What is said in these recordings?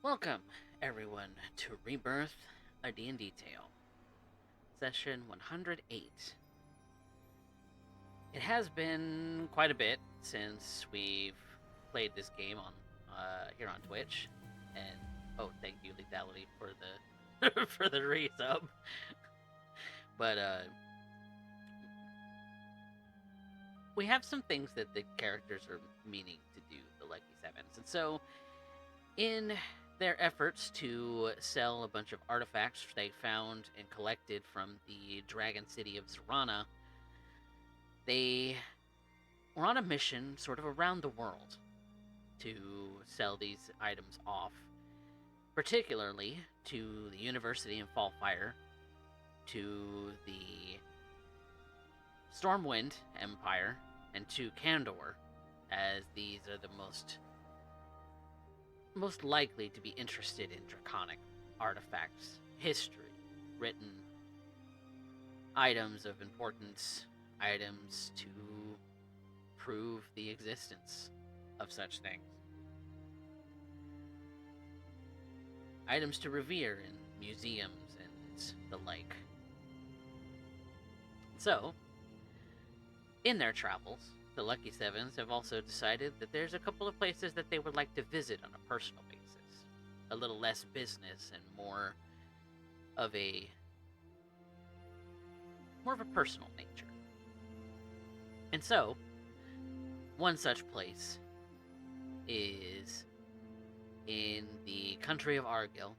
Welcome, everyone, to Rebirth, a D&D tale, session 108. It has been quite a bit since we've played this game on here on Twitch, and thank you, Lethality, for the for the resub. But we have some things that the characters are meaning to do, the Lucky Sevens, and so in their efforts to sell a bunch of artifacts they found and collected from the Dragon City of Zorana, they were on a mission sort of around the world to sell these items off, particularly to the University in Fallfire, to the Stormwind Empire, and to Kandor, as these are the most likely to be interested in draconic artifacts, history, written items of importance, items to prove the existence of such things, items to revere in museums and the like. So, in their travels, the Lucky Sevens have also decided that there's a couple of places that they would like to visit on a personal basis. A little less business and more of a personal nature. And so, one such place is in the country of Argyll,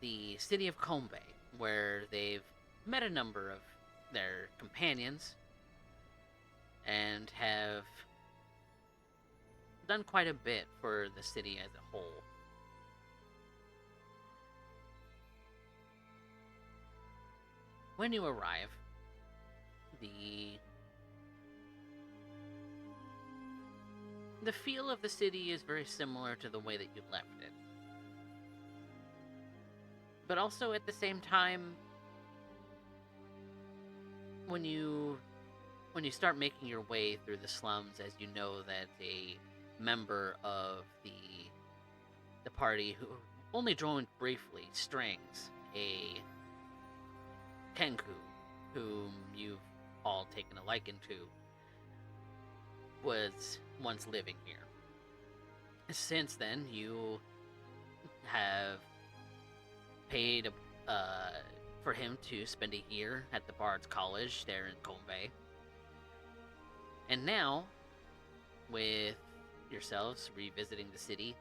the city of Combe, where they've met a number of their companions and have done quite a bit for the city as a whole. When you arrive, the feel of the city is very similar to the way that you left it. But also at the same time, when you start making your way through the slums, as you know that a member of the party who only joined briefly, Strings, a Kenku, whom you've all taken a liking to, was once living here. Since then, you have paid for him to spend a year at the Bard's College there in Combe. And now, with yourselves revisiting the city,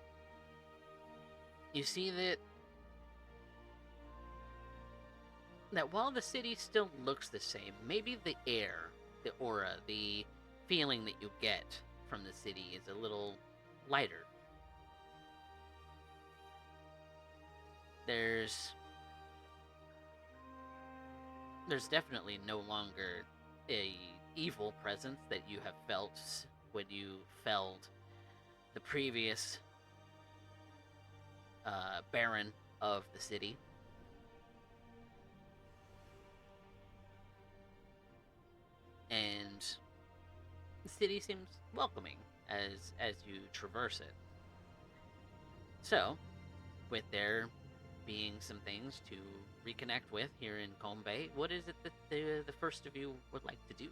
you see that while the city still looks the same, maybe the air, the aura, the feeling that you get from the city is a little lighter. There's definitely no longer a evil presence that you have felt when you felled the previous baron of the city. And the city seems welcoming as you traverse it. So, with there being some things to reconnect with here in Combe, what is it that the first of you would like to do?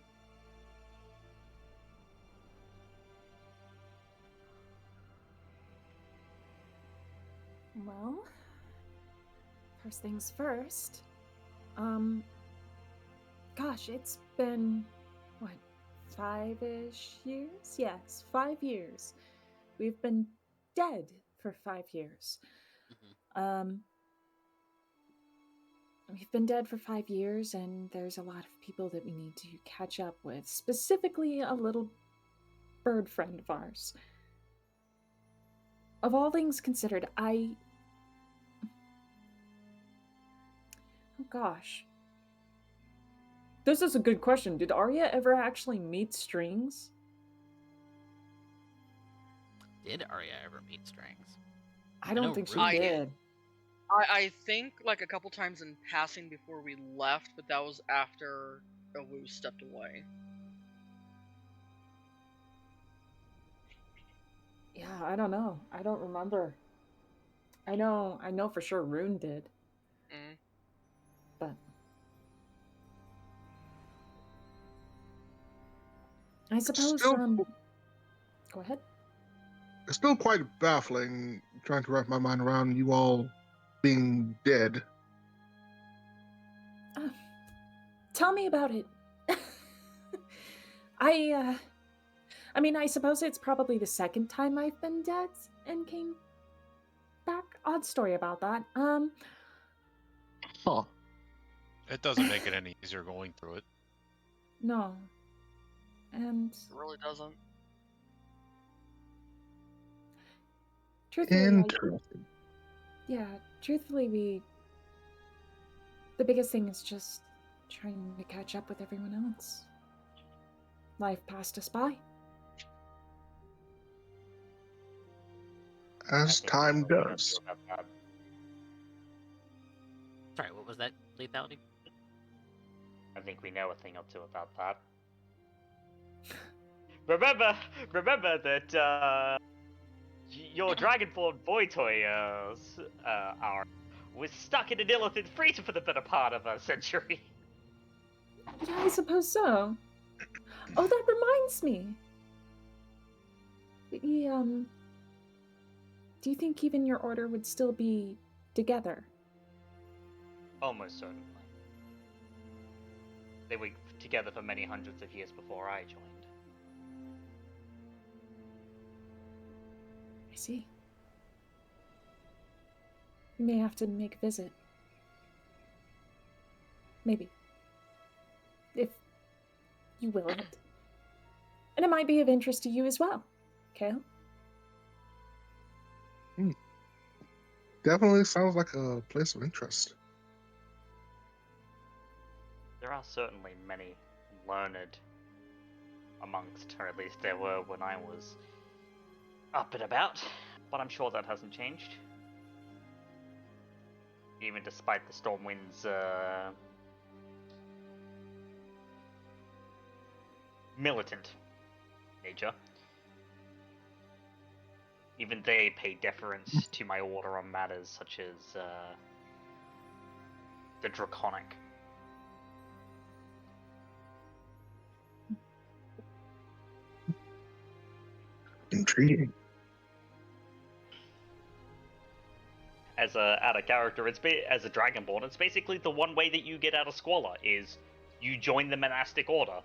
Well, first things first. Gosh, it's been, what, 5-ish years? Yes, 5 years. We've been dead for 5 years. Mm-hmm. We've been dead for 5 years, and there's a lot of people that we need to catch up with, specifically a little bird friend of ours. Of all things considered, oh gosh. This is a good question. Did Arya ever actually meet Strings? Did Arya ever meet Strings? I don't think she Ruby did. I think like a couple times in passing before we left, but that was after Owu stepped away. Yeah, I don't know. I don't remember. I know for sure Rune did, Mm. but I It's suppose still go ahead. it's still quite baffling trying to wrap my mind around you all being dead. Uh, Tell me about it. I I mean, I suppose it's probably the second time I've been dead and came back. Odd story about that. Huh. It doesn't make it any easier going through it. No. And It really doesn't. truthfully, Interesting. yeah, truthfully, the biggest thing is just trying to catch up with everyone else. Life passed us by. As time does. Sorry, what was that? Lethality? I think we know a thing or two about that. Remember that your Dragonborn boy toy was stuck in an illithid freezer for the better part of a century. Yeah, I suppose so. Oh, that reminds me. We, do you think even your order would still be together? Almost certainly. They were together for many hundreds of years before I joined. I see. We may have to make a visit. Maybe. If you will it. And it might be of interest to you as well, Kale. Definitely sounds like a place of interest. There are certainly many learned amongst, or at least there were when I was up and about, but I'm sure that hasn't changed. Even despite the Stormwind's militant nature. Even they pay deference to my order on matters such as the Draconic. Intriguing. As a out of character, as a Dragonborn, it's basically the one way that you get out of Squalor is you join the monastic order.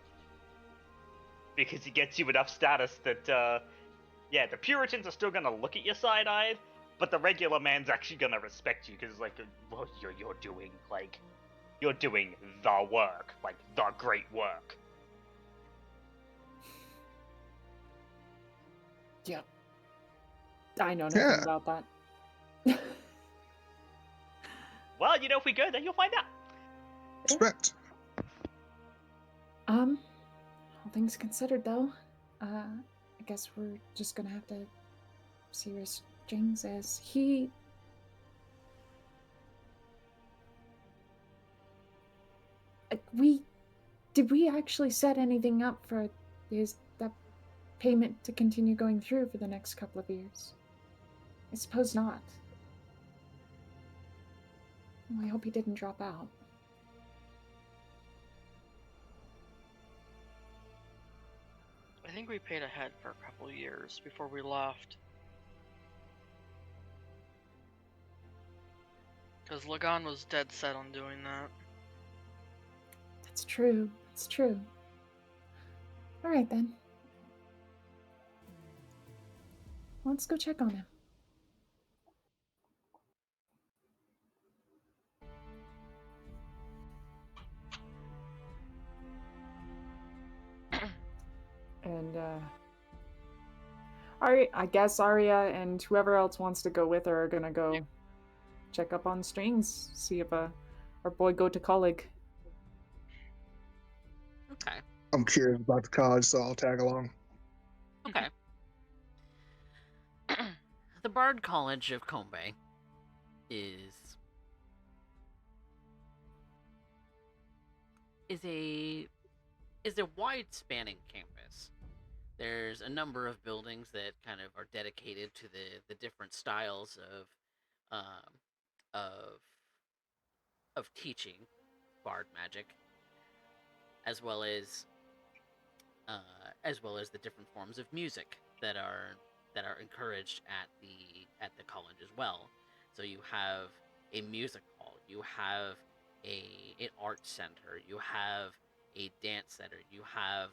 Because it gets you enough status that, yeah, the Puritans are still gonna look at you side-eyed, but the regular man's actually gonna respect you, because, like, well, you're doing the work, like, the great work. Yeah. I know nothing Yeah. about that. Well, you know, if we go there, you'll find out. Respect. All things considered, though, I guess we're just gonna have to see where Strings is. Did we actually set anything up for that payment to continue going through for the next couple of years? I suppose not. Well, I hope he didn't drop out. I think we paid ahead for a couple years before we left. Because Lagan was dead set on doing that. That's true. That's true. All right, then. Let's go check on him. And I guess Arya and whoever else wants to go with her are gonna go check up on Strings, see if our boy go to college. Okay. I'm curious about the college, so I'll tag along. Okay. The Bard College of Combe is a wide spanning campus There's a number of buildings that kind of are dedicated to the different styles um, of of teaching bard magic, as well as as well as the different forms of music that are encouraged at the college as well. So you have a music hall, you have an art center, you have a dance center, you have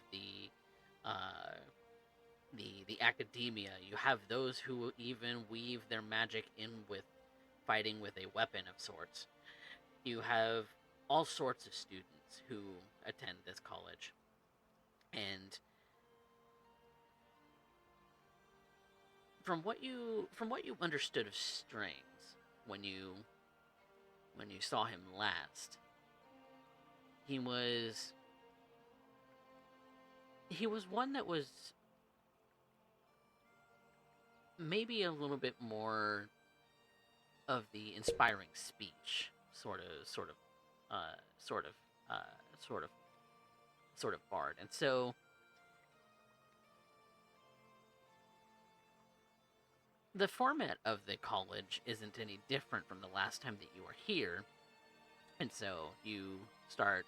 uh, the academia. You have those who even weave their magic in with fighting with a weapon of sorts. You have all sorts of students who attend this college, and from what you understood of Strings when you saw him last, he was one that was maybe a little bit more of the inspiring speech uh, sort of uh, sort of sort of bard, and so the format of the college isn't any different from the last time that you were here. And so you start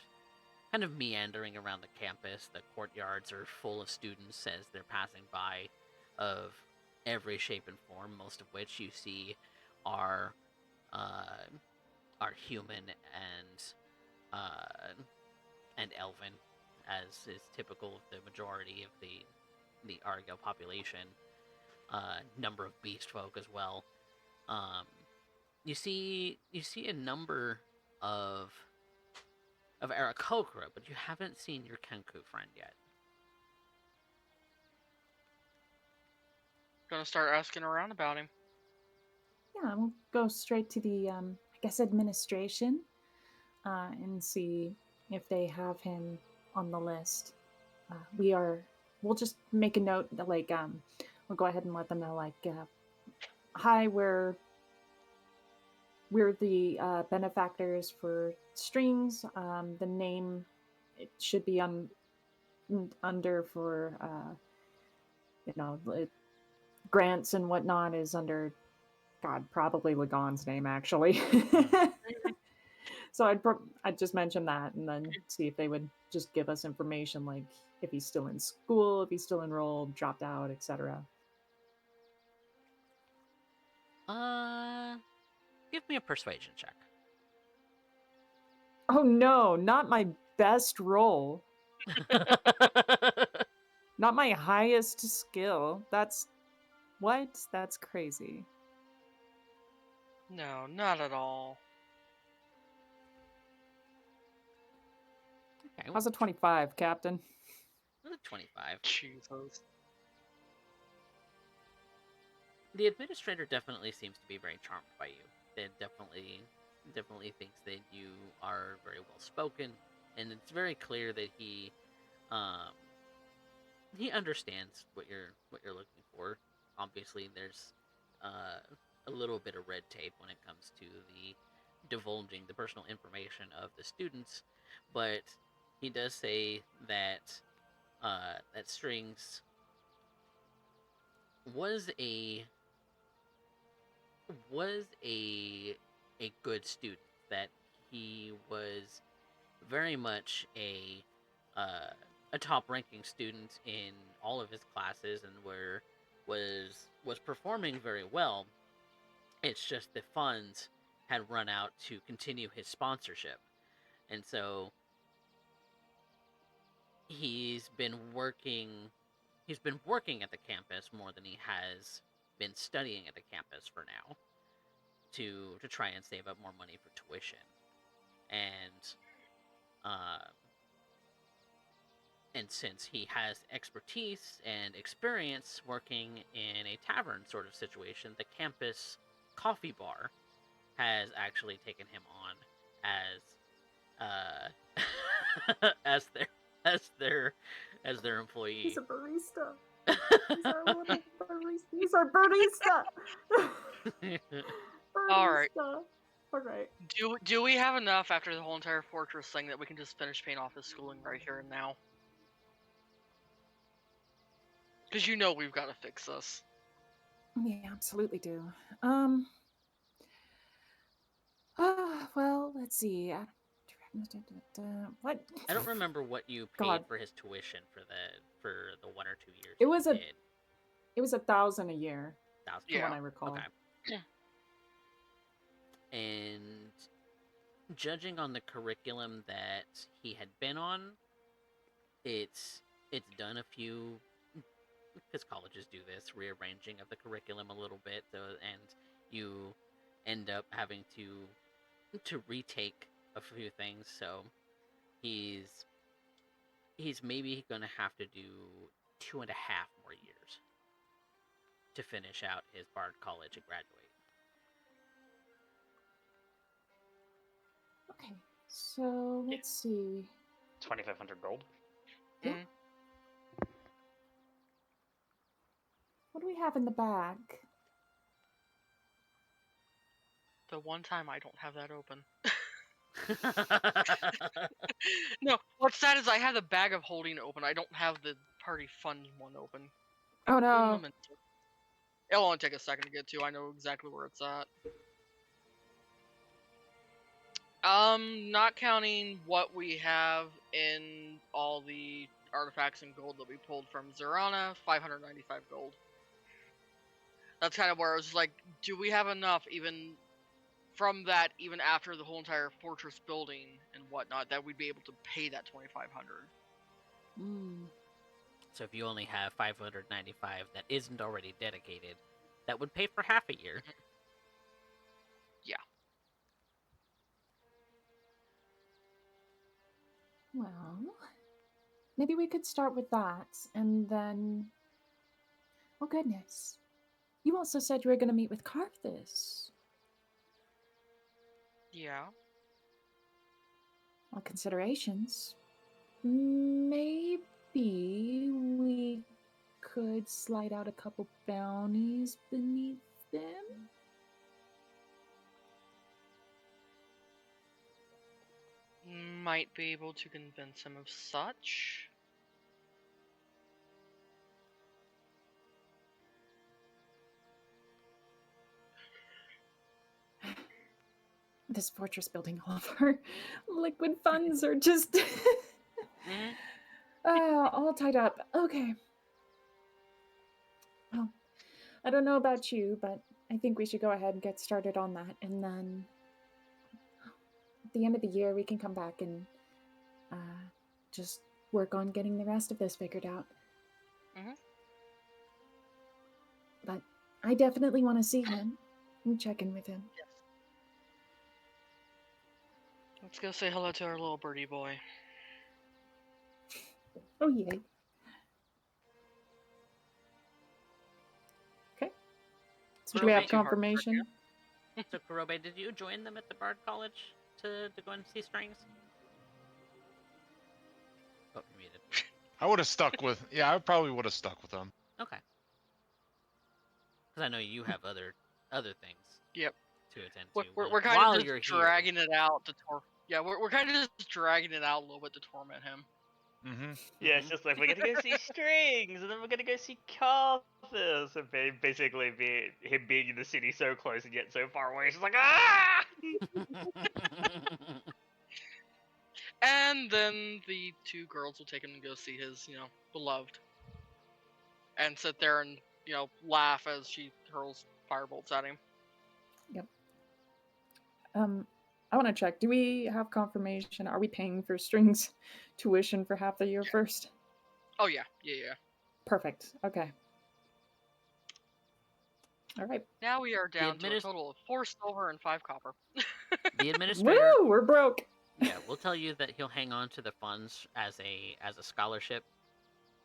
kind of meandering around the campus. The courtyards are full of students as they're passing by, of every shape and form, most of which you see are uh, are human uh, and elven, as is typical of the majority of the Argyle population. Number of beast folk as well. Um, you see a number of Aarakocra, but you haven't seen your Kenku friend yet. Gonna start asking around about him. Yeah, we'll go straight to the, I guess, administration and see if they have him on the list. We'll just make a note that, like, we'll go ahead and let them know, like, hi, we're the benefactors for Strings. The name, it should be under for, grants and whatnot is under, God, probably Lagon's name, actually. So I'd just mention that and then see if they would just give us information, like if he's still in school, if he's still enrolled, dropped out, etc. Give me a persuasion check. Oh no, not my best roll. Not my highest skill. That's crazy. No, not at all. Okay, How's a 25, Captain? 25. Jesus. The administrator definitely seems to be very charmed by you. They definitely thinks that you are very well spoken, and it's very clear that um, he understands what you're looking for. Obviously, there's a little bit of red tape when it comes to the divulging the personal information of the students, but he does say that that Strings was a good student, that he was very much a top ranking student in all of his classes and was performing very well. It's just the funds had run out to continue his sponsorship, and so he's been working he's been working at the campus more than he has been studying at the campus for now, to try and save up more money for tuition. And uh, and since he has expertise and experience working in a tavern sort of situation, the campus coffee bar has actually taken him on as as their as their employee. He's a barista. He's our little barista. He's our barista. All right. Barista. All right. Do we have enough after the whole entire fortress thing that we can just finish paying off his schooling right here and now? Because you know we've got to fix this. We absolutely do. Well, let's see. What? I don't remember what you paid God. for his tuition for the 1 or 2 years. It that was you a- did. It was 1,000 a year, 1,000. from Yeah. what I recall. Okay. And judging on the curriculum that he had been on, it's done a few, because colleges do this, rearranging of the curriculum a little bit, and you end up having to retake a few things. So he's maybe gonna have to do 2.5 more years to finish out his Bard College and graduate. Okay, so let's see. 2,500 gold. Yeah. Mm. What do we have in the bag? The one time I don't have that open. No, what's sad is I have the bag of holding open. I don't have the party fund one open. Oh Un no. momento. It'll only take a second to get to. I know exactly where it's at. Not counting what we have in all the artifacts and gold that we pulled from Zerana, 595 gold. That's kind of where I was like, do we have enough even from that, even after the whole entire fortress building and whatnot, that we'd be able to pay that 2,500? So if you only have 595 that isn't already dedicated, that would pay for half a year. Yeah. Well, maybe we could start with that, and then... Oh goodness. You also said you were going to meet with Carthus. Yeah. Well, considerations. Maybe we could slide out a couple bounties beneath them? Might be able to convince him of such. This fortress building, all of our liquid funds are just all tied up. Okay. Well, I don't know about you, but I think we should go ahead and get started on that. And then at the end of the year, we can come back and just work on getting the rest of this figured out. But I definitely want to see him and check in with him. Yes. Let's go say hello to our little birdie boy. Oh, yay. Okay. So do we It'll have be too hard to confirmation? So Kurobe, did you join them at the Bard College to go and see strings? Oh, you're muted. I would have stuck with. Yeah, I probably would have stuck with them. Okay. Because I know you have other things. Yep. To attend to. We're kind while of you're just here. dragging it out to Yeah, we're kind of just dragging it out a little bit to torment him. Mm-hmm. Yeah, it's just like we're gonna go see strings, and then we're gonna go see Carthus, and basically him being in the city so close and yet so far away. It's just like ah. And then the two girls will take him to go see his, beloved, and sit there and laugh as she hurls firebolts at him. Yep. I want to check. Do we have confirmation? Are we paying for strings tuition for half the year first? Oh yeah. Perfect. Okay. All right. Now we are down to a total of 4 silver and 5 copper. The administrator. Woo! We're broke. Yeah, we'll tell you that he'll hang on to the funds as a scholarship,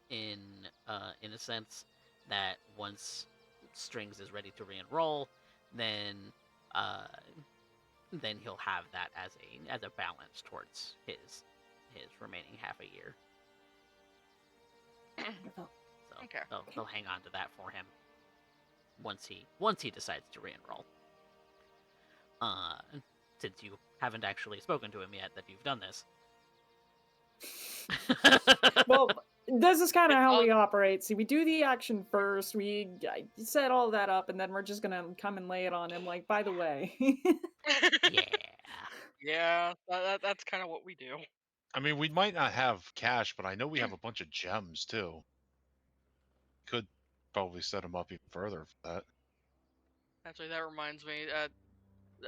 in a sense that once Strings is ready to re-enroll, then he'll have that as a balance towards his remaining half a year. So Okay. they'll hang on to that for him once he decides to re-enroll. Since you haven't actually spoken to him yet that you've done this. Well, This is kind of It's how we on- operate. See, we do the action first. We set all that up, and then we're just gonna come and lay it on him. Like, by the way. Yeah. Yeah, that's kind of what we do. I mean, we might not have cash, but I know we have a bunch of gems too. Could probably set him up even further for that. Actually, that reminds me.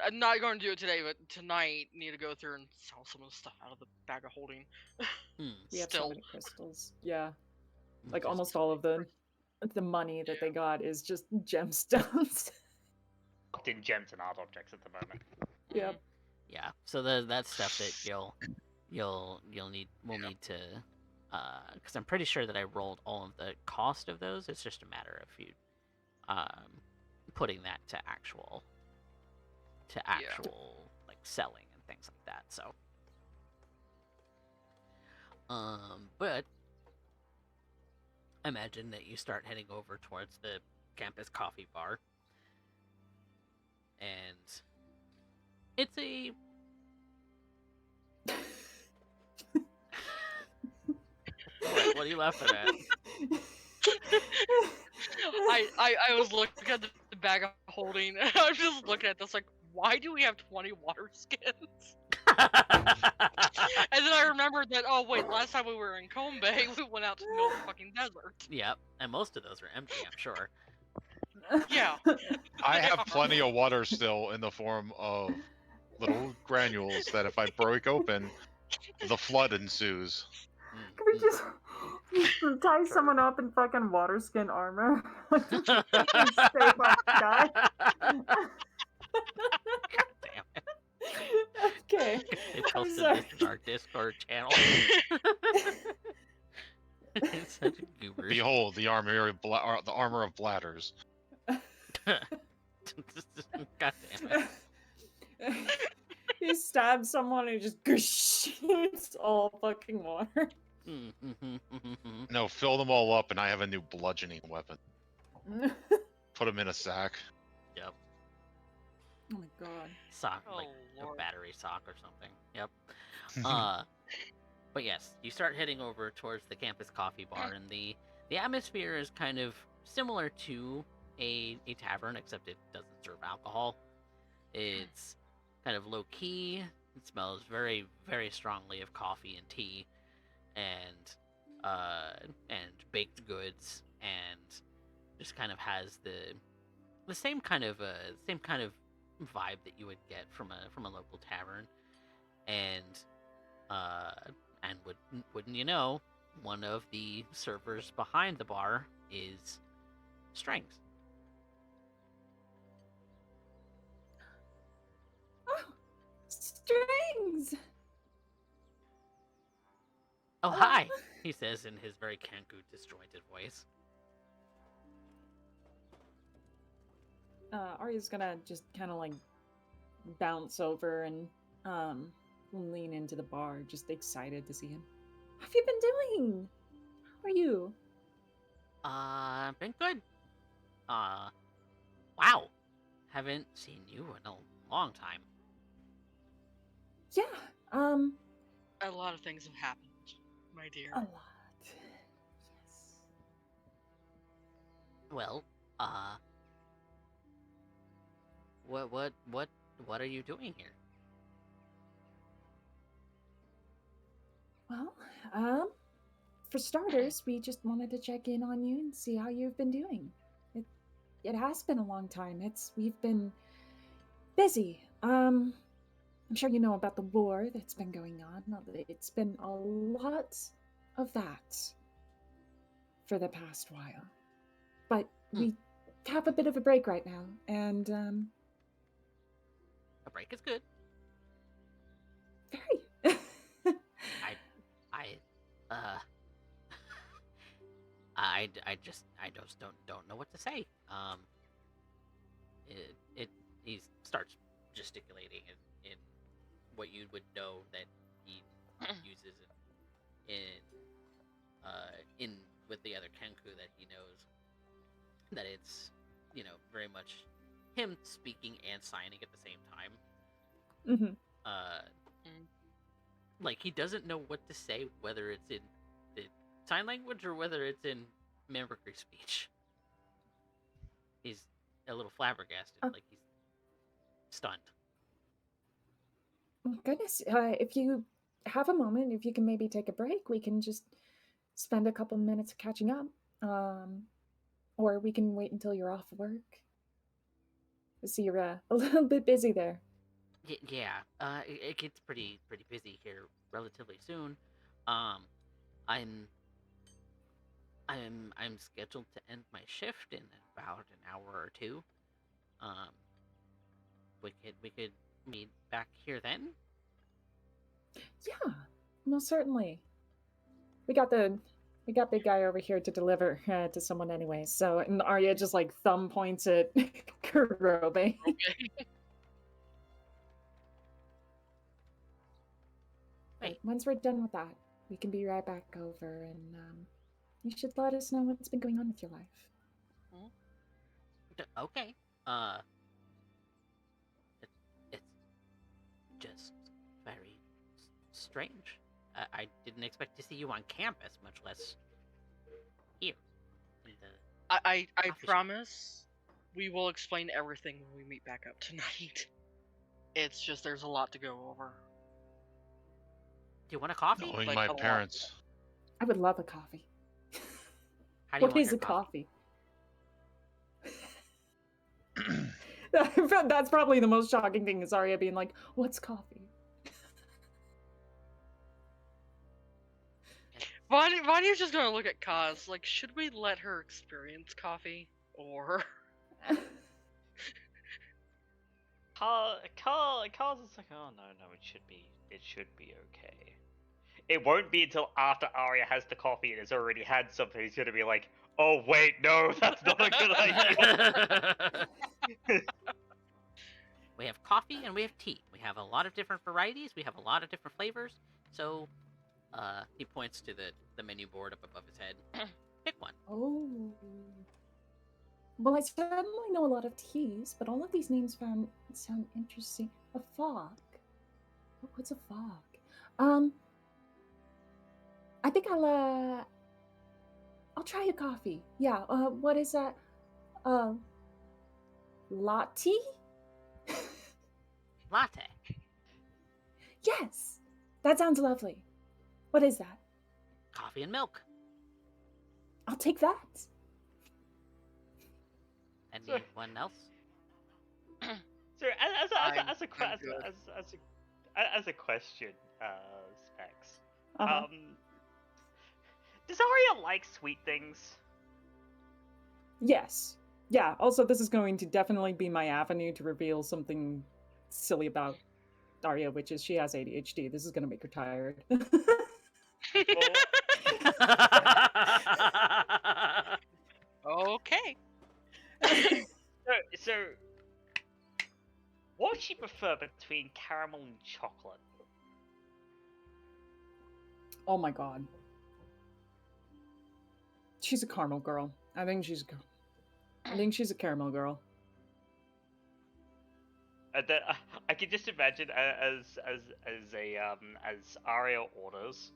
I'm not going to do it today, but tonight need to go through and sell some of the stuff out of the bag of holding. Hmm. We have so Still, many crystals. Yeah, like Just- almost all of the money that they got is just gemstones. Locked in gems and art objects at the moment. Yep. Yeah. So that's stuff that we'll need to, because I'm pretty sure that I rolled all of the cost of those. It's just a matter of you, putting that to actual like selling and things like that. So, but imagine that you start heading over towards the campus coffee bar, and it's a what are you laughing at? I was looking at the bag of holding, and I was just looking at this like, why do we have 20 water skins? And then I remembered that, oh wait, last time we were in Combe Bay, we went out to the middle of the fucking desert. Yep, and most of those are empty, I'm sure. Yeah. I have plenty of water still in the form of little granules that if I break open, the flood ensues. Can we just tie someone up in fucking water skin armor? Just stay by the guy. Damn it. Okay. They I'm posted sorry. this in our Discord channel. It's such a goober. Behold, the armor of bladders. God damn it. He stabs someone and just shoots all fucking water. No, fill them all up, and I have a new bludgeoning weapon. Put them in a sack. Yep. Oh my god. Sock, Oh, like a Lord. battery sock or something. Yep. But yes, you start heading over towards the campus coffee bar, and the atmosphere is kind of similar to a tavern, except it doesn't serve alcohol. It's kind of low key. It smells very, very strongly of coffee and tea, and baked goods, and just kind of has the same kind of vibe that you would get from a local tavern, and wouldn't you know, one of the servers behind the bar is Strings. Oh, Strings! Oh, hi, he says in his very Kanku disjointed voice. Arya's gonna just kind of like bounce over and lean into the bar, just excited to see him. What have you been doing? How are you? Been good. Wow. Haven't seen you in a long time. Yeah, A lot of things have happened, my dear. a lot. Yes. Well, what are you doing here? Well, for starters, we just wanted to check in on you and see how you've been doing. It has been a long time. We've been busy. I'm sure you know about the war that's been going on. It's been a lot of that for the past while. But we have a bit of a break right now, and A break is good. very. I just don't know what to say. He starts gesticulating in what you would know that he uses in with the other Kenku that he knows, that it's, you know, very much him speaking and signing at the same time. Mhm. Like, he doesn't know what to say, whether it's in the sign language or whether it's in mimicry speech. He's a little flabbergasted, like he's stunned. Goodness, if you have a moment, if you can maybe take a break, we can just spend a couple minutes catching up. Or we can wait until you're off work. I see you're a little bit busy there. Yeah, it gets pretty busy here relatively soon. I'm scheduled to end my shift in about an hour or two. We could meet back here then. Yeah, most certainly. We got big guy over here to deliver to someone anyway. So, and Arya just like thumb points at Kurobe. Okay. But once we're done with that, we can be right back over, and you should let us know what's been going on with your life. Okay. It's just very strange. I didn't expect to see you on campus, much less here. In the I coffee shop. promise we will explain everything when we meet back up tonight. It's just there's a lot to go over. Do you want a coffee? Knowing Like my a lot. parents. I would love a coffee. How do you What want is your a coffee? I That's probably the most shocking thing is Arya being like, "What's coffee?" Vanya's just gonna look at Kaz like, should we let her experience coffee? Or Cars is like, oh no, it should be okay. It won't be until after Arya has the coffee and has already had something he's gonna be like, oh wait, no, that's not a good idea. We have coffee and we have tea. We have a lot of different varieties. We have a lot of different flavors. So, he points to the menu board up above his head. Pick one. Oh. Well, I certainly know a lot of teas, but all of these names sound interesting. A fog. What's a fog? I think I'll try a coffee. Yeah. What is that? Latte? Latte. Yes. That sounds lovely. What is that? Coffee and milk. I'll take that. Anyone else? So as a question, Specs. Uh-huh. Does Arya like sweet things? Yes. Yeah, also this is going to definitely be my avenue to reveal something silly about Arya, which is she has ADHD. This is going to make her tired. okay. So, what would she prefer between caramel and chocolate? Oh my god. She's a caramel girl. I think she's a caramel girl. I can just imagine as Arya orders,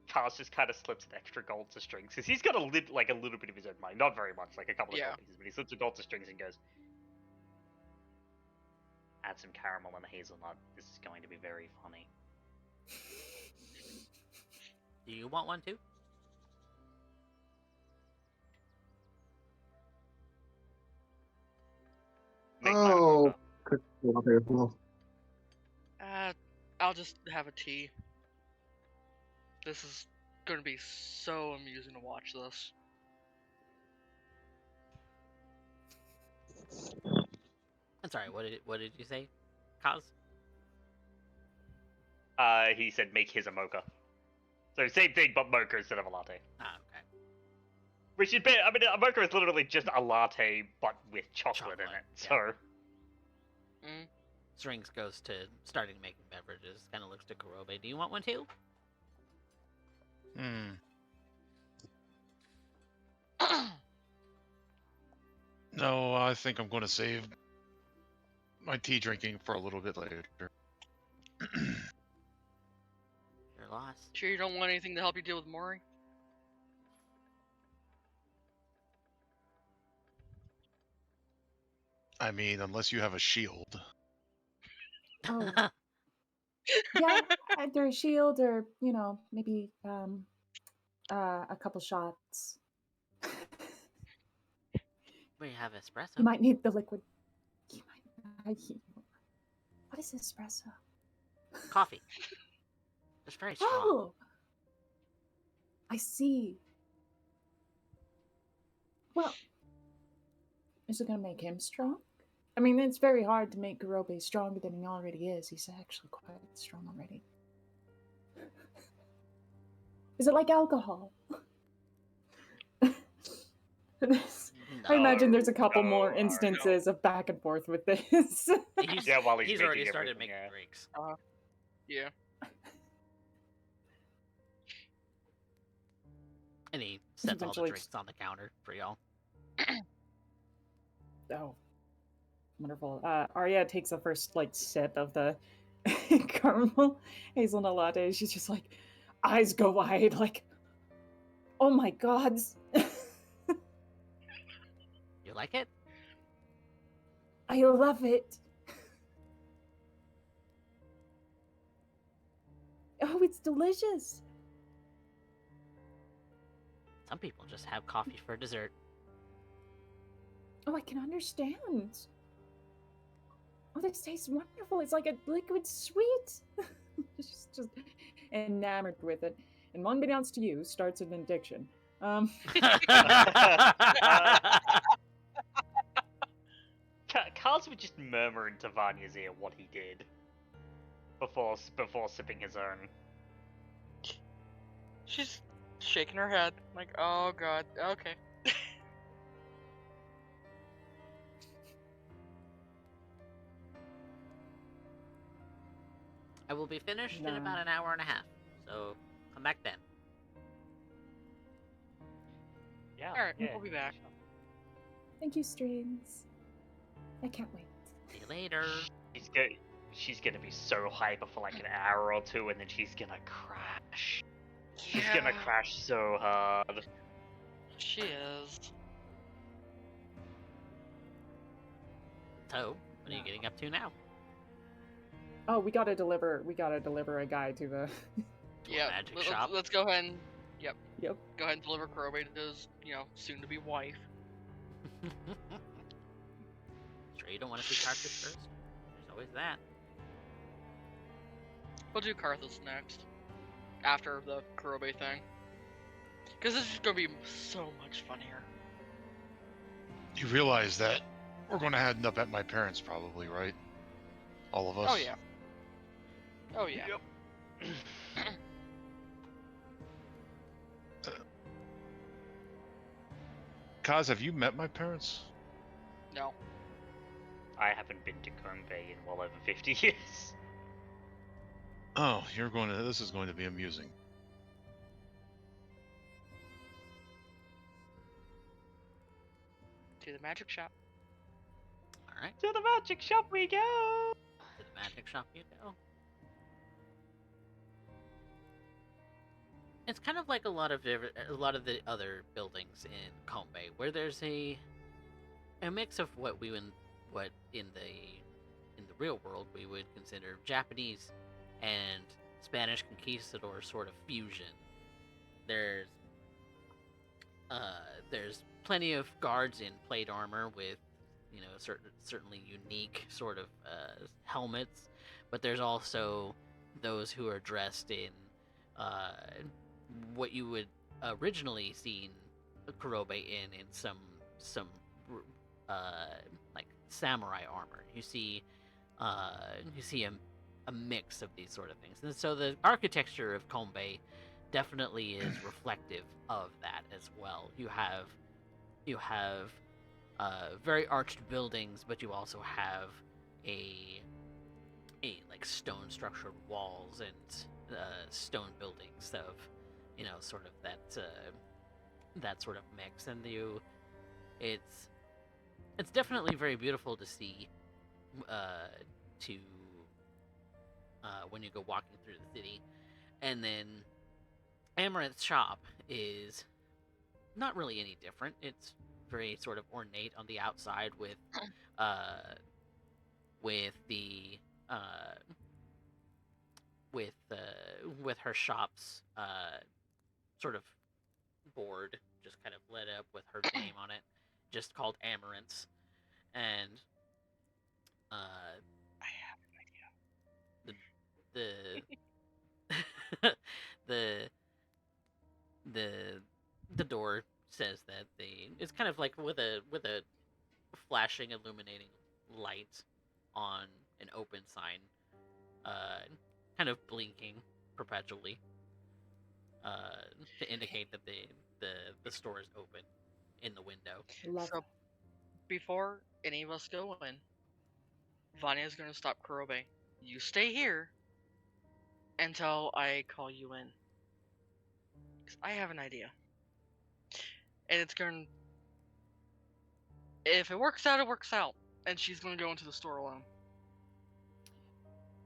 Carlos just kind of slips an extra gold to strings because he's got a little bit of his own money, not very much, like a couple of gold pieces, but he slips a gold to strings and goes, "Add some caramel and hazelnut. This is going to be very funny." Do you want one too? Oh, could be okay as well. I'll just have a tea. This is gonna be so amusing to watch this. I'm sorry. What did you say, Kaz? He said make his a mocha. So same thing, but mocha instead of a latte. Ah, okay. Which should be, I mean, a mocha is literally just a latte, but with chocolate in it. Chocolate, So. Strings goes to starting making beverages. Kind of looks to Kurobe. Do you want one too? No, I think I'm going to save my tea drinking for a little bit later. You're lost. Sure you don't want anything to help you deal with Mori? I mean, unless you have a shield. Oh, yeah, either a shield or, maybe a couple shots. We have espresso. You might need the liquid. You might. What is espresso? Coffee. It's very strong. Oh, I see. Well, is it going to make him strong? I mean, it's very hard to make Kurobe stronger than he already is. He's actually quite strong already. Is it like alcohol? I imagine there's a couple more instances of back and forth with this. Yeah, while he's already making started everything, making yeah. drinks. Yeah. And he sets all the Eventually drinks on the counter for y'all. Oh, wonderful. Arya takes the first sip of the caramel hazelnut latte. She's just like, eyes go wide, like, oh my god. You like it? I love it. Oh, it's delicious. Some people just have coffee for dessert. Oh, I can understand. Oh, this tastes wonderful. It's like a liquid sweet. just enamored with it. And unbeknownst to you, starts an addiction. Carls would just murmur into Vanya's ear what he did before sipping his own. She's shaking her head, like, oh god, okay. I will be finished in Nah. about an hour and a half, so come back then. Yeah. Alright, yeah. we'll be back. Thank you, Strings. I can't wait. See you later. She's gonna be so hyper for like an hour or two, and then she's gonna crash. She's gonna crash so hard. She is. So, what are you getting up to now? Oh, we gotta deliver a guy to the Yeah, magic shop. let's go ahead and Yep. go ahead and deliver Kurobe to his, soon-to-be wife. Sure you don't want to see Carthus first? There's always that. We'll do Karthus next, after the Kurobe thing, because this is gonna be so much funnier. You realize that we're going to end up at my parents' probably, right? All of us. Oh yeah. Oh yeah. Yep. Kaz, have you met my parents? No. I haven't been to Kongbei in well over 50 years. Oh, this is going to be amusing. To the magic shop. Alright, To the magic shop we go! to the magic shop you go. It's kind of like a lot of the other buildings in Kongbei, where there's a mix of what in the real world we would consider Japanese and Spanish conquistador sort of fusion. There's plenty of guards in plate armor with certainly unique sort of helmets, but there's also those who are dressed in what you would originally seen Kurobe in some like samurai armor. You see a mix of these sort of things, and so the architecture of Kongbei definitely is reflective of that as well. You have very arched buildings, but you also have a like stone structured walls and stone buildings of sort of that sort of mix, and it's definitely very beautiful to see when you go walking through the city. And then Amaranth's shop is not really any different. It's very sort of ornate on the outside uh, with the uh, with her shop's sort of board just kind of lit up with her name on it, just called Amaranth's, and I have the the the the door says that it's kind of like with a flashing illuminating light on an open sign, kind of blinking perpetually, to indicate that the store is open in the window. Love So before any of us go in, Vanya's gonna stop Kurobe. You stay here until I call you in. 'Cause I have an idea. And it's going to... If it works out, it works out. And she's going to go into the store alone.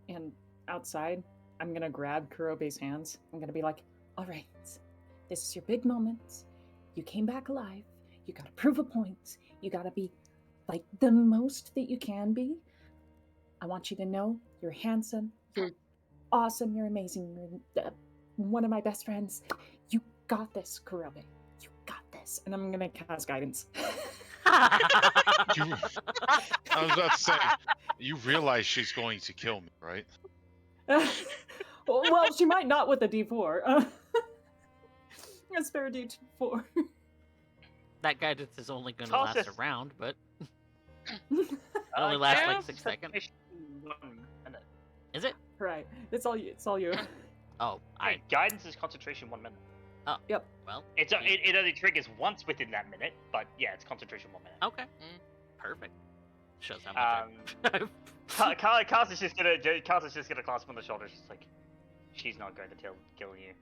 And outside, I'm gonna grab Kurobe's hands. I'm gonna be like, all right, this is your big moment. You came back alive. You gotta prove a point. You gotta be like the most that you can be. I want you to know you're handsome, you're awesome, you're amazing, you're one of my best friends. You got this, Kurobe. You got this. And I'm gonna cast guidance. You, I was about to say, you realize she's going to kill me, right? Well, she might not with a D4. A spare D4. That guidance is only going to Toss last it. a round, but it only lasts like 6 seconds. 1 minute. Is it? Right. It's all you. It's all you. Oh, Hey, guidance is concentration 1 minute. Yep. well. It only triggers once within that minute, but yeah, it's concentration 1 minute. Okay. Mm. Perfect. Shows how much. Kaz is just gonna clasp him on the shoulder. She's like, she's not going to kill you.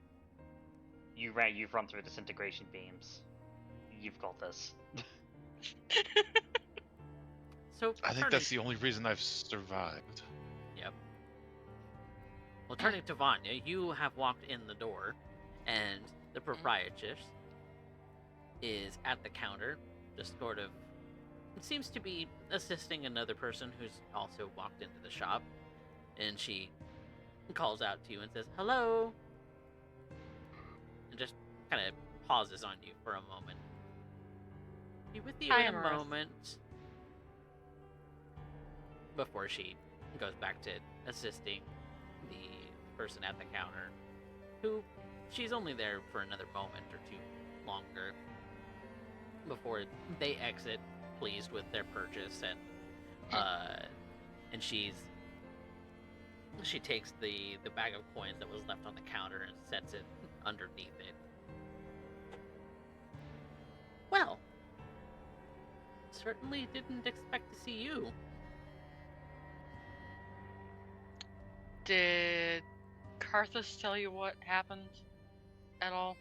You've run through disintegration beams. You've got this. So I think turning- that's the only reason I've survived. Yep. Well, turning to Vanya, you have walked in the door, and the proprietress is at the counter, just sort of. It seems to be assisting another person who's also walked into the shop, and she calls out to you and says, "Hello," and just kind of pauses on you for a moment. Be with you Hi, in a Amaranth. moment. Before she goes back to assisting the person at the counter, who she's only there for another moment or two longer before they exit, pleased with their purchase, and she takes the bag of coins that was left on the counter and sets it underneath it. Well, certainly didn't expect to see you. Did Karthus tell you what happened at all?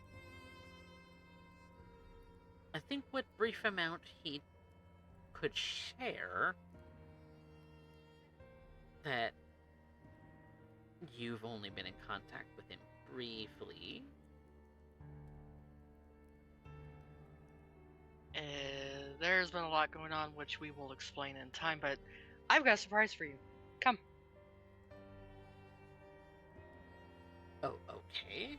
I think what brief amount he could share, that you've only been in contact with him briefly. There's been a lot going on, which we will explain in time, but I've got a surprise for you. Come. Oh, okay.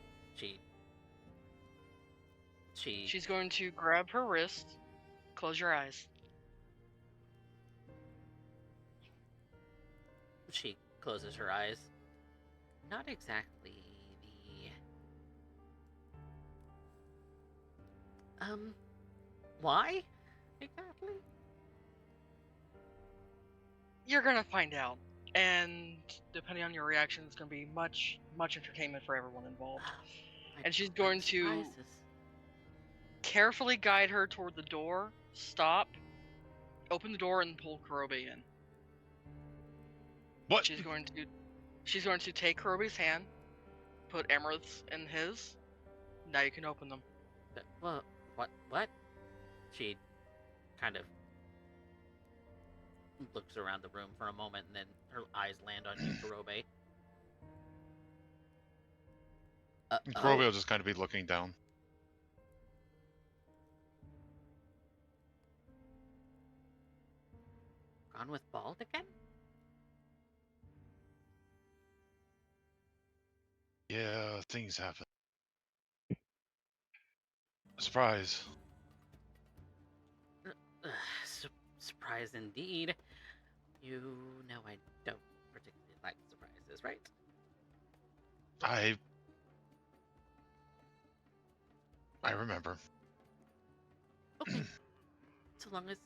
She's going to grab her wrist. Close your eyes. She closes her eyes. Not exactly the... Why? Exactly? You're gonna find out. And depending on your reaction, it's gonna be much entertainment for everyone involved. I And she's don't like going to- surprises. Carefully guide her toward the door, stop, open the door, and pull Kurobe in. What? She's going to take Kurobe's hand, put Emerald's in his. Now you can open them. Well, what? She kind of looks around the room for a moment, and then her eyes land on you, Kurobe. Kurobe will just kind of be looking down. on with Bald again? Yeah, things happen. Surprise. Surprise indeed. You know I don't particularly like surprises, right? I remember. Okay. So long as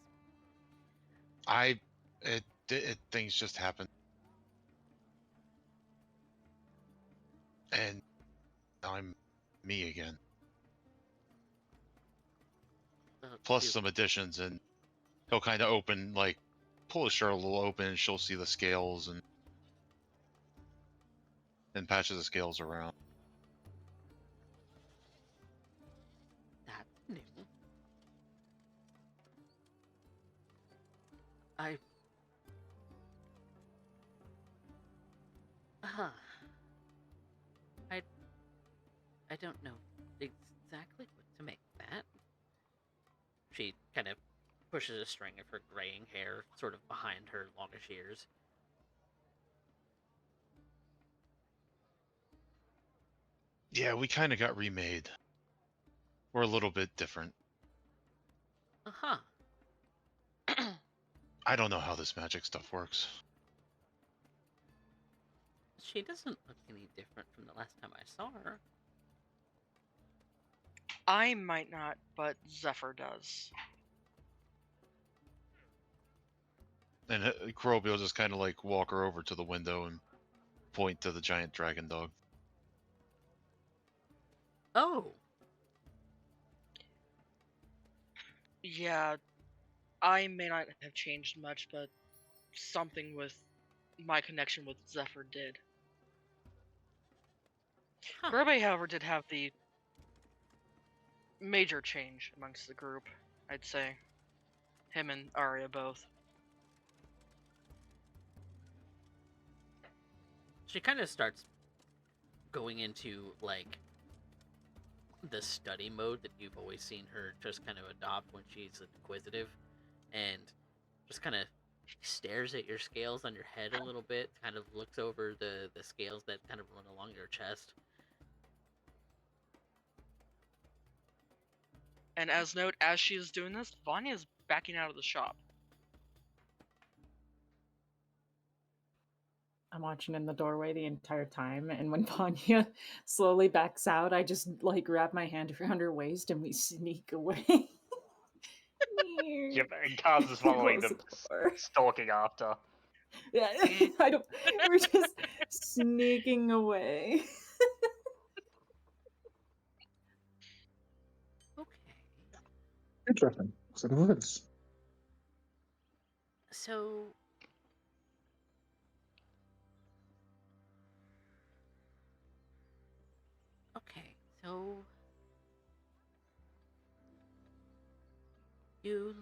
Things just happen, and I'm me again. Plus you, some additions, and he'll kind of open, like, pull his shirt a little open, and she'll see the scales and patches the scales around. that's new. I uh, I I don't know exactly what to make of that. She kind of pushes a string of her graying hair sort of behind her longish ears. Yeah, we kind of got remade. We're a little bit different. Uh-huh. I don't know how this magic stuff works. She doesn't look any different from the last time I saw her. I might not, but Zephyr does. And Kurobi will just kind of like walk her over to the window and point to the giant dragon dog. Oh, Yeah, I may not have changed much, but something with my connection with Zephyr did. huh. Grobe, however, did have the major change amongst the group, I'd say. Him and Arya both. She kind of starts going into, like, the study mode that you've always seen her just kind of adopt when she's inquisitive, and just kind of stares at your scales on your head a little bit, kind of looks over the scales that kind of run along your chest. And as note, as she is doing this, Vanya is backing out of the shop. I'm watching in the doorway the entire time, and when Vanya slowly backs out, I just like wrap my hand around her waist and we sneak away. Yep, and Kaz is following Close them, the door. stalking after. Yeah, I don't. We're just sneaking away. Okay. Interesting. So it is. So okay, so you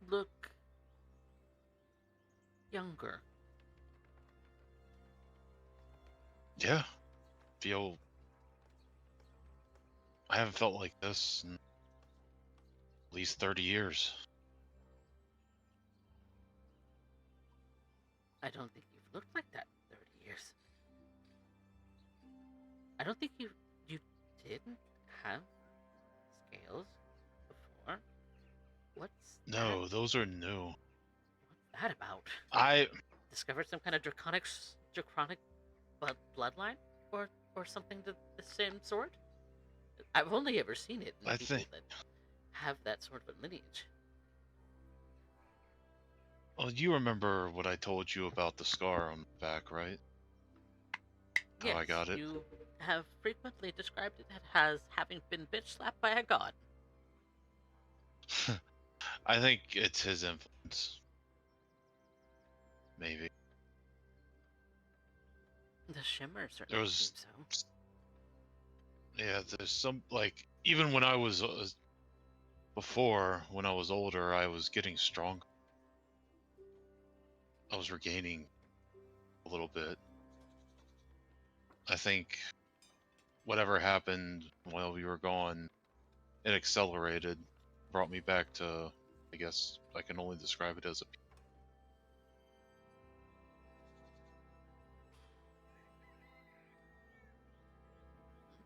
look younger. Yeah, feel. I haven't felt like this in at least 30 years. I don't think you've looked like that in 30 years. I don't think you didn't have scales before. What's No, that? those are new. What's that about? I Discovered some kind of draconic bloodline, or something to the same sort. I've only ever seen it in I people think. that have that sort of a lineage. Well, you remember what I told you about the scar on the back, right? How Yes, I got it. you have frequently described it as having been bitch slapped by a god. I think it's his influence. Maybe. The shimmer There certainly was. seems so. Yeah, there's some, like, even when I was before, when I was older, I was getting stronger. I was regaining a little bit. I think whatever happened while we were gone, it accelerated, brought me back to, I guess I can only describe it as a.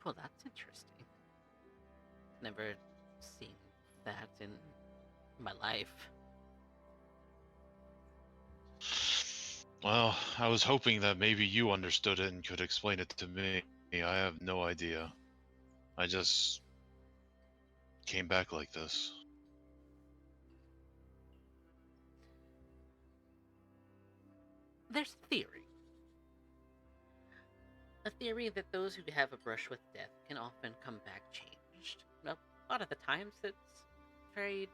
Well, that's interesting. Never seen that in my life. Well, I was hoping that maybe you understood it and could explain it to me. I have no idea. I just came back like this. There's a theory. A theory that those who have a brush with death can often come back changed. A lot of the times it's very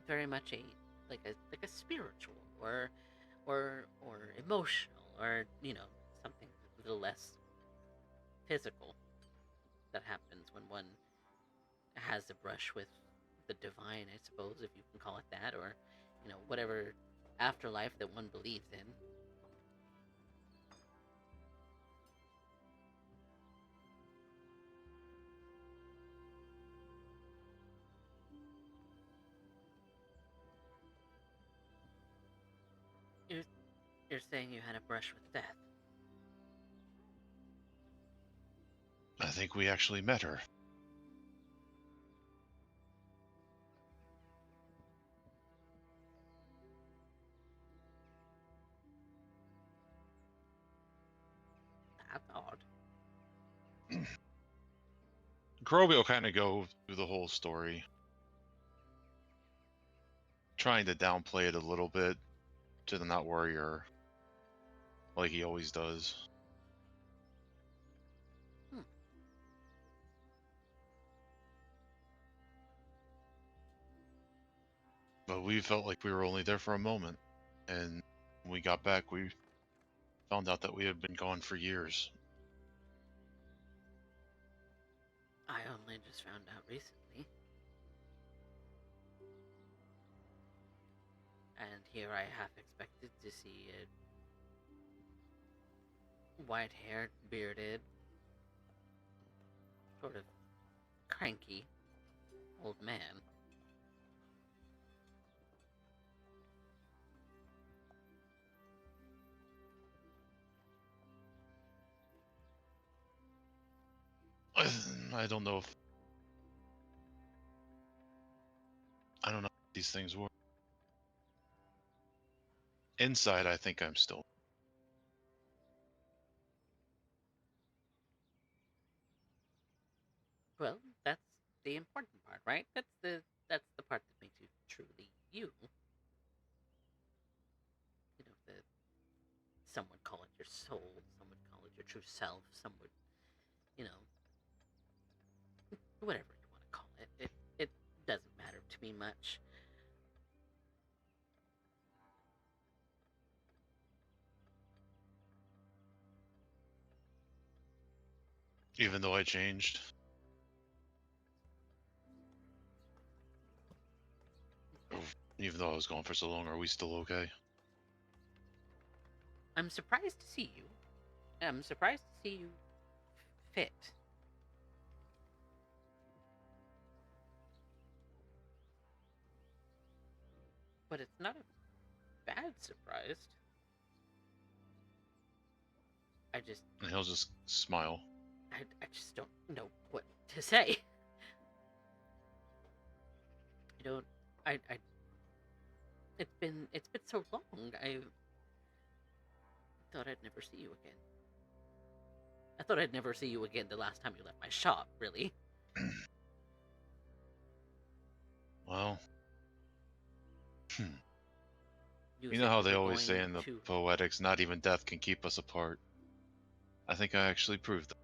very much a spiritual or emotional or something a little less physical that happens when one has a brush with the divine, I suppose, if you can call it that, or whatever afterlife that one believes in. You're, you're saying you had a brush with death. I think we actually met her. That's odd. Groby will kind of go through the whole story, trying to downplay it a little bit to not worry her, like he always does. But we felt like we were only there for a moment, and when we got back, we found out that we had been gone for years. I only just found out recently. And here I half expected to see a white-haired, bearded, sort of cranky old man. I don't know if these things work. Inside, I think I'm still. Well, that's the important part, right? That's the part that makes you truly you. Some would call it your soul, some would call it your true self, some would, whatever you want to call it. It doesn't matter to me much. Even though I changed. Even though I was gone for so long, are we still okay? I'm surprised to see you. I'm surprised to see you fit. But it's not a bad surprise. I just... And he'll just smile. I just don't know what to say. It's been so long. I thought I'd never see you again. I thought I'd never see you again the last time you left my shop, really. Well, You you said know how you they were always say going in the to... poetics, not even death can keep us apart. I think I actually proved that.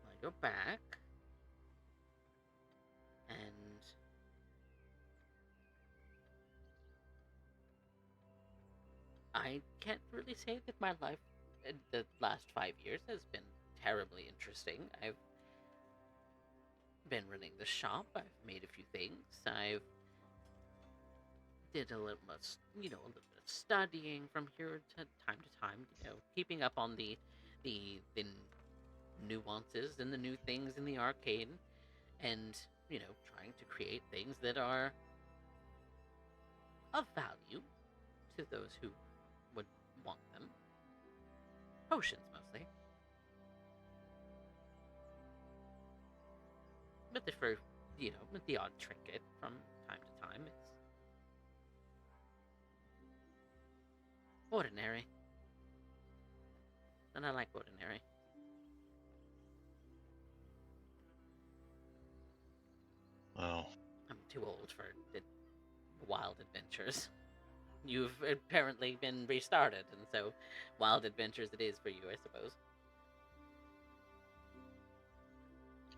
Well, you're back. And I can't really say that my life in the last 5 years has been terribly interesting. I've been running the shop. I've made a few things. I've did a little, a little bit of studying from here to time, keeping up on the nuances and the new things in the arcade, and trying to create things that are of value to those who Potions, mostly. But for, with the odd trinket from time to time, it's ordinary. And I like ordinary. Well, I'm too old for the wild adventures. You've apparently been restarted, and so wild adventures it is for you, I suppose.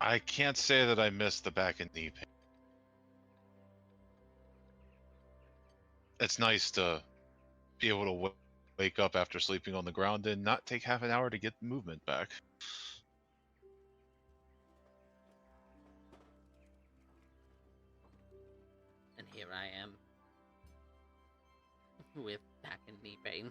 I can't say that I missed the back and knee pain. It's nice to be able to wake up after sleeping on the ground and not take half an hour to get movement back. And here I am with back and knee pain.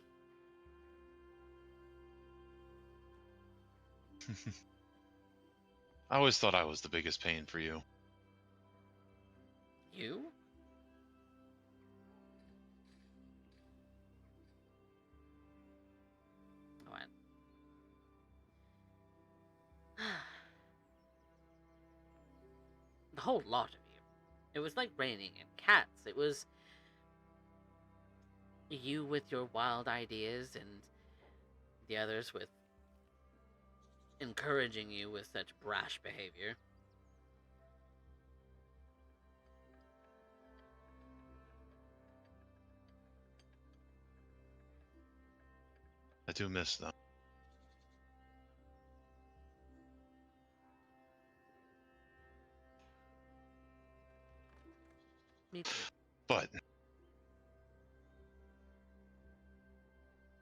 I always thought I was the biggest pain for you. You? What? The whole lot of you. It was like raining in cats. It was you with your wild ideas and the others with encouraging you with such brash behavior. I do miss them. Me too. But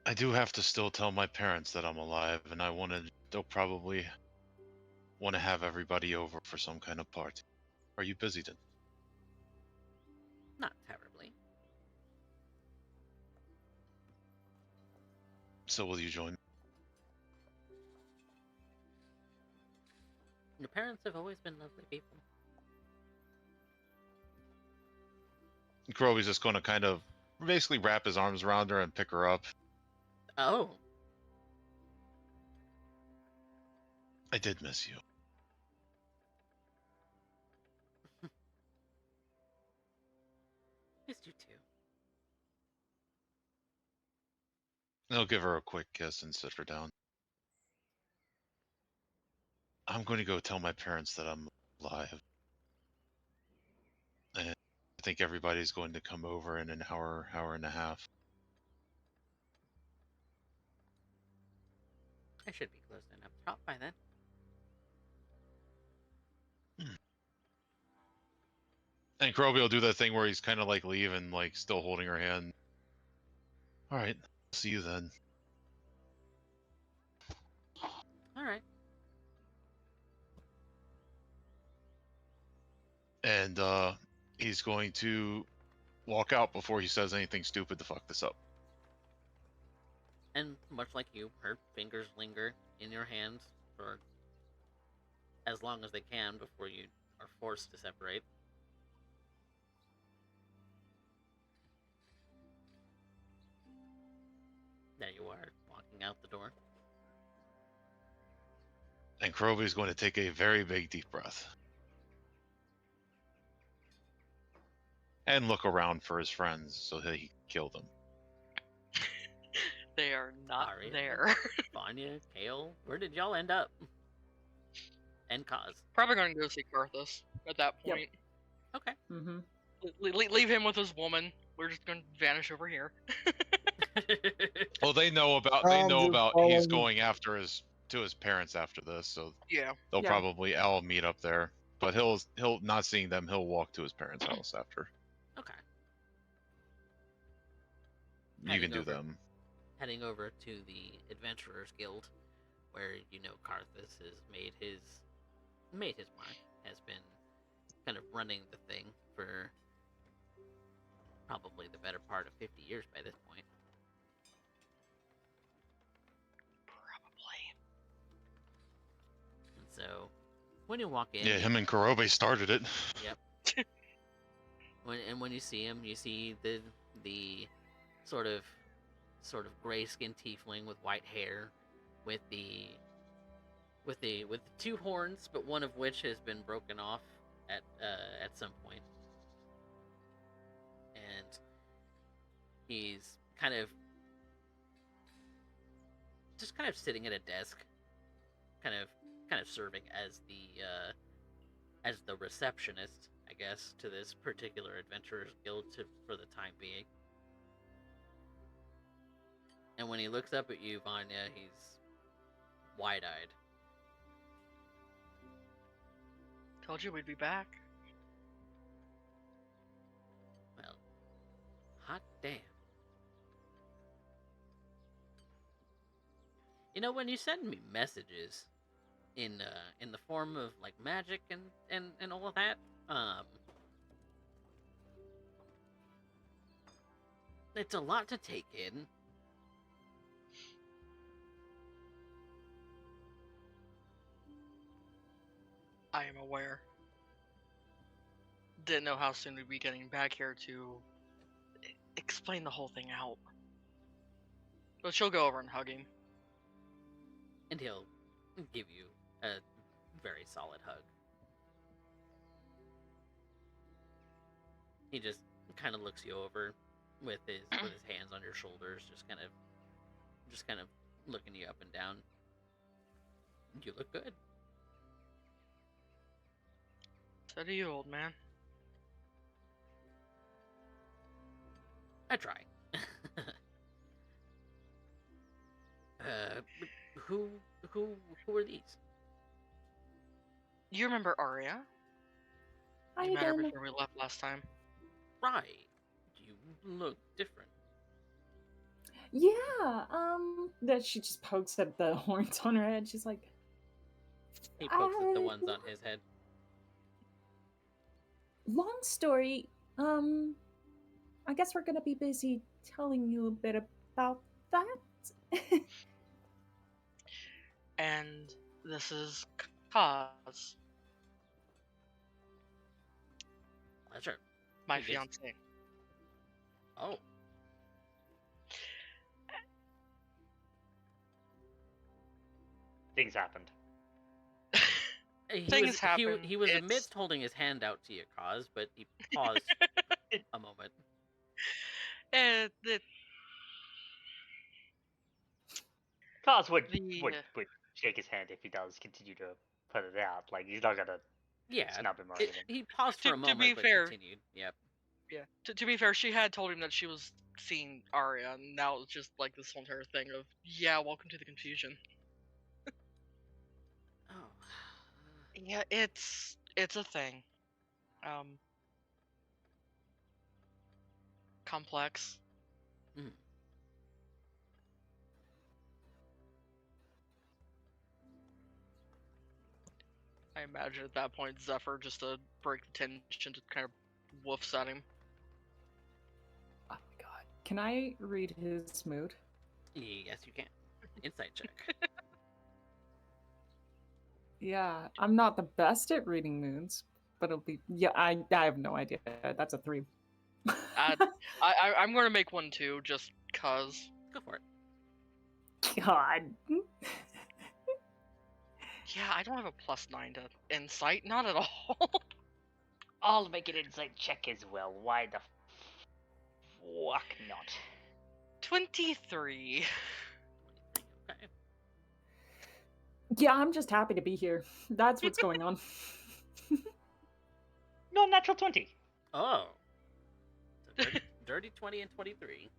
I do have to still tell my parents that I'm alive, and they'll probably want to have everybody over for some kind of party. Are you busy then? Not terribly. So will you join me? Your parents have always been lovely people. Kroby's just going to kind of basically wrap his arms around her and pick her up. Oh. I did miss you. Missed you too. And he'll give her a quick kiss and sit her down. I'm going to go tell my parents that I'm alive. And I think everybody's going to come over in an hour, hour and a half. I should be close enough to talk by then. And Kroby will do that thing where he's kind of like leaving, like still holding her hand. All right, see you then. All right. And he's going to walk out before he says anything stupid to fuck this up. And much like you, her fingers linger in your hands for as long as they can before you are forced to separate. There you are, walking out the door. And Kroby's going to take a very big deep breath. And look around for his friends so that he can kill them. They are not Aria, there. Vanya, Kale, where did y'all end up? And Kaz. Probably gonna go see Karthus at that Yep. point. Okay. Mm-hmm. Leave him with his woman. We're just gonna vanish over here. Well, they know about he's going after his parents after this, so Yeah. they'll Yeah. probably all meet up there. But he'll not seeing them, he'll walk to his parents' house after. Okay. You Heading can do over. them. Heading over to the Adventurers Guild, where Karthus has made his mark, has been kind of running the thing for probably the better part of 50 years by this point. Probably. And so, when you walk in, Yeah, him and Kurobe started it. Yep. when you see him, you see the sort of gray-skinned tiefling with white hair, with the with the two horns, but one of which has been broken off at some point, and he's kind of sitting at a desk, kind of serving as the receptionist, I guess, to this particular adventurers guild for the time being. And when he looks up at you, Vanya, he's wide-eyed. Told you we'd be back. Well, hot damn. You know, when you send me messages in the form of like magic and all of that, it's a lot to take in. I am aware. Didn't know how soon we'd be getting back here to explain the whole thing out. But she'll go over and hug him. And he'll give you a very solid hug. He just kind of looks you over with his hands on your shoulders, just kind of looking you up and down. You look good. So do you, old man. I try. Who are these? You remember Arya? Hi You met her again. before we left last time. Right. You look different. Yeah, that she just pokes at the horns on her head. She's like, He pokes at the ones on his head. long story. I guess we're gonna be busy telling you a bit about that. And this is Kaz, Pleasure. my He gets- fiance. Oh. Things happened. Things happen. He was It's- amidst holding his hand out to you, Cause, but he paused a moment. And Cars would The- shake his hand if he does continue to put it out. Like, he's not gonna Yeah. snub him or It- anything. He paused for To- a to moment, be but fair- continued. Yep. Yeah. To be fair, she had told him that she was seeing Arya, and now it's just like this whole entire thing of, yeah, welcome to the confusion. Oh. Yeah, it's a thing. Complex. Mm. I imagine at that point Zephyr, just to break the tension, just kind of woofs at him. Oh my god. Can I read his mood? Yes, you can. Insight check. Yeah, I'm not the best at reading moods, but it'll be. Yeah, I have no idea. That's a 3. I'm going to make one too, just cause. Go for it. God. Yeah, I don't have a +9 to insight, not at all. I'll make an insight check as well. Why the fuck not? 23. Okay. Yeah, I'm just happy to be here. That's what's going on. No, natural 20. Oh. So dirty 20 and 23.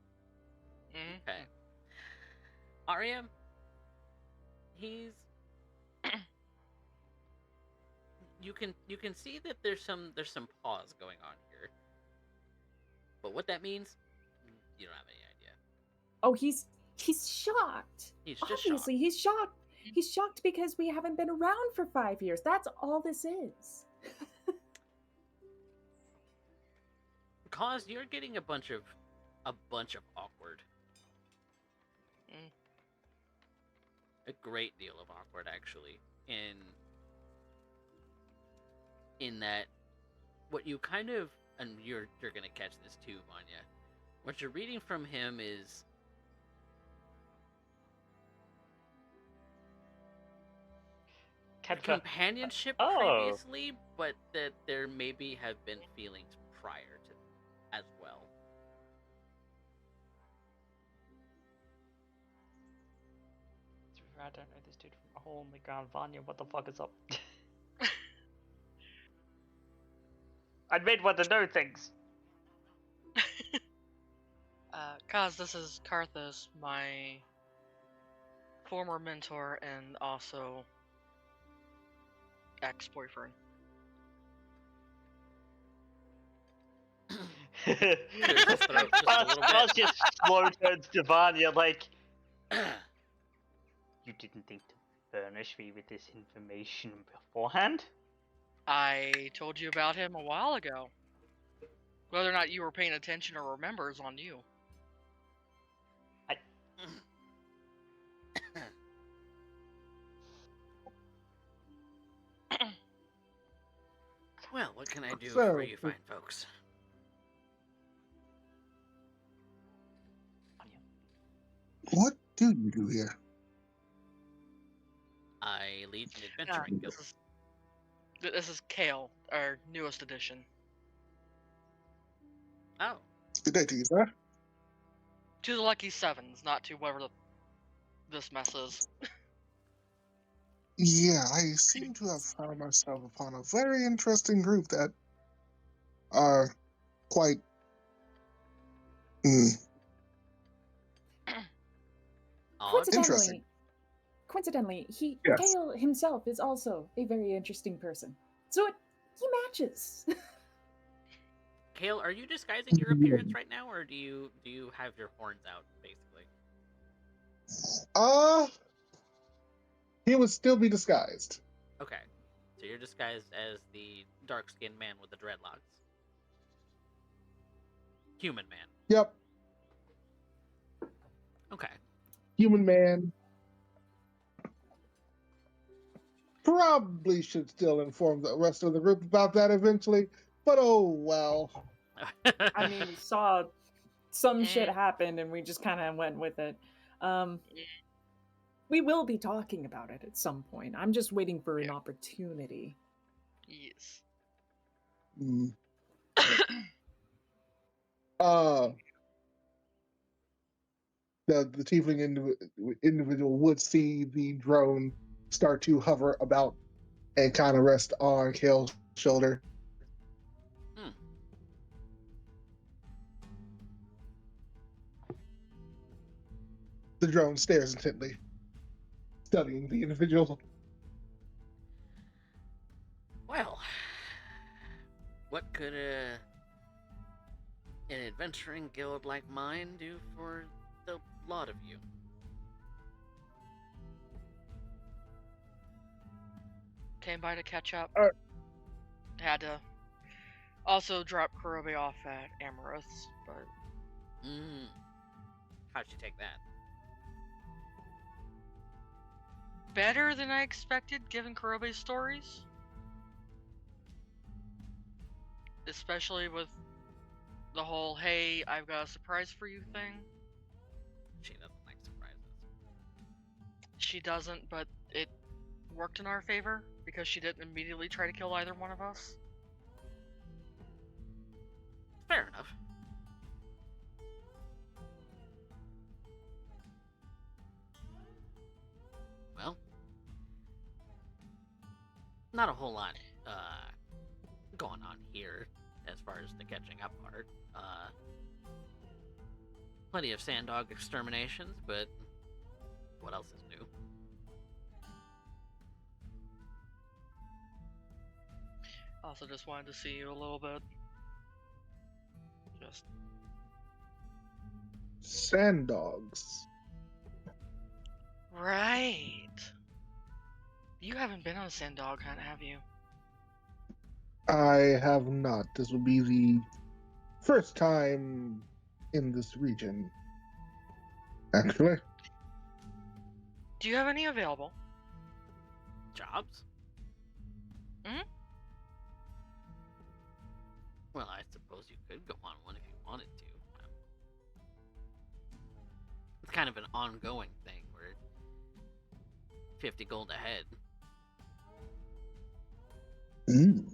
Mhm. Okay. Arya, he's you can see that there's some pause going on here. But what that means, you don't have any idea. Oh, he's shocked. He's just Obviously, shocked. he's shocked. He's shocked because we haven't been around for 5 years. That's all this is. Cause you're getting a bunch of awkward. Mm. A great deal of awkward, actually. In that, what you kind of, and you're gonna catch this too, Vanya. What you're reading from him is Cat companionship Oh. previously, but that there maybe have been feelings prior to as well. I don't know this dude from a hole in the ground. Vanya, what the fuck is up? I'd made one to know things. Kaz, this is Karthus, my former mentor and also ex-boyfriend. Clears his throat just a little Kaz bit. just slow turns to Vanya like, you didn't think to furnish me with this information beforehand? I told you about him a while ago. Whether or not you were paying attention or remember is on you. Well, what can I do So- for you fine folks? What do you do here? I lead an adventuring guild. This is Kale, our newest addition. Oh, Good day to you, sir. To the Lucky Sevens, not to whatever this mess is. Yeah, I seem to have found myself upon a very interesting group that are quite odd. Interesting. Coincidentally, Yes. Kale himself is also a very interesting person. So he matches. Kale, are you disguising your appearance right now, or do you have your horns out, basically? He would still be disguised. Okay, so you're disguised as the dark-skinned man with the dreadlocks. Human man. Yep, Okay. human man. Probably should still inform the rest of the group about that eventually, but oh well. I mean, we saw some shit happen and we just kind of went with it. We will be talking about it at some point. I'm just waiting for an opportunity. Yes. Mm. The tiefling individual would see the drone start to hover about and kind of rest on Kale's shoulder. The drone stares intently, studying the individual. Well, what could an adventuring guild like mine do for the lot of you? Came by to catch up. Alright. Had to also drop Kurobe off at Amorous, but How'd you take that? better than I expected given Kurobe's stories. Especially with the whole, hey, I've got a surprise for you thing. She doesn't like surprises. She doesn't, but it worked in our favor because she didn't immediately try to kill either one of us. Fair enough. Well, not a whole lot going on here as far as the catching up part. Plenty of sand-dog exterminations, but what else is new? Also just wanted to see you a little bit. Just Sand dogs. right. You haven't been on a sand dog hunt, have you? I have not. This will be the first time in this region, actually. Do you have any available? Jobs? Hmm? Well, I suppose you could go on one if you wanted to. It's kind of an ongoing thing where 50 gold ahead. Mm.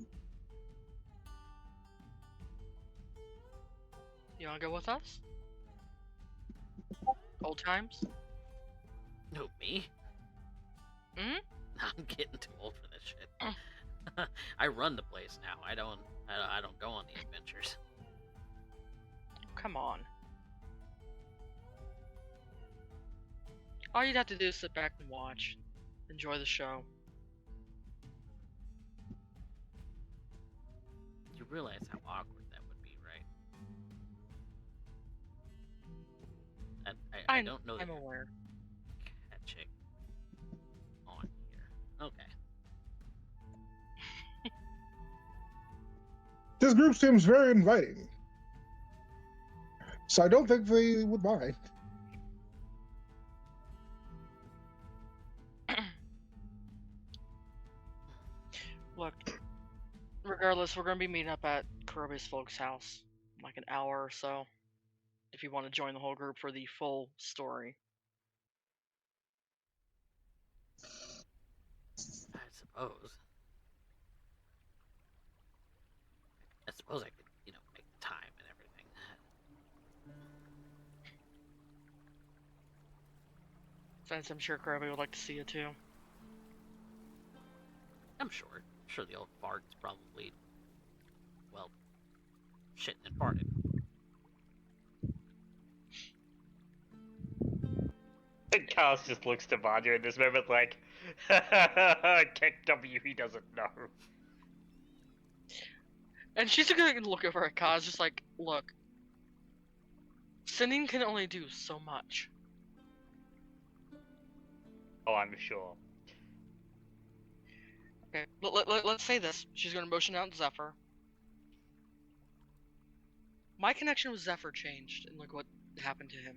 You wanna go with us? Old times? Who, me? Hmm? I'm getting too old for this shit. I run the place now. I don't go on the adventures. Come on. All you'd have to do is sit back and watch. Enjoy the show. You realize how awkward that would be, right? I don't know that I'm you're aware. cat chick on here. Okay. This group seems very inviting, so I don't think they would mind. Look, regardless, we're gonna be meeting up at Kurobe's folks' house in like an hour or so. If you want to join the whole group for the full story. I suppose. I suppose I could, make the time and everything. Since I'm sure Kurobe would like to see you too. I'm sure. Sure the old fart's probably, well, shitting and farted. And Cast just looks to Vanya in this moment like, Keck W, he doesn't know. And she's gonna look over at Kaz, just like, look, Sinning can only do so much. Oh, I'm sure. Okay, let's say this. She's gonna motion out Zephyr. My connection with Zephyr changed, and look what happened to him.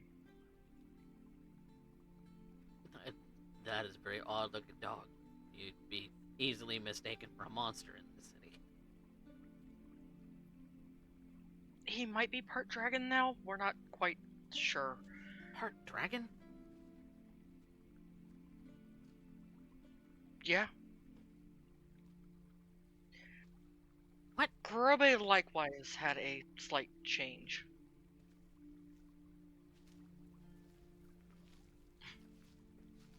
That is a very odd-looking dog. You'd be easily mistaken for a monster in this city. He might be part dragon now. We're not quite sure. Part dragon? Yeah. What? Kurobe likewise had a slight change.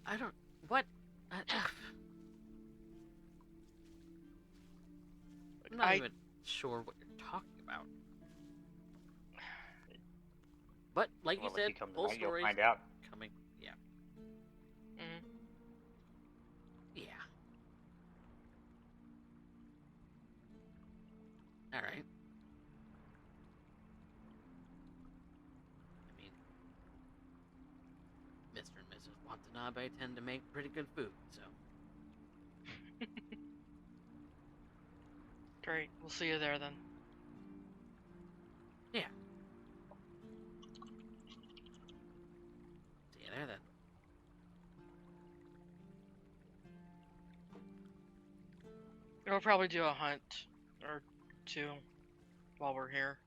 I don't... What? I'm not even sure what you're talking about. But, like Well, you if said, you come full tonight, you'll story's find out. coming. Yeah. Mm-hmm. Yeah. Alright. I mean, Mr. and Mrs. Watanabe tend to make pretty good food, so... Great. We'll see you there then. Yeah. See you there then. We'll probably do a hunt or two while we're here.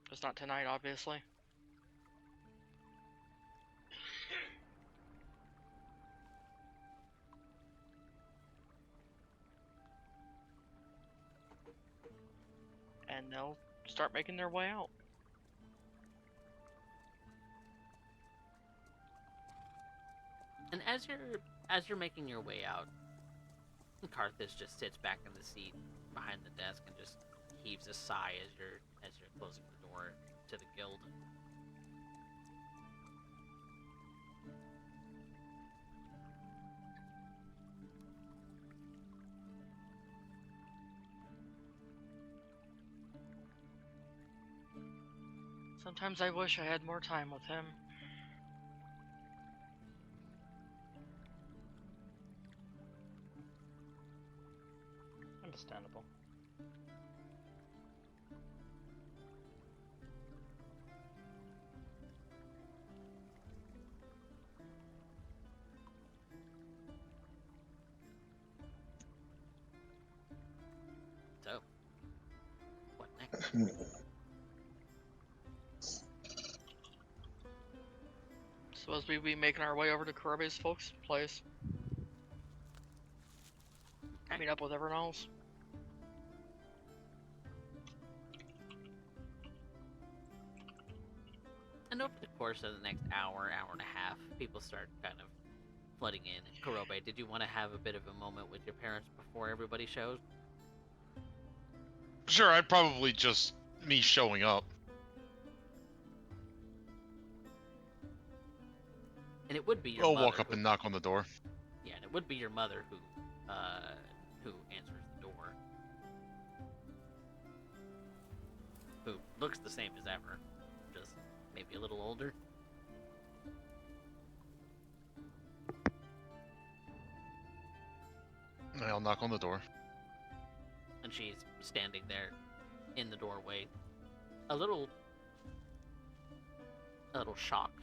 Just not tonight, obviously. And they'll start making their way out. And as you're making your way out, Karthus just sits back in the seat behind the desk and just heaves a sigh as you're closing the door to the guild. Sometimes I wish I had more time with him. Understandable. So, what next? Suppose we'd be making our way over to Kurobe's folks' place. Meet up with everyone else. And over the course of the next hour, hour and a half, people start kind of flooding in. Kurobe, did you want to have a bit of a moment with your parents before everybody shows? Sure, I'd probably just me showing up. And it would be your I'll mother walk up who, and knock on the door. Yeah, and it would be your mother who answers the door. Who looks the same as ever, just maybe a little older. I'll knock on the door. And she's standing there in the doorway, a little shocked.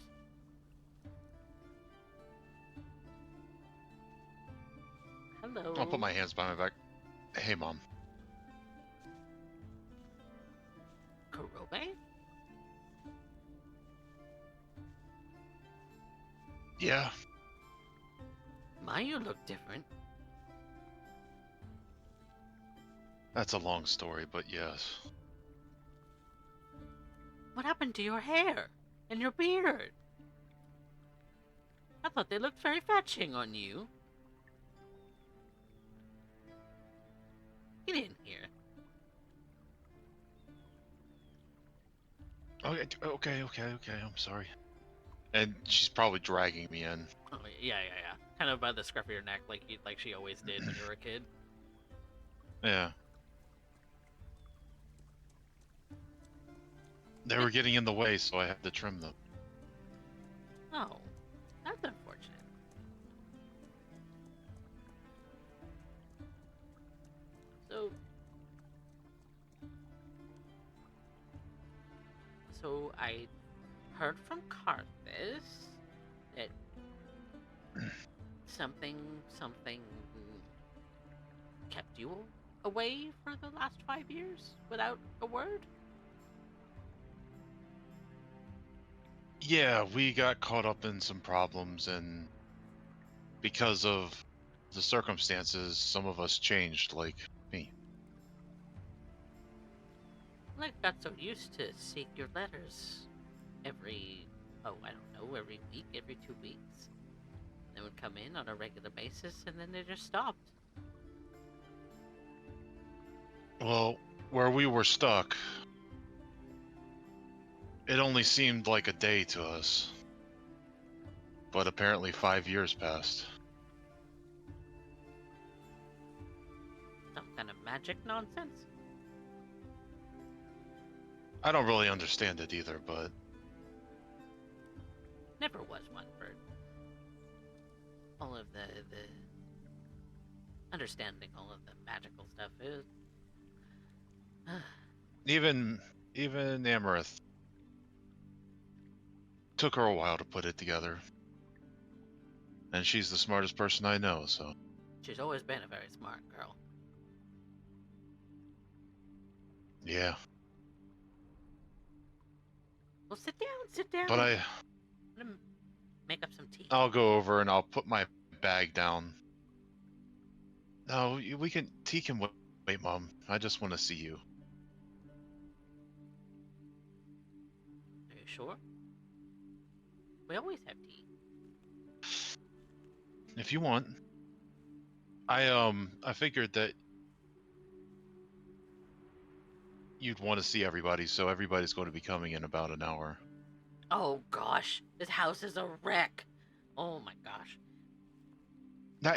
Hello. I'll put my hands behind my back. Hey, Mom. Kurobe? Yeah. My, you look different. That's a long story, but yes. What happened to your hair and your beard? I thought they looked very fetching on you. Get in here. Okay. I'm sorry. And she's probably dragging me in. Oh yeah. Kind of by the scruff of your neck, like she always did when you were a kid. Yeah. They were getting in the way, so I had to trim them. Oh, that's unfortunate. So I heard from Carthus that something kept you away for the last 5 years without a word? Yeah, we got caught up in some problems, and because of the circumstances, some of us changed, like me. I got so used to seeing your letters every week, every 2 weeks. They would come in on a regular basis, and then they just stopped. Well, where we were stuck, it only seemed like a day to us. But apparently 5 years passed. Some kind of magic nonsense? I don't really understand it either, but Never was one for all of the understanding all of the magical stuff is. even Amaranth took her a while to put it together. And she's the smartest person I know, so. She's always been a very smart girl. Yeah. Well, sit down. But I'm gonna make up some tea. I'll go over and I'll put my bag down. No, tea can wait, Mom. I just want to see you. Are you sure? We always have tea. If you want. I figured that you'd want to see everybody, so everybody's going to be coming in about an hour. Oh gosh, this house is a wreck. Oh my gosh. Now,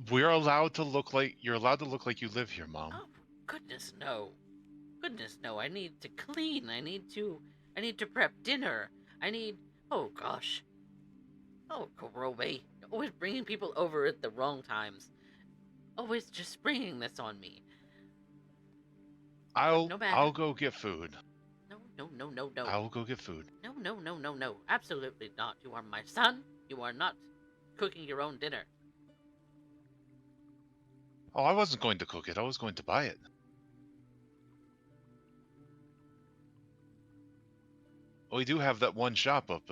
you're allowed to look like you live here, Mom. Oh goodness no. Goodness no. I need to clean. I need to prep dinner. Oh gosh. Oh, Kurobe. You're always bringing people over at the wrong times. Always just springing this on me. I'll matter. go get food. No. I will go get food. No. Absolutely not. You are my son. You are not cooking your own dinner. Oh, I wasn't going to cook it. I was going to buy it. We do have that one shop up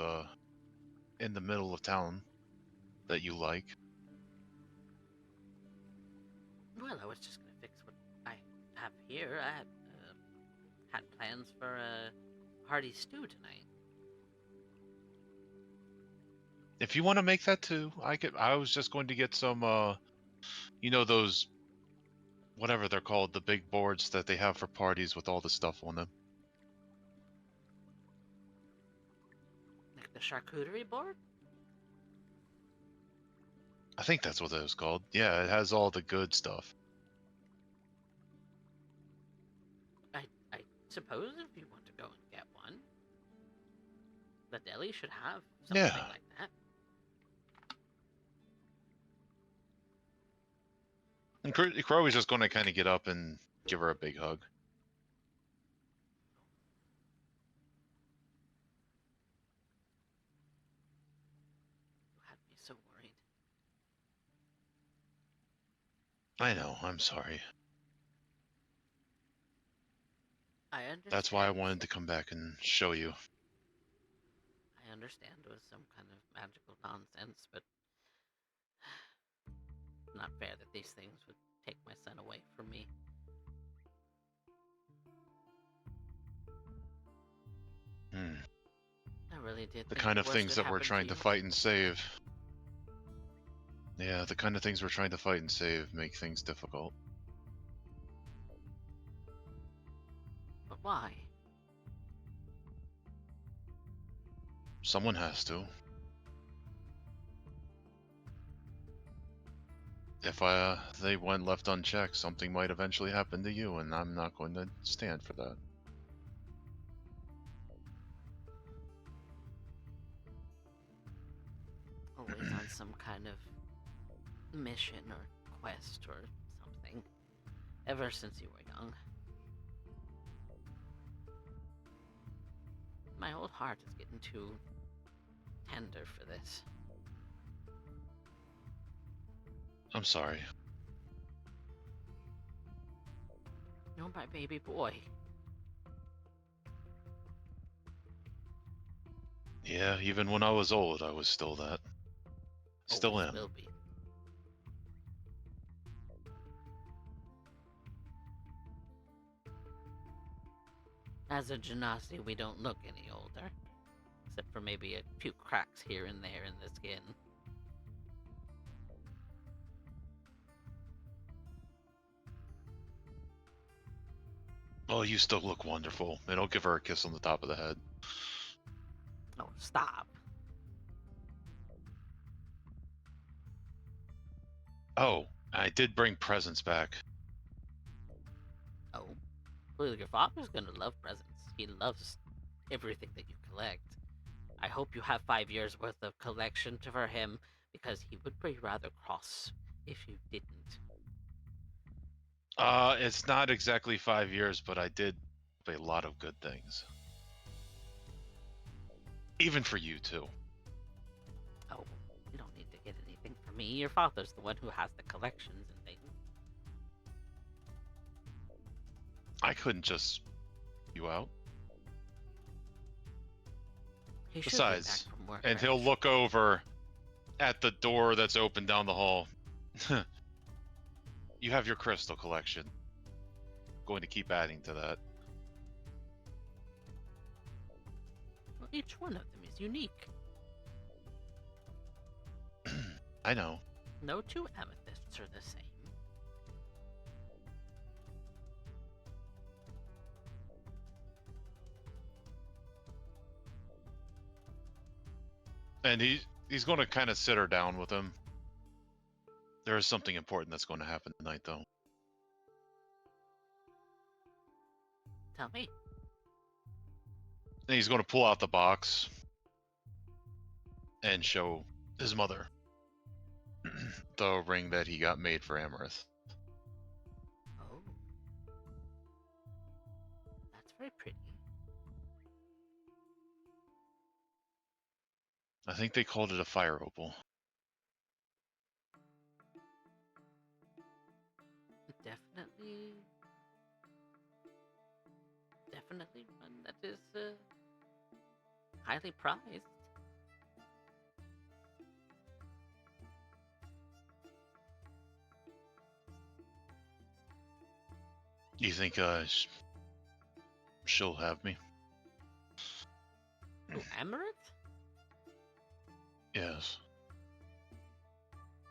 in the middle of town that you like. Well, I was just gonna fix what I have here. I had plans for a hearty stew tonight. If you want to make that too, I was just going to get some, those, whatever they're called, the big boards that they have for parties with all the stuff on them. Like the charcuterie board? I think that's what it was called. Yeah, it has all the good stuff. I suppose if you want to go and get one, the deli should have something Yeah. like that. And Crowley's just going to kind of get up and give her a big hug. You had me so worried. I know, I'm sorry. I understand. That's why I wanted to come back and show you. I understand it was some kind of magical nonsense, but not fair that these things would take my son away from me. I really did. The think kind of worst things could that we're happen trying to you. fight and save. Yeah, the kind of things we're trying to fight and save make things difficult. But why? Someone has to. If they went left unchecked, something might eventually happen to you, and I'm not going to stand for that. Always on some kind of mission or quest or something. Ever since you were young. My old heart is getting too tender for this. I'm sorry. You're my baby boy. Yeah, even when I was old, I was still that. Still Always am. will be. As a Genasi, we don't look any older. Except for maybe a few cracks here and there in the skin. Oh, you still look wonderful. And I'll give her a kiss on the top of the head. Oh, stop. Oh, I did bring presents back. Oh. Well, your father's gonna love presents. He loves everything that you collect. I hope you have 5 years worth of collection for him, because he would be rather cross if you didn't. It's not exactly 5 years, but I did a lot of good things. Even for you, too. Oh, you don't need to get anything for me. Your father's the one who has the collections and things. I couldn't just you out. He should Besides, get back from work. and very he'll look over at the door that's open down the hall. You have your crystal collection. Going to keep adding to that. Well, each one of them is unique. I know. No two amethysts are the same. And he's going to kind of sit her down with him. There is something important that's going to happen tonight, though. Tell me. And he's going to pull out the box and show his mother the ring that he got made for Amaranth. Oh. That's very pretty. I think they called it a fire opal. Definitely one that is highly prized. You think she'll have me? Oh, Amaranth? Yes.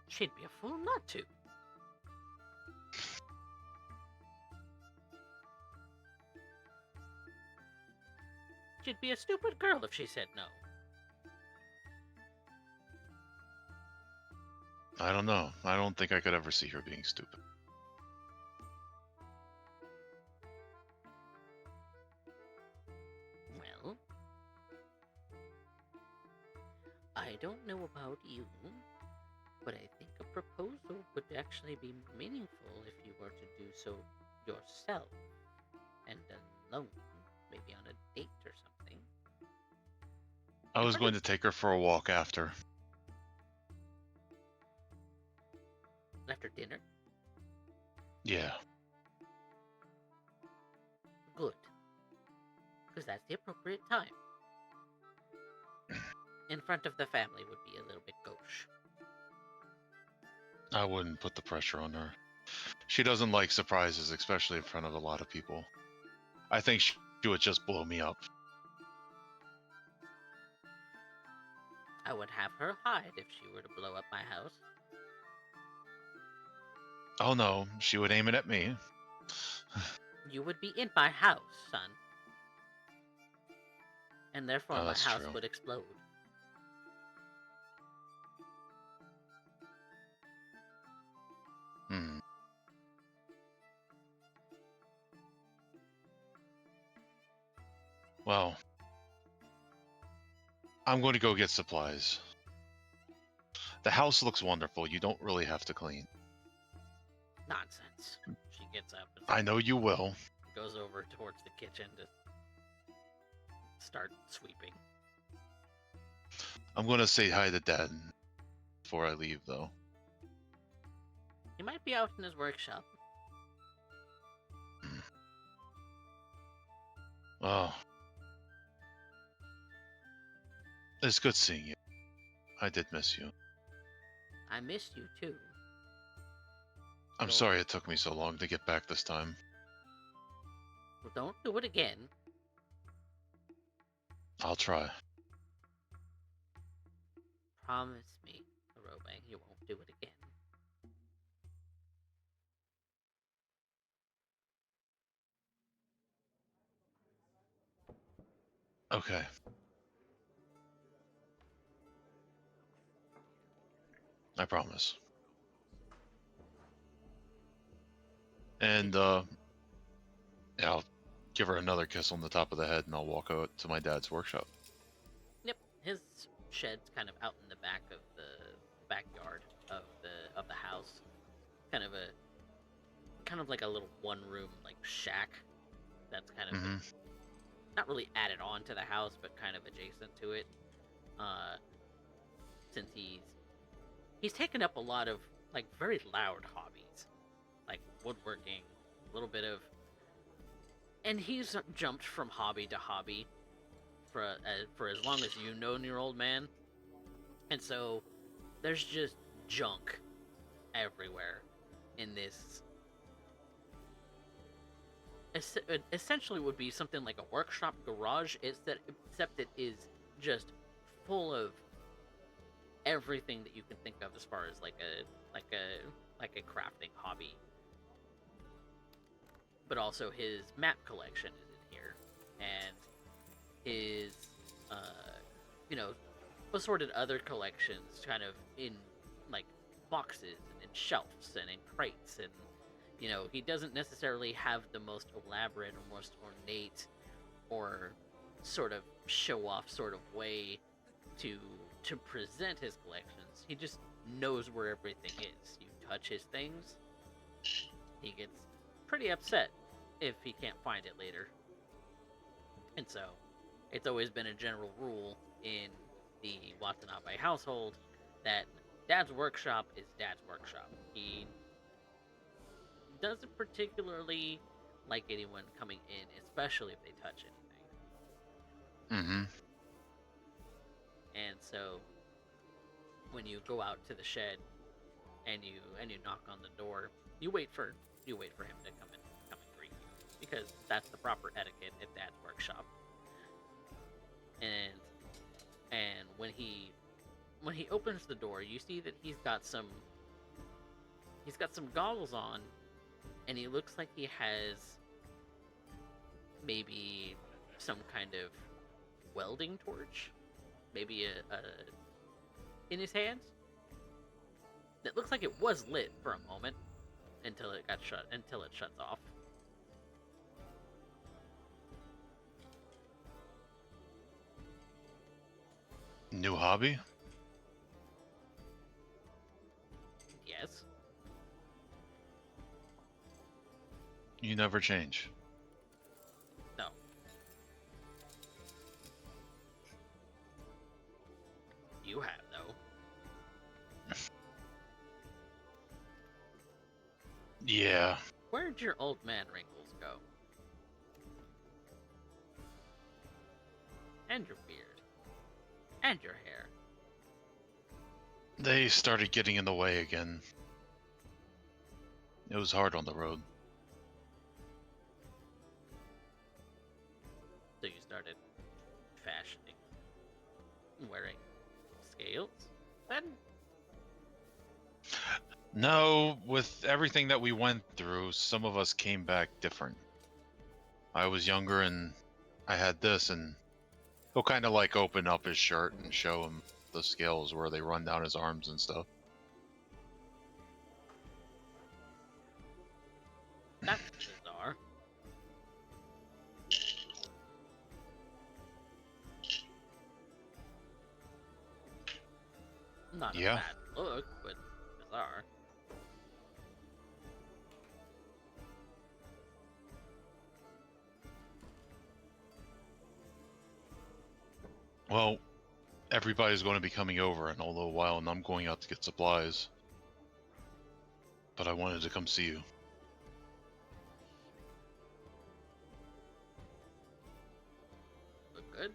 She'd be a fool not to. She'd be a stupid girl if she said no. I don't know. I don't think I could ever see her being stupid. Well, I don't know about you, but I think a proposal would actually be meaningful if you were to do so yourself and alone, maybe on a date or something. I was going to take her for a walk after. After dinner? Yeah. Good. Because that's the appropriate time. In front of the family would be a little bit gauche. I wouldn't put the pressure on her. She doesn't like surprises, especially in front of a lot of people. I think she would just blow me up. I would have her hide if she were to blow up my house. Oh no, she would aim it at me. You would be in my house, son. And therefore Oh, my that's house true. would explode. Hmm. Well, I'm going to go get supplies. The house looks wonderful. You don't really have to clean. Nonsense. She gets up and I know you will. goes over towards the kitchen to start sweeping. I'm going to say hi to Dad before I leave, though. He might be out in his workshop. Oh. It's good seeing you. I did miss you. I missed you too. I'm sorry it took me so long to get back this time. Well, don't do it again. I'll try. Promise me, Hirobe, you won't do it again. Okay. I promise. And, yeah, I'll give her another kiss on the top of the head and I'll walk out to my dad's workshop. Yep, his shed's kind of out in the back of the backyard of the house. Kind of like a little one room like shack that's kind of Mm-hmm. not really added on to the house but kind of adjacent to it. Since he's taken up a lot of like very loud hobbies, like woodworking, a little bit of, and he's jumped from hobby to hobby for as long as you've known your old man, and so there's just junk everywhere in this. It essentially would be something like a workshop garage, except it is just full of everything that you can think of as far as like a crafting hobby. But also his map collection is in here, and his assorted other collections kind of in like boxes and in shelves and in crates, and he doesn't necessarily have the most elaborate or most ornate or sort of show off sort of way to present his collections. He just knows where everything is. You touch his things, he gets pretty upset if he can't find it later. And so, it's always been a general rule in the Watanabe household that Dad's workshop is Dad's workshop. He doesn't particularly like anyone coming in, especially if they touch anything. Mm-hmm. And so, when you go out to the shed and you knock on the door, you wait for him to come and greet you. because that's the proper etiquette at Dad's workshop. And when he opens the door, you see that he's got some goggles on, and he looks like he has maybe some kind of welding torch, maybe a in his hands. It looks like it was lit for a moment until it shuts off. New hobby? Yes. You never change. No. You have, though. Yeah. Where'd your old man wrinkles go? And your beard. And your hair. They started getting in the way again. It was hard on the road. So you started fashioning, wearing scales, then? No, with everything that we went through, some of us came back different. I was younger and I had this, and he'll kind of like open up his shirt and show him the scales where they run down his arms and stuff. That's bizarre. Not a Yeah. bad look, but bizarre. Well, everybody's going to be coming over in a little while, and I'm going out to get supplies. But I wanted to come see you. Look good.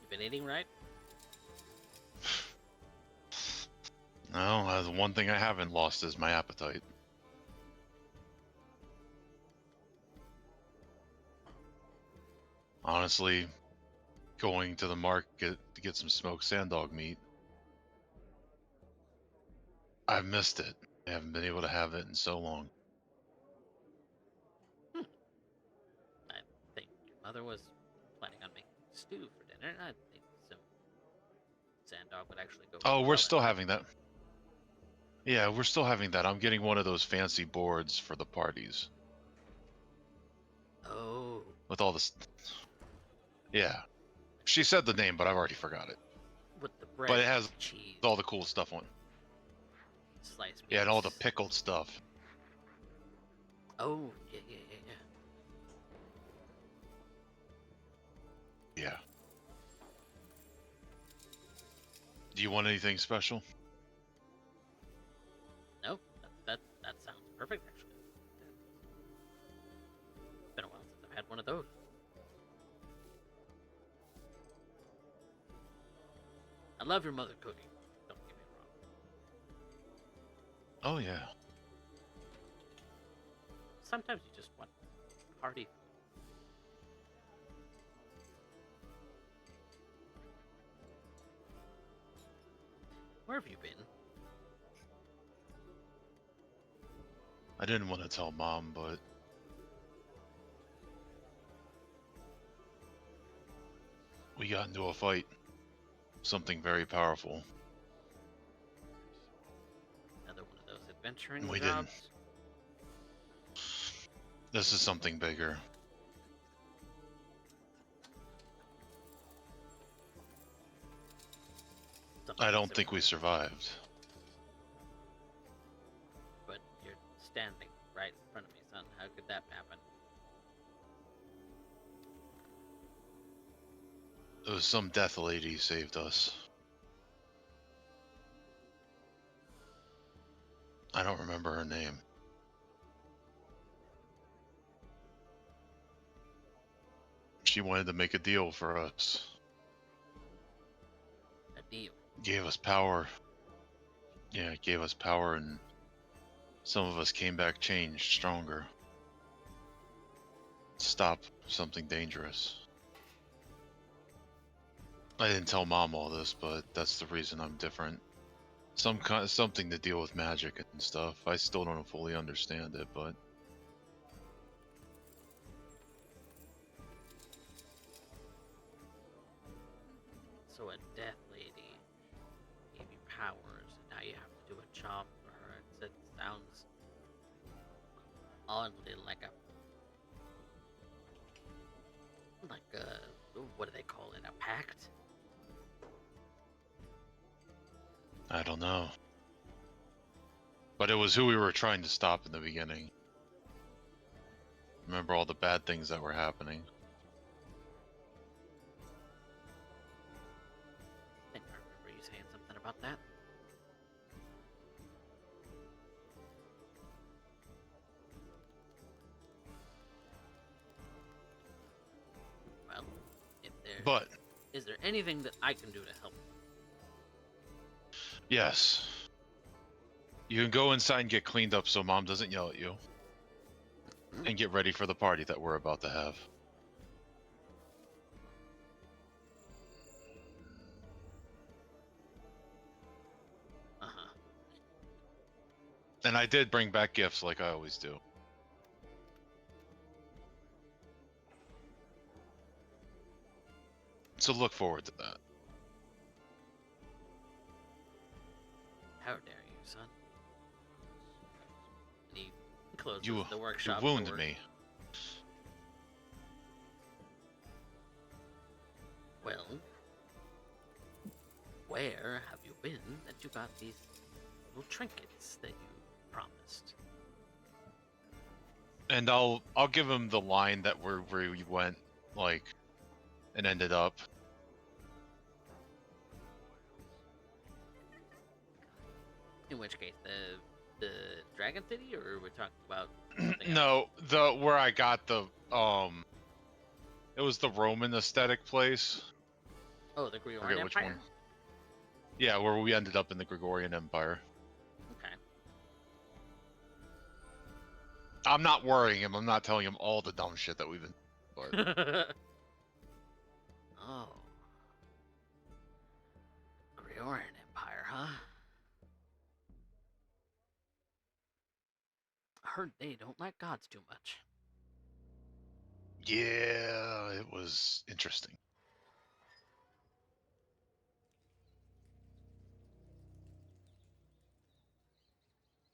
You been eating right? No, the one thing I haven't lost is my appetite. Honestly, going to the market to get some smoked sanddog meat, I've missed it. I haven't been able to have it in so long. I think your mother was planning on making stew for dinner. I think some sandog would actually go. Oh, well we're in still that. having that. Yeah, we're still having that. I'm getting one of those fancy boards for the parties Oh, with all this. Yeah, she said the name, but I've already forgot it. with the bread, But it has and cheese, all the cool stuff on. sliced meats. Yeah, and all the pickled stuff. Oh, yeah. Yeah. Do you want anything special? No, that sounds perfect. Actually, it's been a while since I've had one of those. I love your mother cooking. Don't get me wrong. Oh yeah. Sometimes you just want hearty food. Where have you been? I didn't want to tell Mom, but we got into a fight. Something very powerful. Another one of those adventuring We didn't. jobs. This is something bigger. Something I don't similar. think we survived. But you're standing right in front of me, son. How could that happen? It was some death lady saved us. I don't remember her name. She wanted to make a deal for us. A deal. Gave us power. Yeah, it gave us power and some of us came back changed, stronger. Stop something dangerous. I didn't tell Mom all this, but that's the reason I'm different. Something to deal with magic and stuff. I still don't fully understand it, but So a death lady gave you powers, and now you have to do a job for her. It sounds oddly like a what do they call it? A pact? I don't know. But it was who we were trying to stop in the beginning. Remember all the bad things that were happening. I think I remember you saying something about that. Well, But is there anything that I can do to help? yes. You can go inside and get cleaned up so Mom doesn't yell at you. And get ready for the party that we're about to have. Uh-huh. And I did bring back gifts like I always do. So look forward to that. How dare you, son? And he closes You the workshop wounded door. me. Well, where have you been that you got these little trinkets that you promised? And I'll give him the line that where we went, like, and ended up. In which case, the Dragon City, or we're talking about something else? No, where I got the it was the Roman aesthetic place. Oh, the Gregorian Forget which Empire? one. Yeah, where we ended up in the Gregorian Empire. Okay. I'm not worrying him. I'm not telling him all the dumb shit that we've been. But Oh. Gregorian Empire, huh? I heard they don't like gods too much. yeah, it was interesting.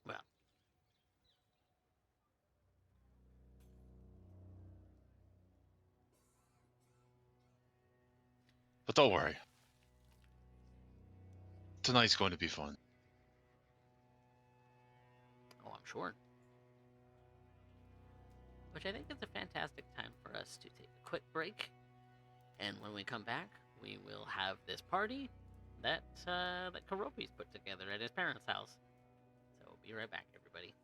Well, But don't worry. Tonight's going to be fun. oh, I'm sure. Which I think is a fantastic time for us to take a quick break. And when we come back, we will have this party that Karopi's put together at his parents' house. So be right back, everybody.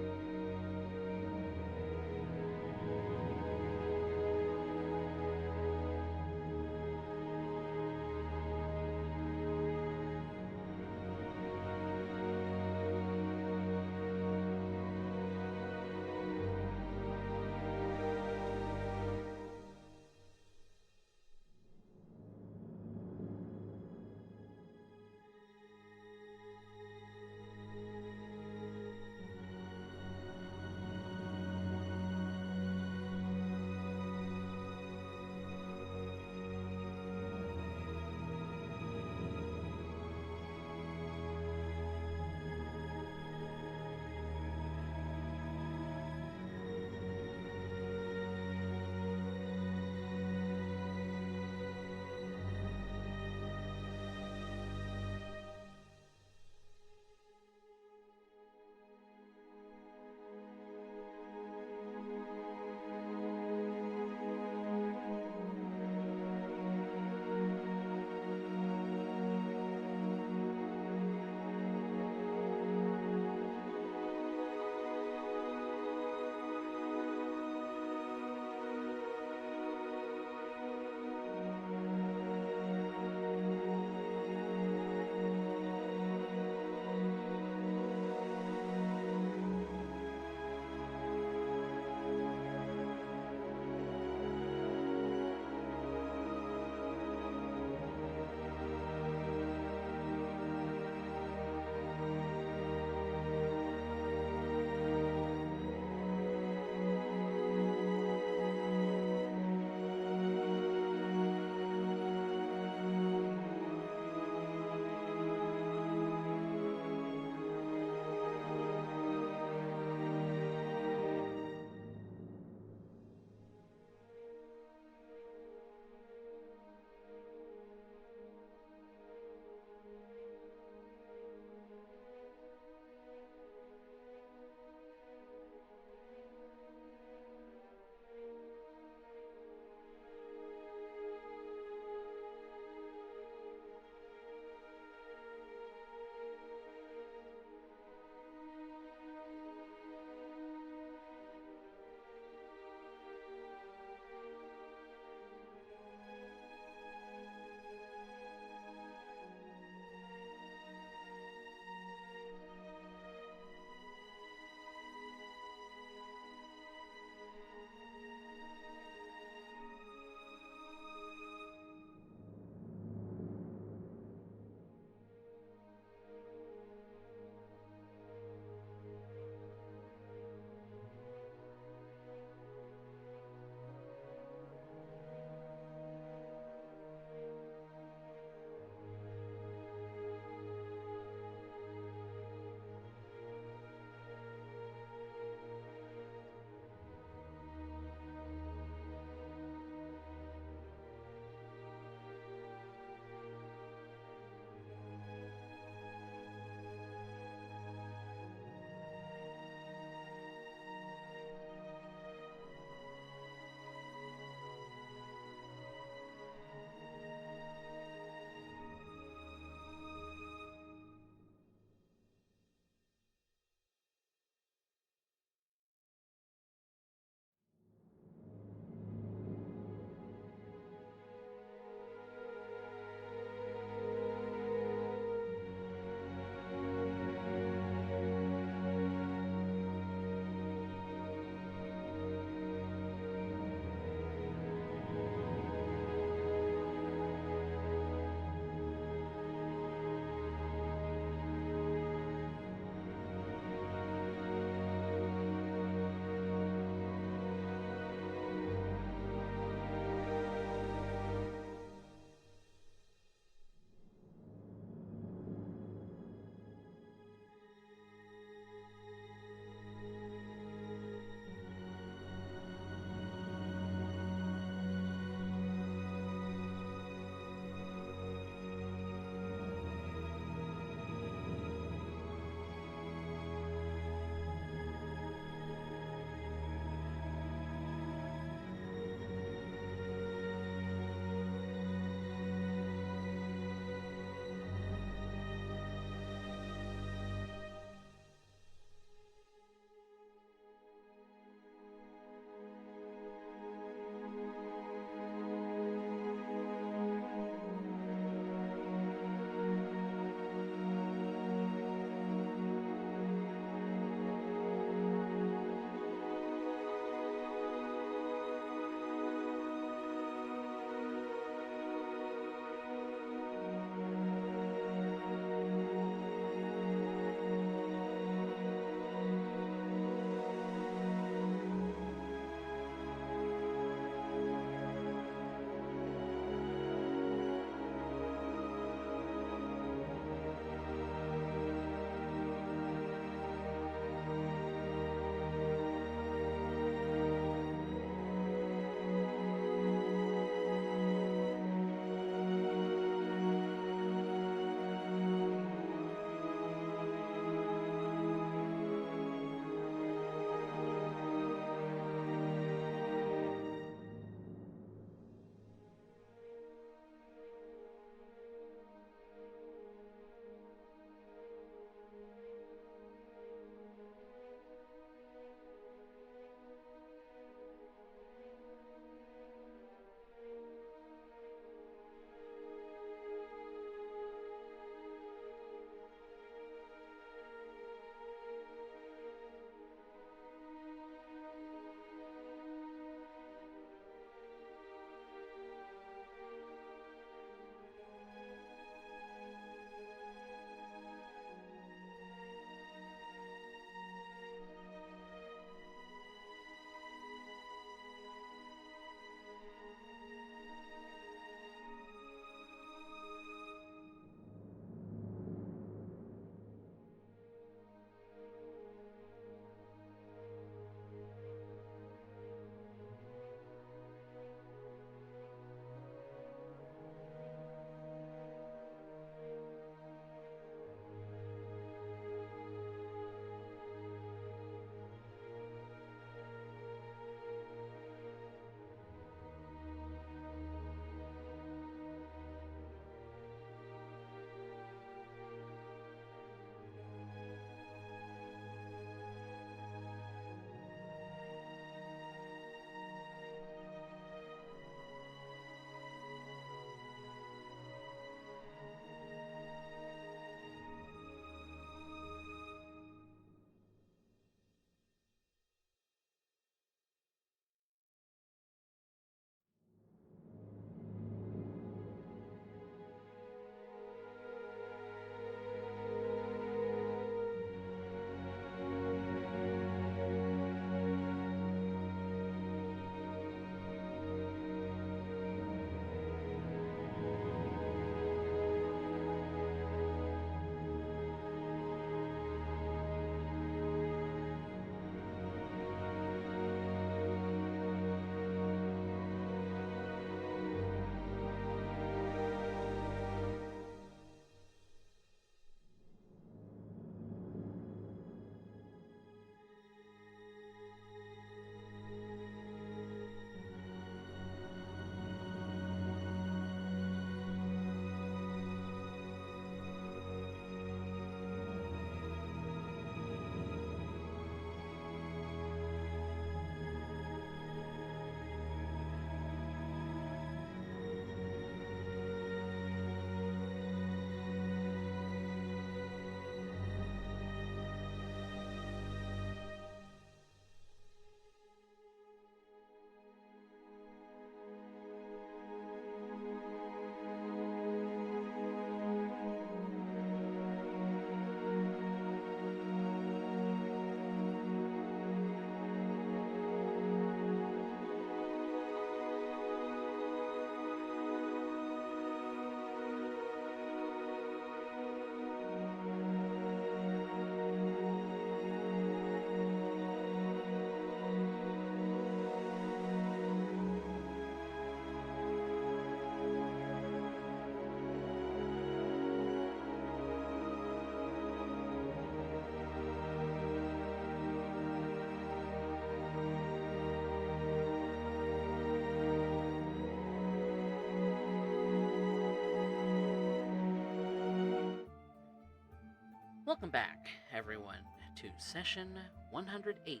Welcome back, everyone, to session 108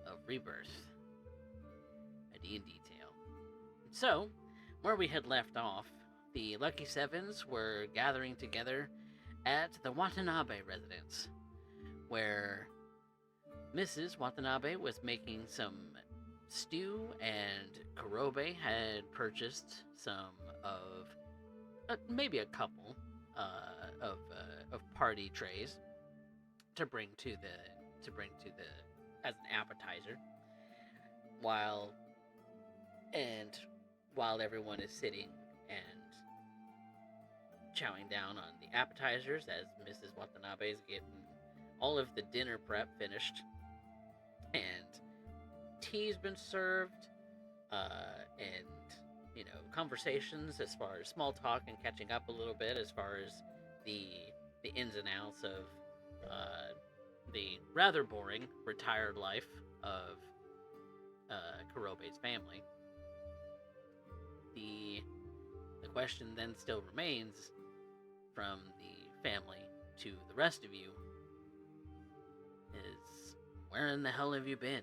of Rebirth, a D&D tale. So, where we had left off, the Lucky Sevens were gathering together at the Watanabe residence, where Mrs. Watanabe was making some stew, and Kurobe had purchased some of maybe a couple of party trays to bring to the as an appetizer, while everyone is sitting and chowing down on the appetizers as Mrs. Watanabe is getting all of the dinner prep finished, and tea's been served, and conversations as far as small talk and catching up a little bit as far as the ins and outs of the rather boring retired life of Kurobe's family. The question then still remains from the family to the rest of you is, where in the hell have you been?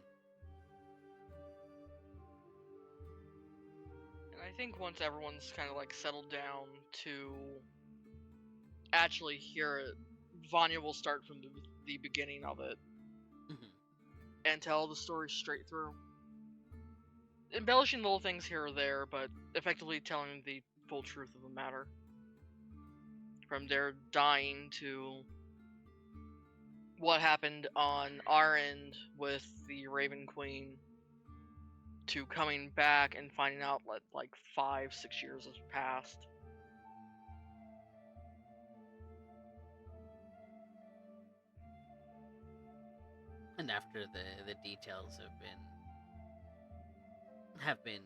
And I think once everyone's kind of like settled down to actually hear it, Vanya will start from the beginning of it and tell the story straight through. Embellishing little things here or there, but effectively telling the full truth of the matter. From their dying to what happened on our end with the Raven Queen, to coming back and finding out that like 5-6 years has passed. And after the details have been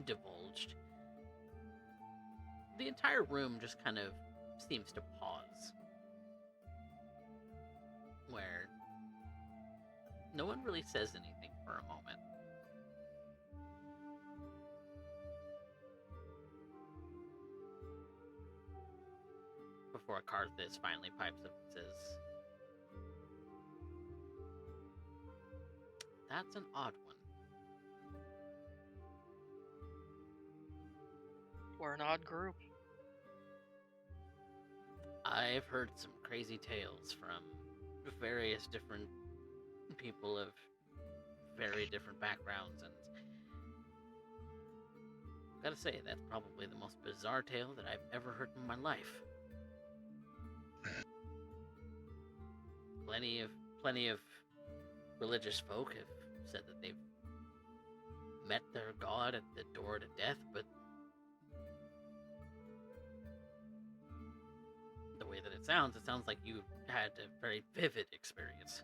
divulged, the entire room just kind of seems to pause, where no one really says anything for a moment. Before Karthus finally pipes up and says, "That's an odd one." We're an odd group. I've heard some crazy tales from various different people of very different backgrounds, and gotta say, that's probably the most bizarre tale that I've ever heard in my life. Plenty of religious folk have said that they've met their god at the door to death, but the way that it sounds like you had a very vivid experience.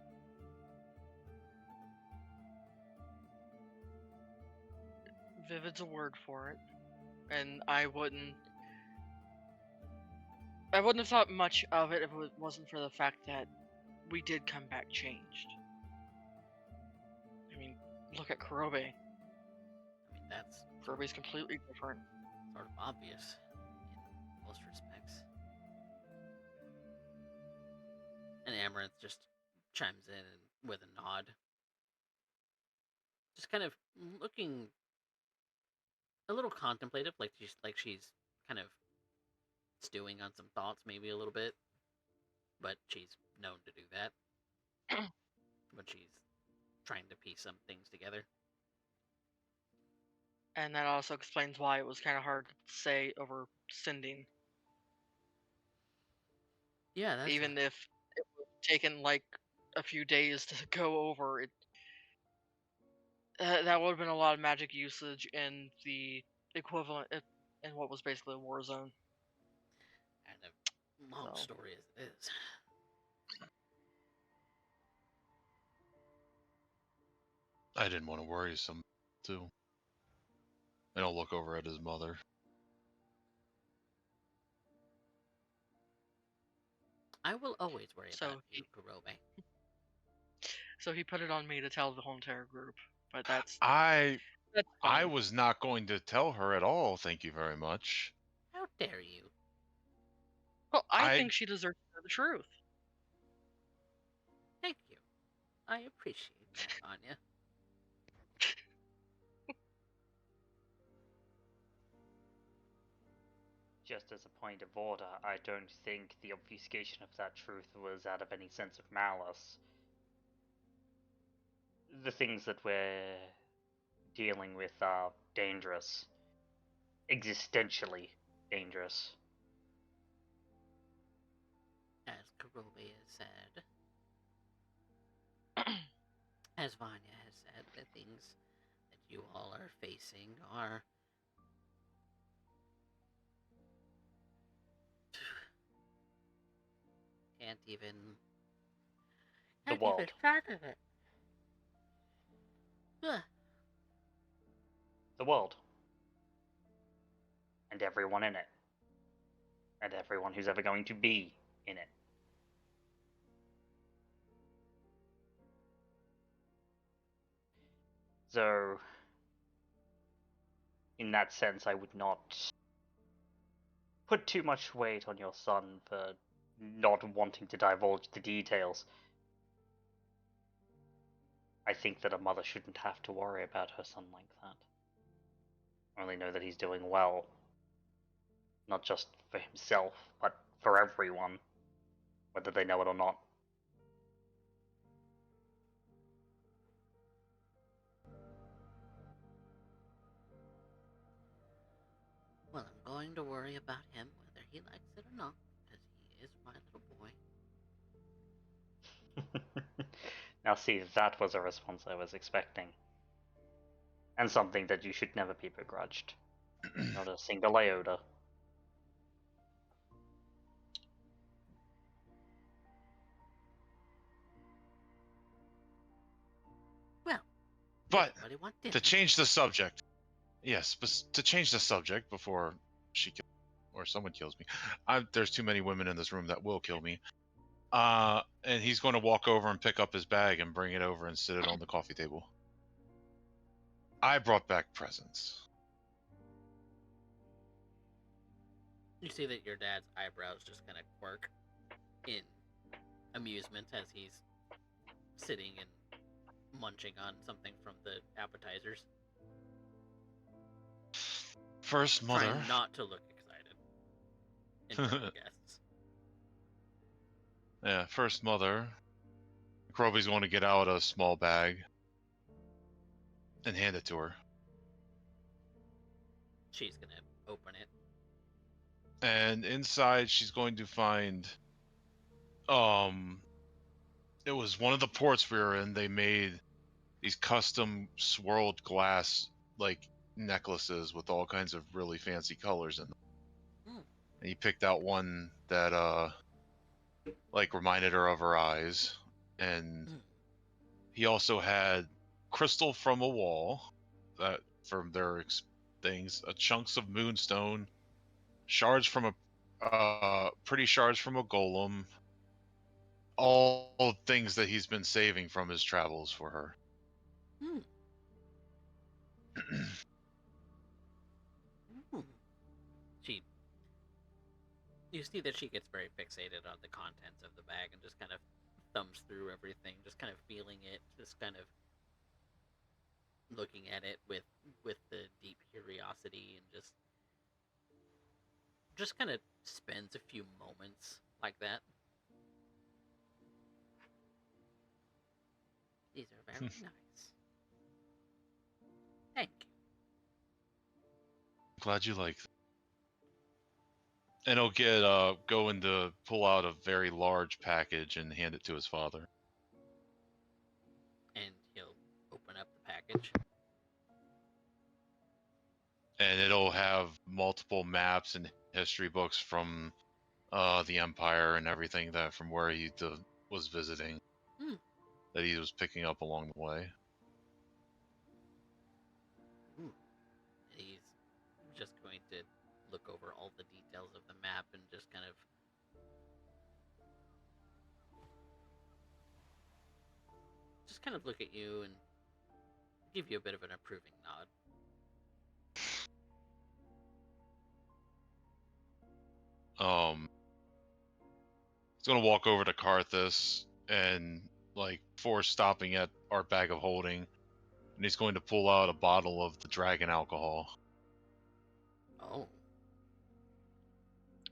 Vivid's a word for it. And I wouldn't have thought much of it if it wasn't for the fact that we did come back changed. I mean, look at Kurobe. I mean, that's Kurobe's completely different. sort of obvious in most respects. And Amaranth just chimes in with a nod. Just kind of looking a little contemplative, like she's kind of stewing on some thoughts, maybe a little bit. But she's known to do that. But she's trying to piece some things together. And that also explains why it was kind of hard to say over sending. Yeah, that's Even if it would have taken like a few days to go over it, that would have been a lot of magic usage in the equivalent in what was basically a war zone. and a long story as it is. I didn't want to worry some too. And I'll look over at his mother. I will always worry So about you, Kurobe. So he put it on me to tell the whole entire group, but that's I fine. was not going to tell her at all, thank you very much. How dare you? Well, I think she deserves to know the truth. I appreciate that, Anya. Just as a point of order, I don't think the obfuscation of that truth was out of any sense of malice. The things that we're dealing with are dangerous. Existentially dangerous. As Karobe has said, as Vanya has said, the things that you all are facing are can't even The world. fathom it. Ugh. The world. And everyone in it. And everyone who's ever going to be in it. So, in that sense, I would not put too much weight on your son for not wanting to divulge the details. I think that a mother shouldn't have to worry about her son like that. I only know that he's doing well. Not just for himself, but for everyone, whether they know it or not. Well, I'm going to worry about him whether he likes it or not, because he is my little boy. Now see, that was a response I was expecting. And something that you should never be begrudged. Not a single iota. Well, But everybody want dinner. to change the subject, yes, but to change the subject before she kills or someone kills me. There's too many women in this room that will kill me. And he's going to walk over and pick up his bag and bring it over and sit it on the coffee table. I brought back presents. You see that your dad's eyebrows just kind of quirk in amusement as he's sitting and munching on something from the appetizers. First, mother. Trying not to look excited in front of guests. Yeah, first, mother. Kroby's going to get out a small bag and hand it to her. She's gonna open it. And inside, she's going to find, it was one of the ports we were in. They made these custom swirled glass, like, necklaces with all kinds of really fancy colors in them. And he picked out one that, like, reminded her of her eyes. And he also had crystal from a wall, that from their things, chunks of moonstone, shards from pretty shards from a golem, all things that he's been saving from his travels for her. You see that she gets very fixated on the contents of the bag and just kind of thumbs through everything, just kind of feeling it, just kind of looking at it with the deep curiosity, and just kind of spends a few moments like that. These are very nice. Thank you. Glad you like them. And he'll go in to pull out a very large package and hand it to his father. And he'll open up the package. And it'll have multiple maps and history books from the Empire and everything that from where he was visiting that he was picking up along the way. He's just going to look over all the details of the map and just kind of look at you and give you a bit of an approving nod. He's gonna walk over to Karthus and like before stopping at our bag of holding, and he's going to pull out a bottle of the dragon alcohol. Oh,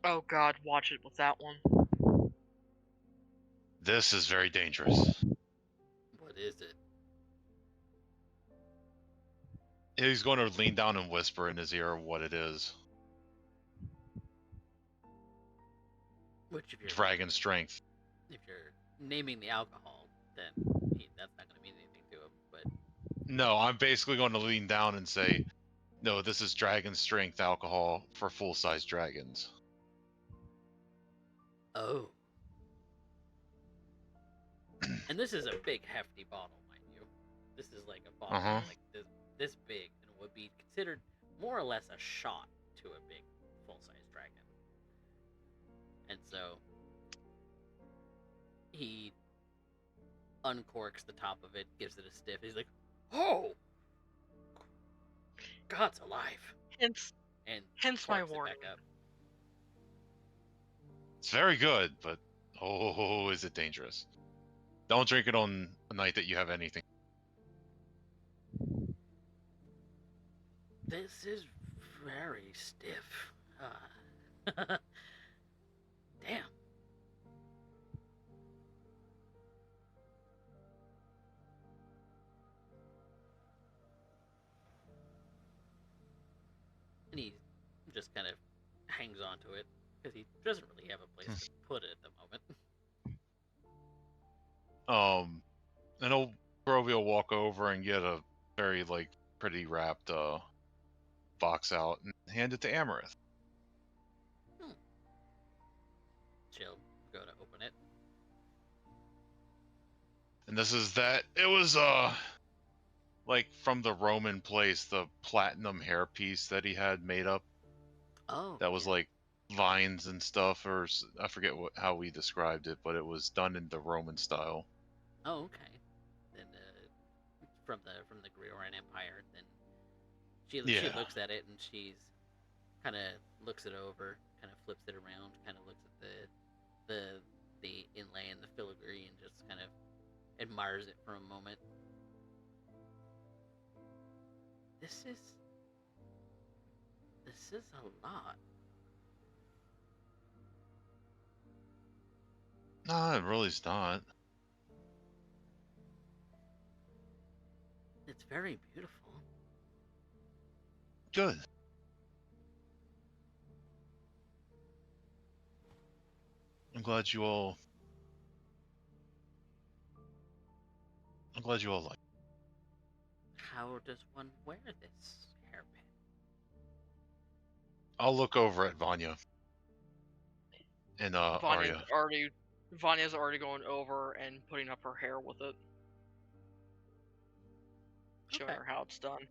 Oh god, watch it with that one. This is very dangerous. what is it? He's going to lean down and whisper in his ear what it is. Which Dragon strength. if you're naming the alcohol, then that's not going to mean anything to him. But No, I'm basically going to lean down and say, no, this is dragon strength alcohol for full-size dragons. oh, and this is a big, hefty bottle, mind you. This is like a bottle Uh-huh. like this big, and would be considered more or less a shot to a big, full-size dragon. And so he uncorks the top of it, gives it a sniff. He's like, "Oh, God's alive!" Hence And my corks it warning. back up. It's very good, but oh, is it dangerous? Don't drink it on a night that you have anything. This is very stiff. Damn. And he just kind of hangs on to it because he doesn't really have a place to put it at the moment. And old Grovey will walk over and get a very pretty wrapped box out and hand it to Amaranth. She'll go to open it. And this is that. It was from the Roman place, the platinum hairpiece that he had made up. Oh, That was yeah. like vines and stuff, or I forget how we described it, but it was done in the Roman style. Oh, okay. Then from the Grioran Empire, then she looks at it and she's kind of looks it over, kind of flips it around, kind of looks at the inlay and the filigree, and just kind of admires it for a moment. This is a lot. No, it really's not. It's very beautiful. Good. I'm glad you all like. How does one wear this hairpin? I'll look over at Vanya and Arya. Vanya's already going over and putting up her hair with it. Showing Okay. her how it's done.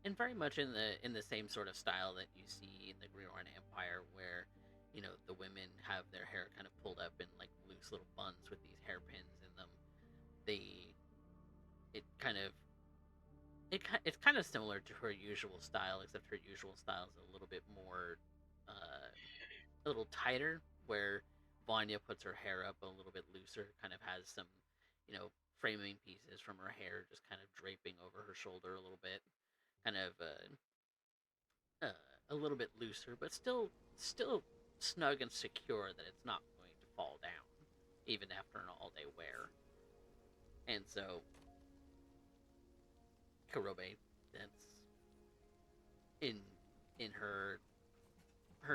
And very much in the same sort of style that you see in the Grioran Empire, where the women have their hair kind of pulled up in like loose little buns with these hairpins in them. It's kind of similar to her usual style, except her usual style is a little bit more a little tighter, where Vanya puts her hair up a little bit looser, kind of has some framing pieces from her hair just kind of draping over her shoulder a little bit, kind of a little bit looser, but still snug and secure that it's not going to fall down, even after an all-day wear. And so, Karobe, that's in her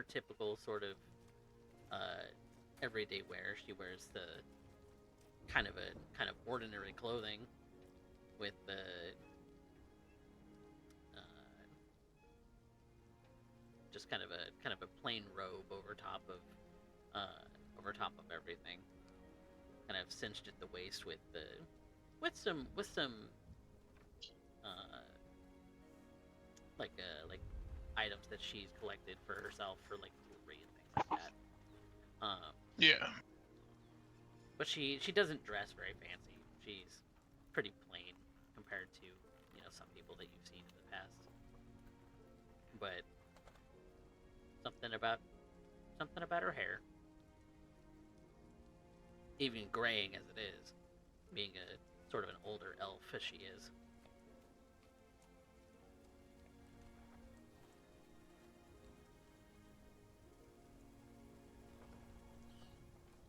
typical sort of everyday wear. She wears the kind of ordinary clothing with the just kind of a plain robe over top of everything, kind of cinched at the waist with some like items that she's collected for herself for like jewelry and things like that. Yeah. But she doesn't dress very fancy. She's pretty plain compared to some people that you've seen in the past. But something about her hair even graying as it is, being a sort of an older elf as she is.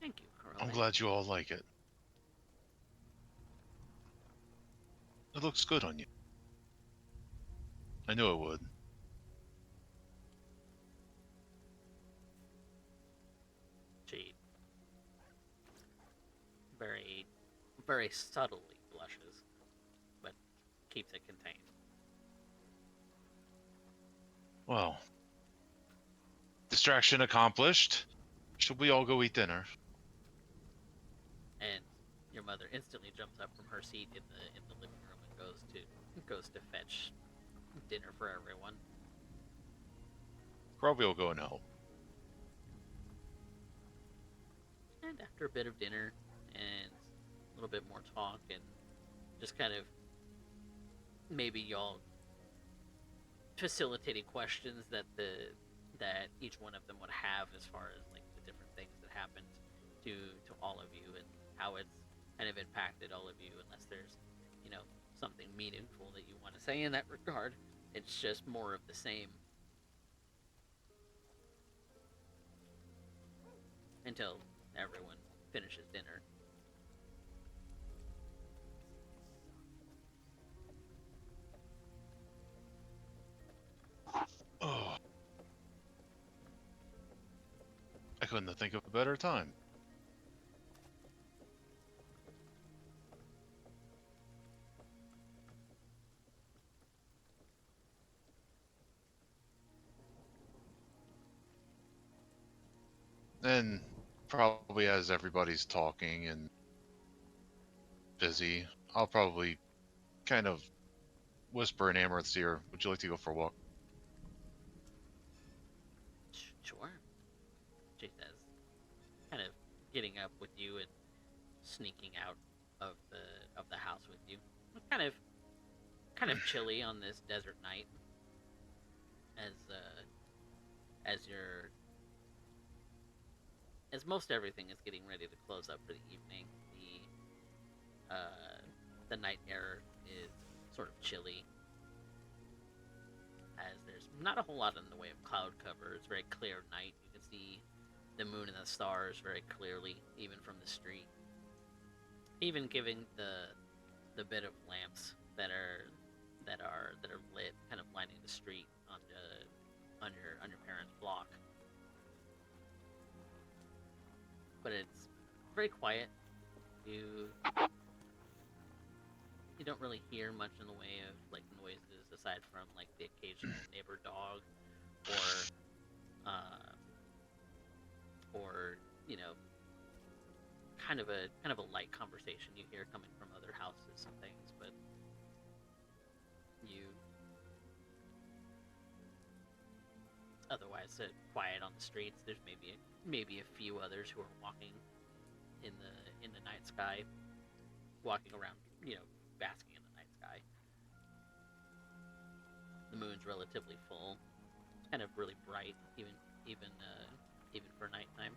Thank you, I'm Corella. glad you all like it. It looks good on you. I knew it would. She very, very subtly blushes, but keeps it contained. Well, distraction accomplished. Should we all go eat dinner? And your mother instantly jumps up from her seat in the living room and goes to fetch dinner for everyone. Probably will go and help. And after a bit of dinner and a little bit more talk and just kind of maybe y'all facilitating questions that each one of them would have as far as like the different things that happened to all of you and how it's kind of impacted all of you, unless there's, you know, something meaningful that you want to say in that regard. It's just more of the same until everyone finishes dinner. Oh. I couldn't think of a better time. And probably as everybody's talking and busy, I'll probably kind of whisper in Amaranth's ear, would you like to go for a walk? Sure, she says, kind of getting up with you and sneaking out of the house with you. Kind of chilly on this desert night, as you're as most everything is getting ready to close up for the evening. The night air is sort of chilly, as there's not a whole lot in the way of cloud cover. It's a very clear night. You can see the moon and the stars very clearly, even from the street. Even giving the bit of lamps that are lit, kind of lining the street on your parents' block. But it's very quiet. You don't really hear much in the way of like noises aside from like the occasional neighbor dog or you know, kind of a light conversation you hear coming from other houses and things, but you otherwise quiet on the streets. There's maybe a few others who are walking in the night sky, walking around, you know, basking in the night sky. The moon's relatively full. It's kind of really bright, even for nighttime.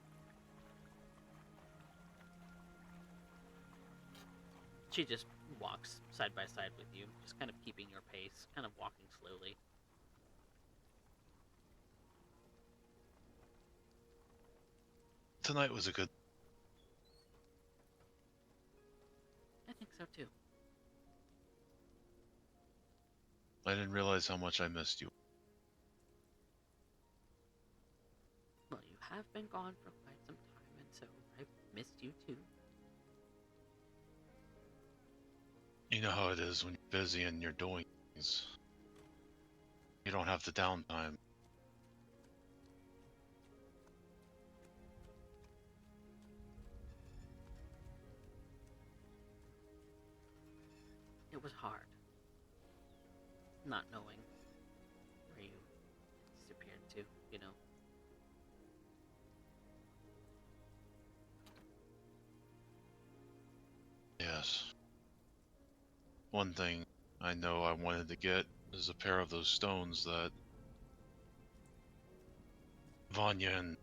She just walks side by side with you, just kind of keeping your pace, kind of walking slowly. Tonight was a good... I think so too. I didn't realize how much I missed you. Well, you have been gone for quite some time, and so I've missed you too. You know how it is when you're busy and you're doing things. You don't have the downtime. It was hard, not knowing where you disappeared to, you know. Yes. One thing I know I wanted to get is a pair of those stones that Vanya and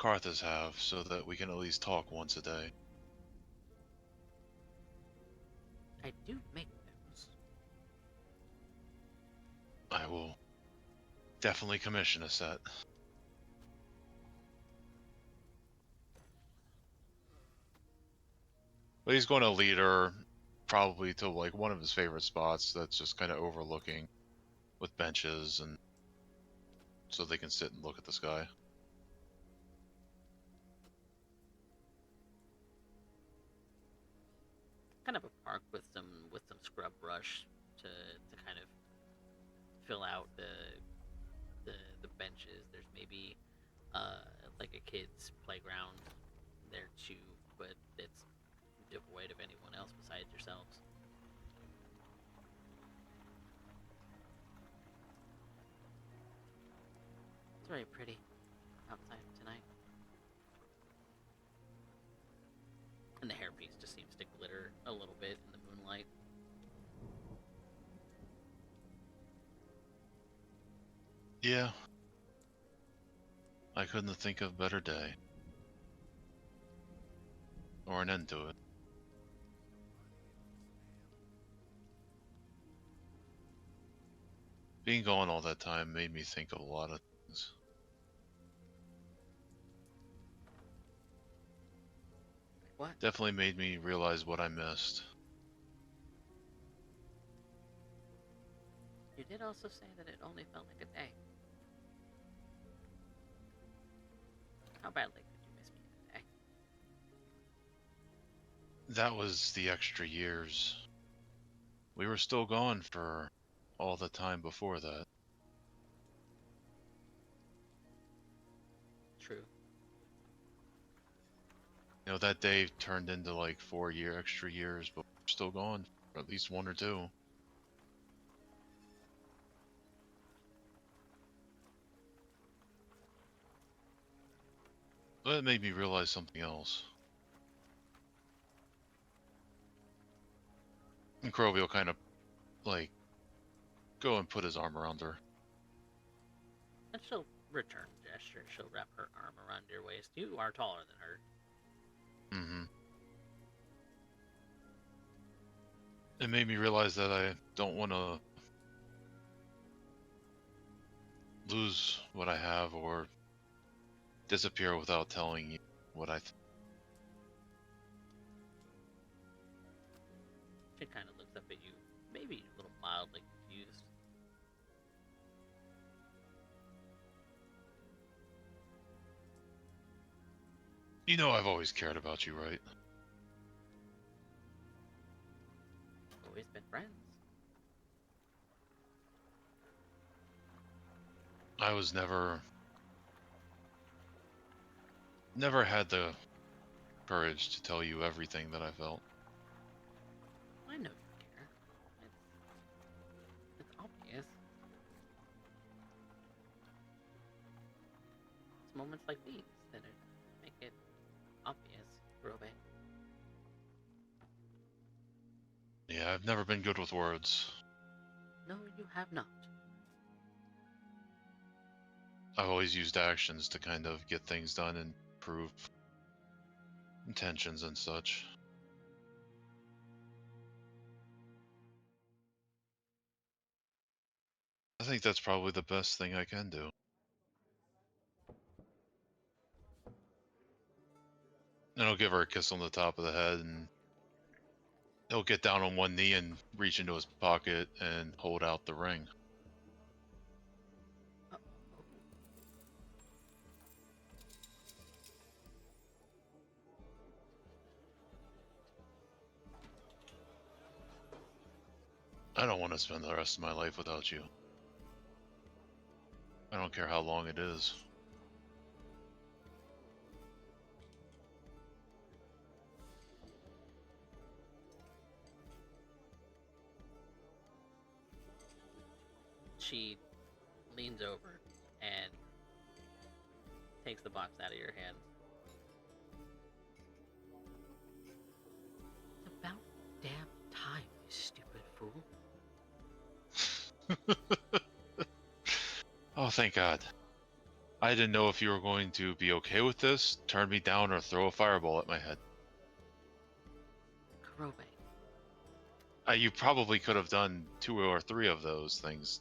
MacArthur's have, so that we can at least talk once a day. I do make those. I will definitely commission a set. But he's going to lead her probably to like one of his favorite spots that's just kind of overlooking with benches and so they can sit and look at the sky. Kind of a park with some scrub brush to kind of fill out the benches. There's maybe like a kid's playground there too, but it's devoid of anyone else besides yourselves. It's very pretty outside tonight. And the hairpiece just seems to glitter a little bit in the moonlight. Yeah. I couldn't think of a better day. Or an end to it. Being gone all that time made me think of a lot of things. What? Definitely made me realize what I missed. You did also say that it only felt like a day. How badly could you miss me in a day? That was the extra years. We were still gone for all the time before that. True. You know, that day turned into like 4 extra years, but we're still gone for at least 1 or 2. But it made me realize something else. And Kroby will kind of, like, go and put his arm around her. And she'll return the gesture. She'll wrap her arm around your waist. You are taller than her. Mm-hmm. It made me realize that I don't want to lose what I have or disappear without telling you what I She kind of looks up at you, maybe a little mildly confused. You know I've always cared about you, right? Always been friends. I was never had the courage to tell you everything that I felt. I know you care. It's obvious. It's moments like these that make it obvious, Robe. Yeah, I've never been good with words. No, you have not. I've always used actions to kind of get things done and prove intentions and such. I think that's probably the best thing I can do. And I'll give her a kiss on the top of the head, and he'll get down on one knee and reach into his pocket and hold out the ring. Oh. I don't want to spend the rest of my life without you. I don't care how long it is. She leans over and takes the box out of your hand. It's about damn time, you stupid fool. Oh, thank God. I didn't know if you were going to be okay with this, turn me down, or throw a fireball at my head. Kurobe. You probably could have done 2 or 3 of those things.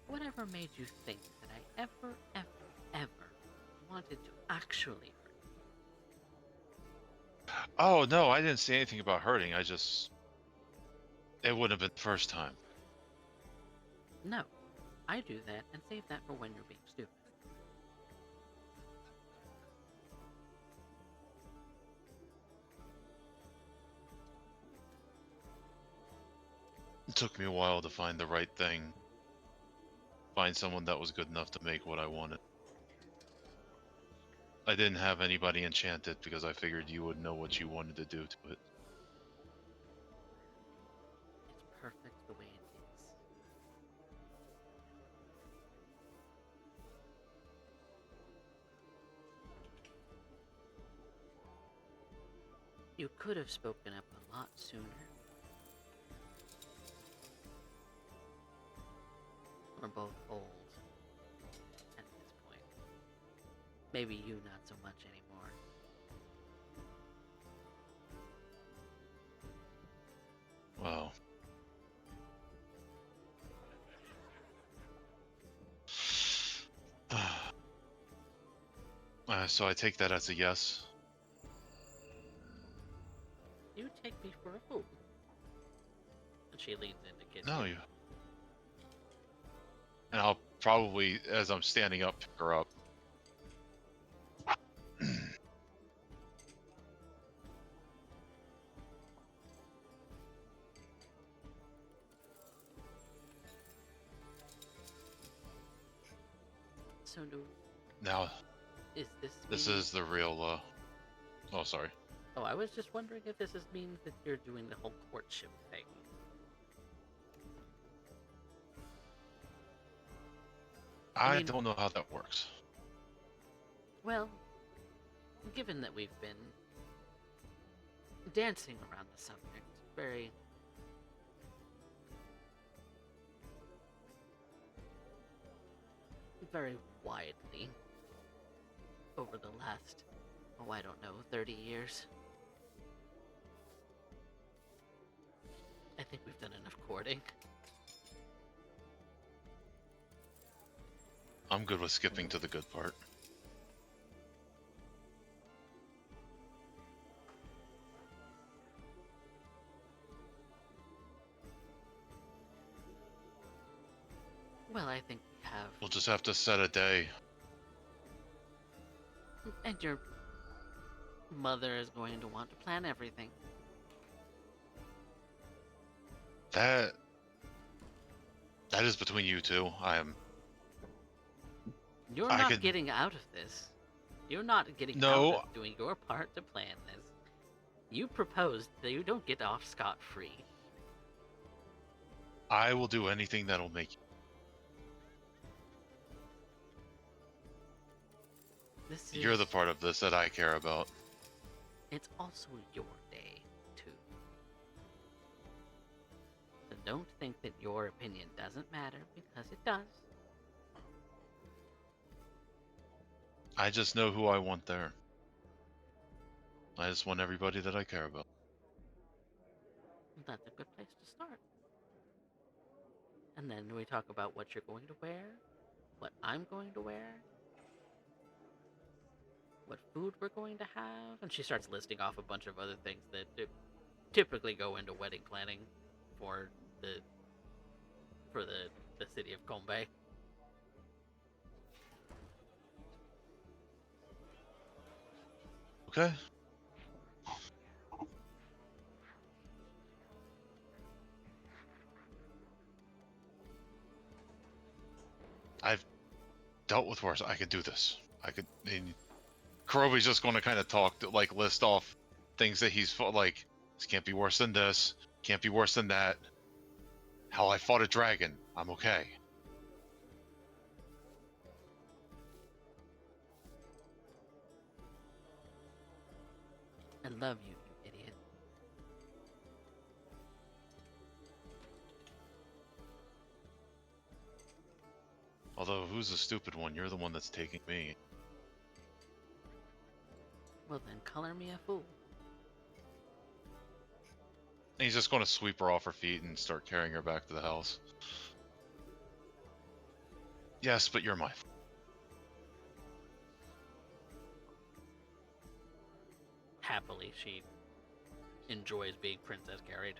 Whatever made you think that I ever wanted to actually hurt you? Oh, no, I didn't say anything about hurting. It wouldn't have been the first time. No, I do that and save that for when you're being stupid. It took me a while to find the right thing. Find someone that was good enough to make what I wanted. I didn't have anybody enchanted because I figured you would know what you wanted to do to it. It's perfect the way it is. You could have spoken up a lot sooner. We're both old at this point. Maybe you not so much anymore. Wow. So I take that as a yes. You take me for a fool. And she leans in to kiss No, you. you. And I'll probably, as I'm standing up, pick her up. So Now, is this this meaning... is the real, Oh, sorry. Oh, I was just wondering if this means that you're doing the whole courtship thing. I mean- don't know how that works. Well, given that we've been dancing around the subject very widely over the last, I don't know, 30 years. I think we've done enough courting. I'm good with skipping to the good part. Well, I think we have... We'll just have to set a day. And your mother is going to want to plan everything. That is between you two. You're I not could- getting out of this. You're not getting No. out of doing your part to plan this. You proposed that you don't get off scot-free. I will do anything that'll make you. You're the part of this that I care about. It's also your day, too. So don't think that your opinion doesn't matter, because it does. I just know who I want there. I just want everybody that I care about. That's a good place to start. And then we talk about what you're going to wear, what I'm going to wear, what food we're going to have, and she starts listing off a bunch of other things that typically go into wedding planning for the city of Kombe. Okay. I've dealt with worse. I could do this. And Kurobe's just going to kind of talk, like list off things that he's fought. Like, this can't be worse than this. Can't be worse than that. Hell, I fought a dragon. I'm okay. I love you, you idiot. Although, who's the stupid one? You're the one that's taking me. Well then, color me a fool. And he's just going to sweep her off her feet and start carrying her back to the house. Yes, but you're my... Happily, she enjoys being princess carried.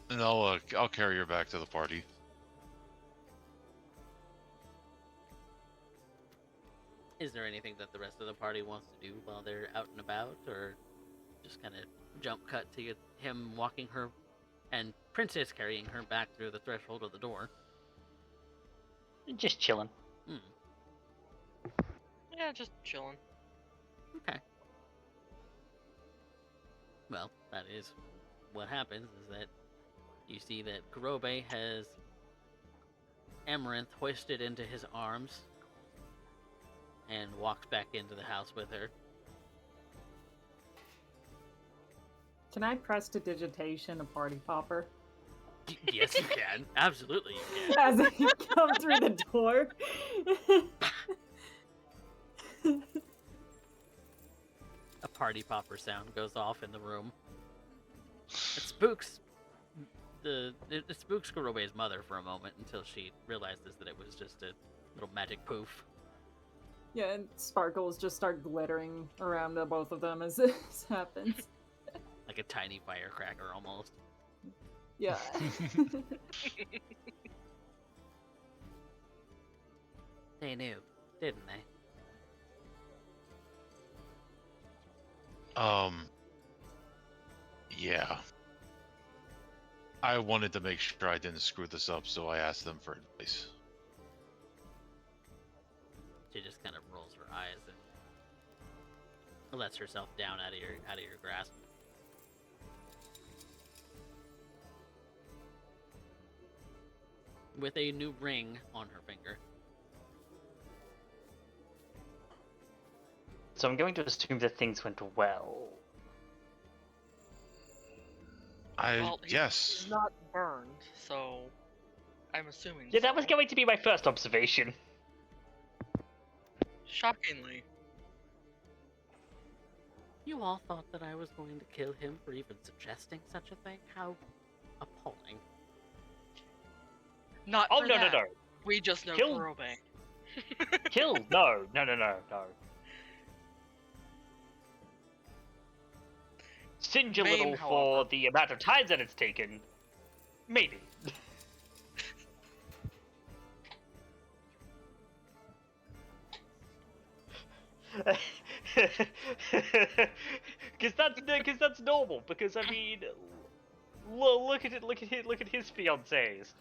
And I'll carry her back to the party. Is there anything that the rest of the party wants to do while they're out and about, or just kind of jump cut to him walking her and Princess carrying her back through the threshold of the door? Just chilling. Yeah, just chilling. Okay. Well, that is what happens, is that you see that Kurobe has Amaranth hoisted into his arms and walks back into the house with her. Can I prestidigitation a party popper Yes, you can. Absolutely, you can. as I come through the door? A party popper sound goes off in the room. It spooks it spooks Kurobe's mother for a moment until she realizes that it was just a little magic poof. Yeah, and sparkles just start glittering around the both of them as this happens. Like a tiny firecracker almost. Yeah. They knew, didn't they? Yeah. I wanted to make sure I didn't screw this up, so I asked them for advice. She just kind of rolls her eyes and lets herself down out of your grasp. With a new ring on her finger. So I'm going to assume that things went well. Well, Yes. he's not burned, so I'm assuming. Yeah, that was so. going to be my first observation. Shockingly. You all thought that I was going to kill him for even suggesting such a thing? How appalling. Not Oh, for no, that. no, no. We just know Kill- Kurobe. Kill? No. Singe a Maim, little however. for the amount of time that it's taken. Maybe. Because that's normal. Because I mean, look at it. Look at his fiancées.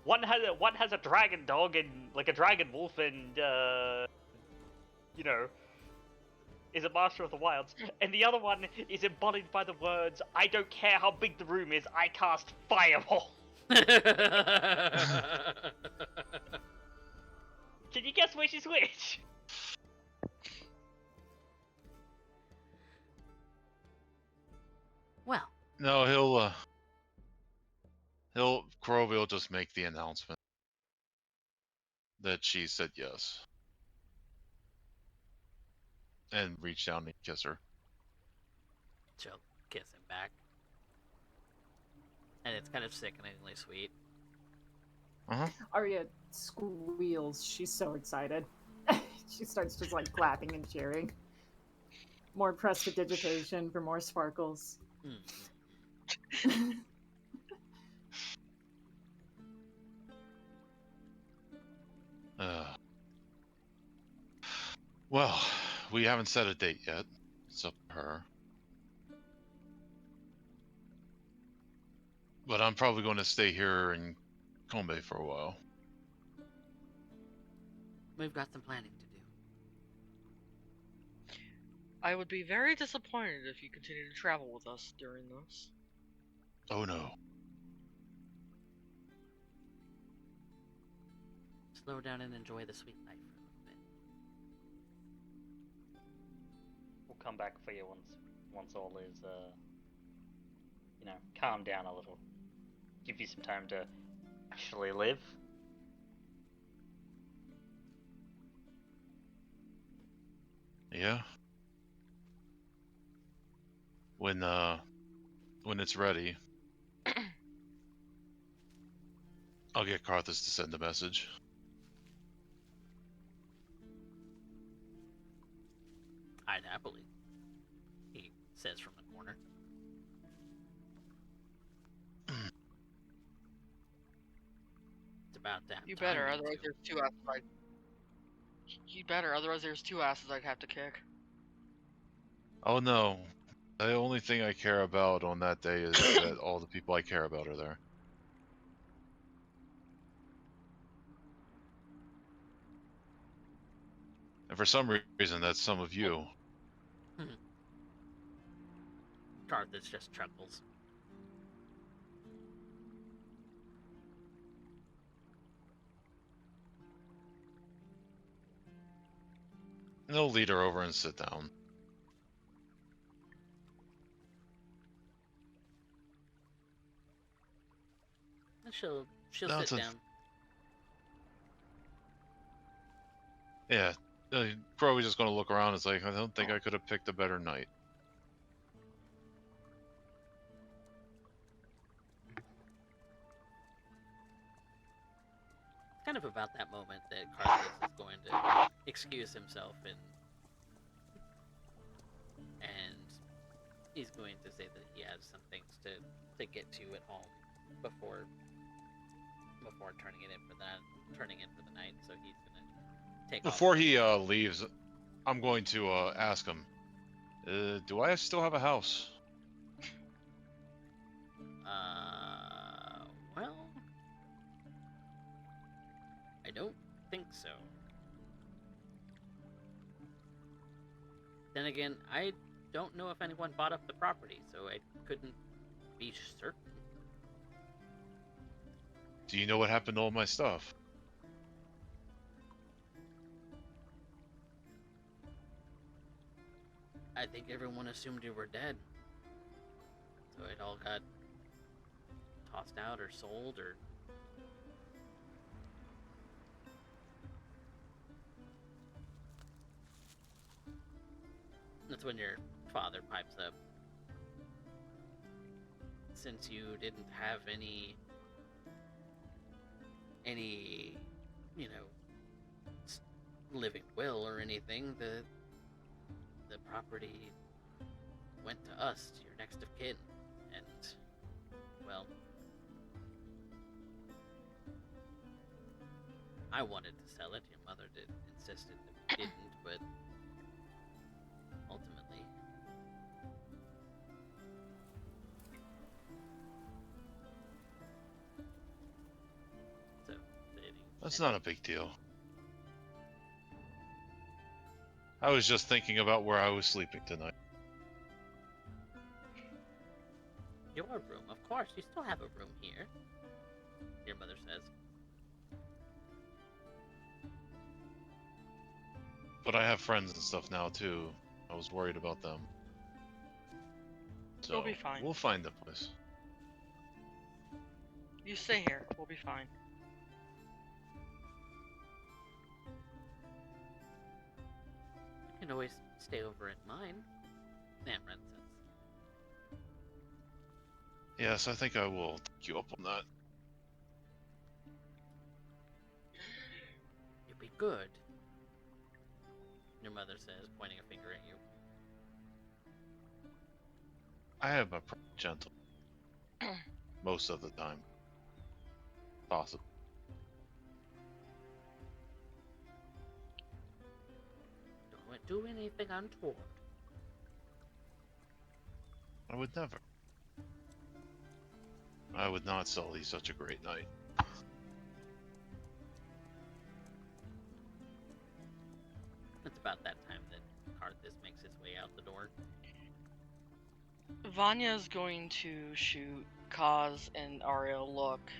One has a dragon dog and like a dragon wolf, and you know, is a master of the wilds, and the other one is embodied by the words, "I don't care how big the room is, I cast fireball." Can you guess which is which? Well, No, Kurobe will just make the announcement that she said yes. And reach down and kiss her. she'll kiss him back. And it's kind of sickeningly sweet. Arya squeals. She's so excited. She starts just like clapping and cheering. More prestidigitation for more sparkles. Well, we haven't set a date yet. It's up to her. But I'm probably going to stay here in Kombe for a while. We've got some planning to do. I would be very disappointed if you continue to travel with us during this. Oh no. Slow down and enjoy the sweet life for a little We'll come back for you once all is calm down a little. Give you some time to actually live. Yeah. When it's ready, I'll get Carthus to send a message. I'd happily, he says from the corner. It's about that You time, better, you otherwise two. there's two asses You better, otherwise there's two asses I'd have to kick. Oh no. The only thing I care about on that day is that all the people I care about are there. And for some reason, that's some of you. Carthus just chuckles. And they'll lead her over and sit down. And she'll sit Nonsense. down. Yeah. Crow was just going to look around and say, I don't think I could have picked a better night. Kind of about that moment that Carthus is going to excuse himself and he's going to say that he has some things to get to at home before turning in for the night. So he's gonna take Before off. he leaves, I'm going to ask him, do I still have a house? Well, I don't think so. Then again, I don't know if anyone bought up the property, so I couldn't be certain. Do you know what happened to all my stuff? I think everyone assumed you were dead. So it all got tossed out or sold or... That's when your father pipes up. Since you didn't have any, living will or anything, the property went to us, to your next of kin, and, well, I wanted to sell it. Your mother insisted that we didn't, but ultimately, so That's not a big deal. I was just thinking about where I was sleeping tonight. your room, of course. You still have a room here, your mother says. But I have friends and stuff now, too. I was worried about them. So, You'll be fine. We'll find a place. You stay here, we'll be fine. You can always stay over at mine, Amran says. Yes, I think I will take you up on that. You'd be good, your mother says, pointing a finger at you. I am a pretty gentle. Most of the time. Possible. Don't do anything untoward. I would never. I would not sell thee such a great night. It's about that time that Carthus makes his way out the door. Vanya's going to shoot Kaz and Arya look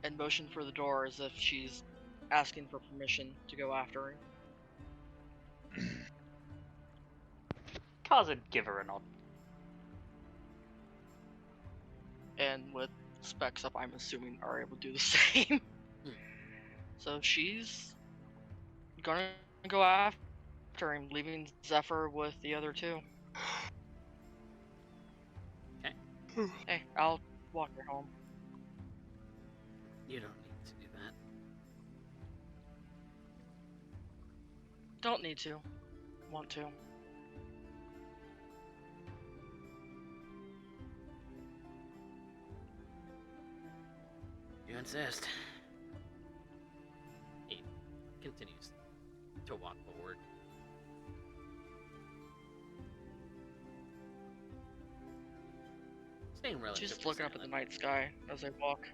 and motion for the door as if she's asking for permission to go after her. Tarzan, give her a nod. And with specs up, I'm assuming are able to do the same. So she's gonna go after him, leaving Zephyr with the other two. Okay. Hey, I'll walk her home. You don't need to do that. Don't need to. Want to. You insist. He continues to walk forward. Staying relatively Just looking up at the silent. night sky as I walk.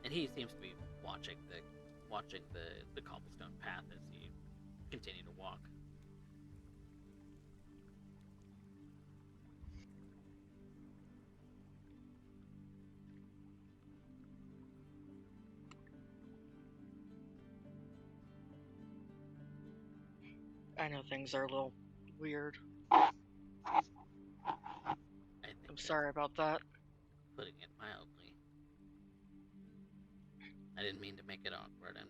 And he seems to be watching the cobblestone path as you continue to walk. I know things are a little weird. I think I'm that's sorry about that. putting it mildly. I didn't mean to make it awkward, and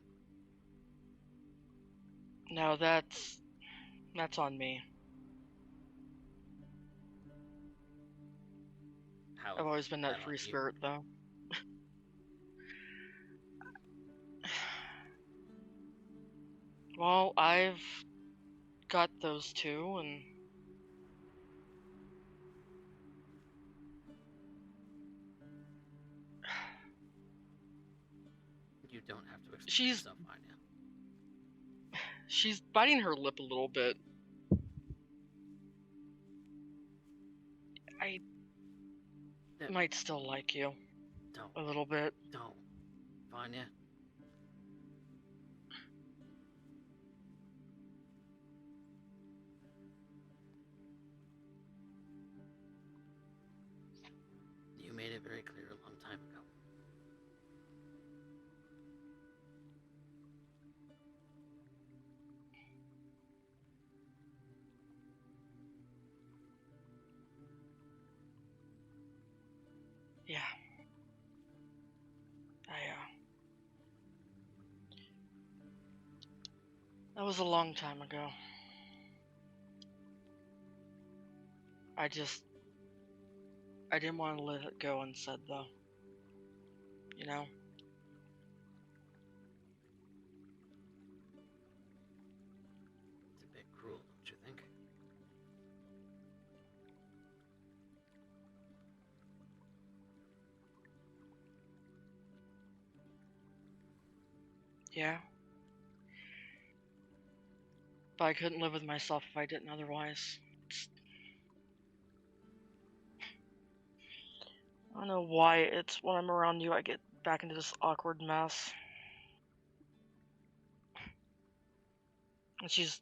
No, that's on me. how I've always been that on free you? spirit, though. Well, I've got those two, and You don't have to explain She's- yourself, Anya. she's biting her lip a little bit. I That- might still like you Don't, a little bit. don't, Vanya. You made it very clear a long time ago. Yeah. That was a long time ago. I didn't want to let it go unsaid, though. You know? It's a bit cruel, don't you think? Yeah. But I couldn't live with myself if I didn't otherwise. I don't know why it's when I'm around you I get back into this awkward mess. And she's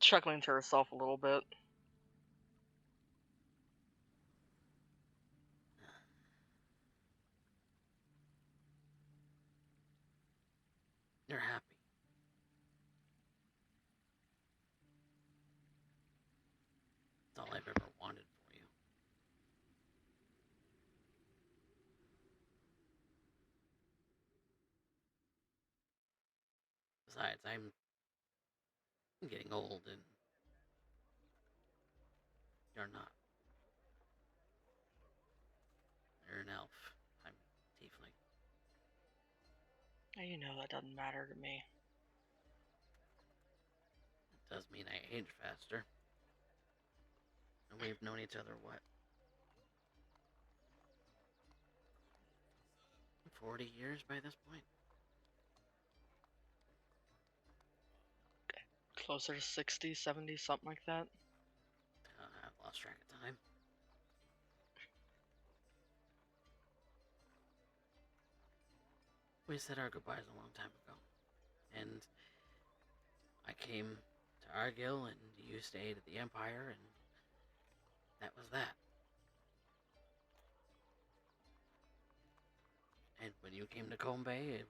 chuckling to herself a little bit. You're happy. That's all I've ever wanted for you. Besides, I'm getting old and you're not. You're an elf. I'm tiefling. And you know that doesn't matter to me. It does mean I age faster. And we've known each other, what? 40 years by this point? Closer to 60, 70, something like that. I've lost track of time. We said our goodbyes a long time ago. And I came to Argyll and you stayed at the Empire and that was that. And when you came to Combe Bay, it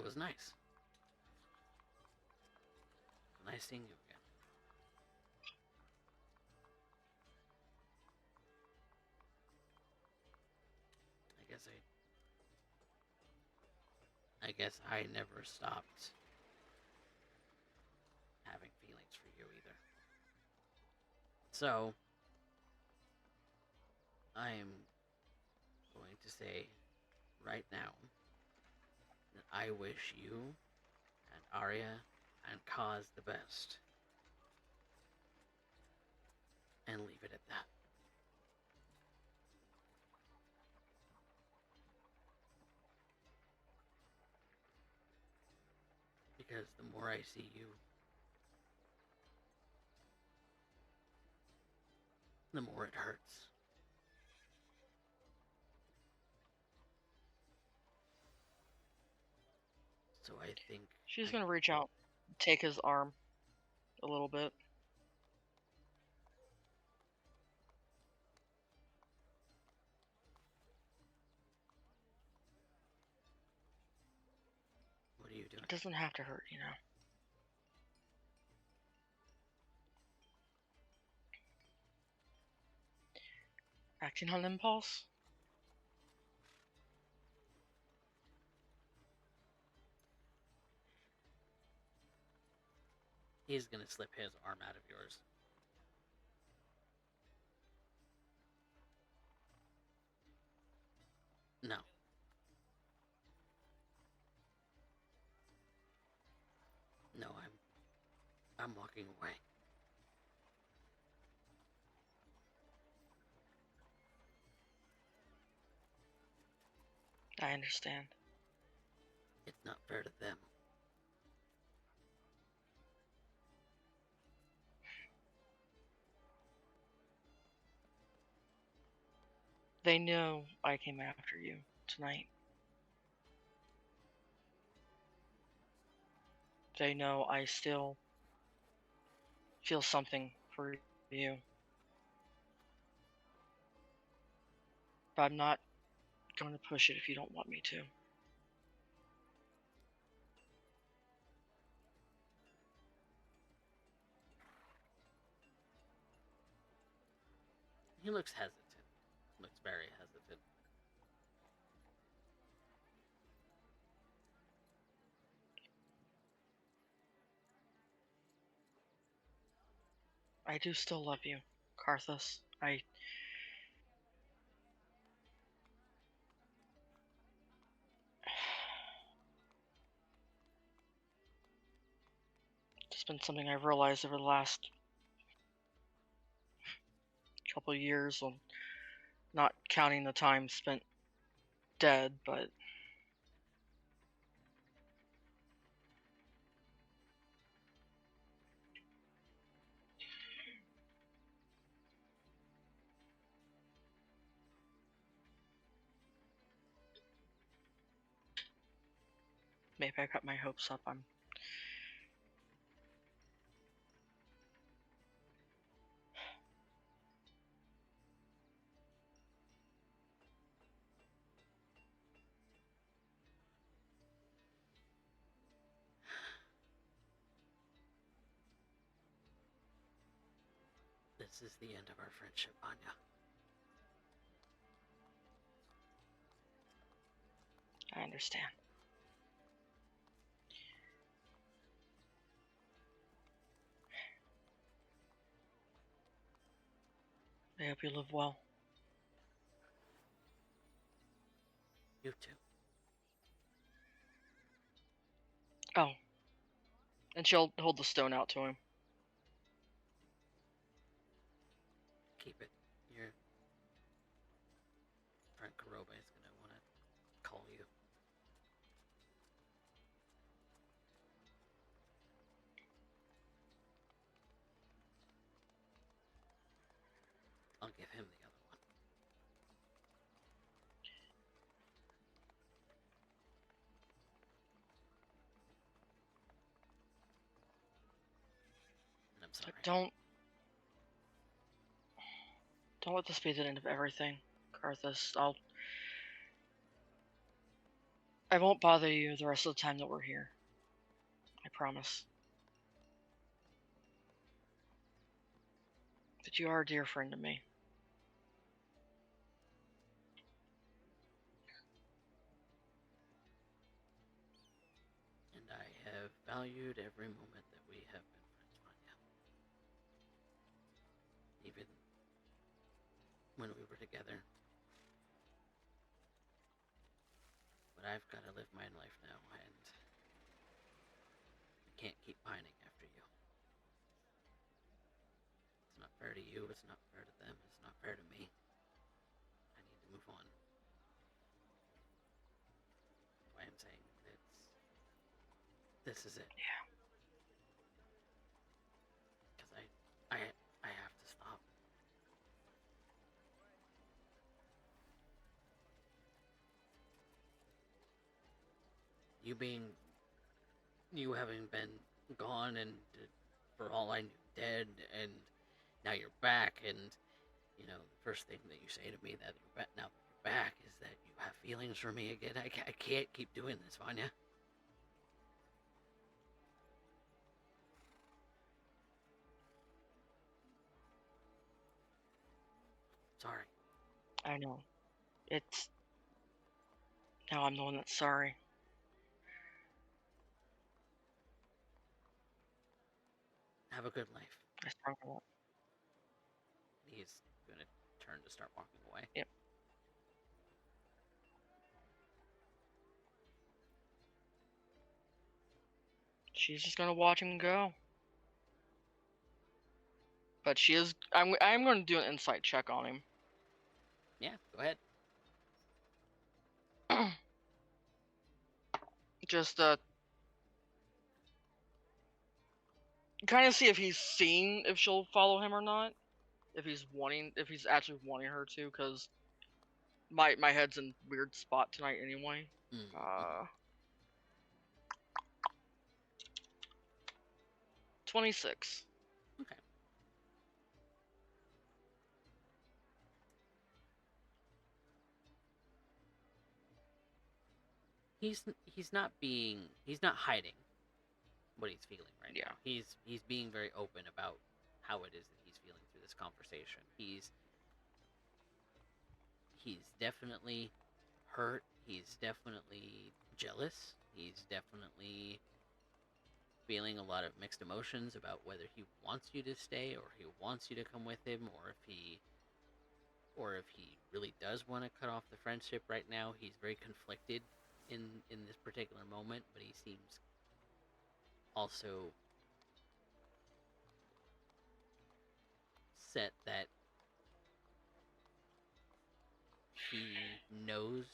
was nice. Nice seeing you again. I guess I never stopped having feelings for you either. So, I'm going to say right now that I wish you and Arya and Kaz the best. And leave it at that. Because the more I see you, the more it hurts. So I think She's gonna reach out, take his arm a little bit. What are you doing? It doesn't have to hurt, you know. Acting on impulse? He's gonna slip his arm out of yours. No. No, I'm walking away. I understand. It's not fair to them. They know I came after you tonight. They know I still feel something for you. But I'm not going to push it if you don't want me to. He looks hesitant. Looks very hesitant. I do still love you, Karthus. It's been something I've realized over the last couple of years, well, not counting the time spent dead, but maybe I got my hopes up. This is the end of our friendship, Anya. I understand. I hope you live well. You too. Oh. And she'll hold the stone out to him. Keep it. Your friend Karoba is gonna want to call you. I'll give him the other one. And I'm sorry. But don't let this be the end of everything, Karthus. I won't bother you the rest of the time that we're here. I promise. But you are a dear friend to me. And I have valued every moment that we have been friends, Vanya. Even when we were together. But I've got to live my life now, and I can't keep pining after you. It's not fair to you, it's not fair to them, it's not fair to me. I need to move on. That's why I'm saying this is it. Yeah. Because I have to stop. You having been gone and for all I knew dead, and now you're back, and you know the first thing that you say to me that now that you're back is that you have feelings for me again. I can't keep doing this, Vanya. Sorry. I know. It's... Now I'm the one that's sorry. Have a good life. I sprung for that. He's gonna turn to start walking away. Yep. She's just gonna watch him go. But she is... I'm gonna do an insight check on him. Yeah, go ahead. Just kind of see if he's seen if she'll follow him or not. If he's actually wanting her to, because my head's in weird spot tonight anyway. 26. Okay. He's not hiding what he's feeling right Yeah. now. He's being very open about how it is that he's feeling through this conversation. He's definitely hurt. He's definitely jealous. He's definitely feeling a lot of mixed emotions about whether he wants you to stay or he wants you to come with him, or if he really does want to cut off the friendship right now. He's very conflicted in this particular moment, but he seems also set that he knows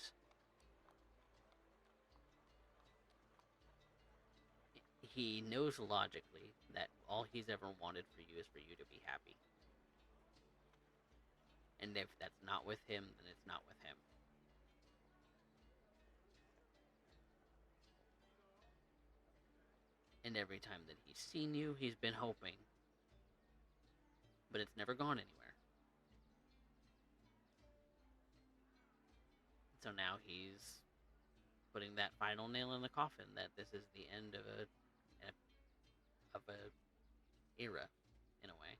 logically that all he's ever wanted for you is for you to be happy. And if that's not with him, then it's not with him. And every time that he's seen you, he's been hoping. But it's never gone anywhere. So now he's putting that final nail in the coffin that this is the end of a era, in a way.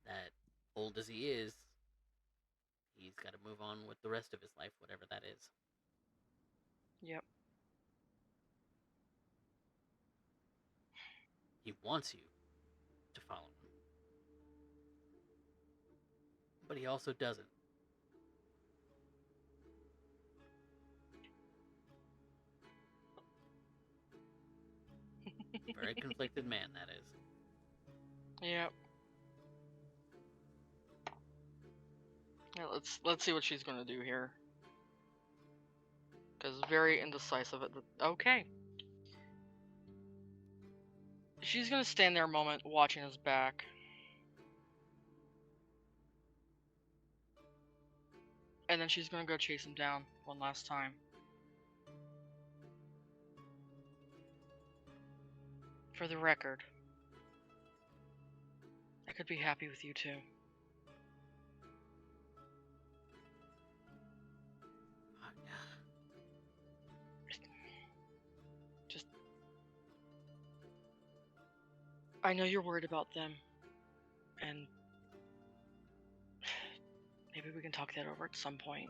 That old as he is, he's got to move on with the rest of his life, whatever that is. Yep. He wants you to follow him. But he also doesn't. Very conflicted man, that is. Yep. Yeah, let's see what she's gonna do here. Because very indecisive at the... Okay. She's gonna stand there a moment, watching his back. And then she's gonna go chase him down one last time. For the record, I could be happy with you too. I know you're worried about them, and maybe we can talk that over at some point.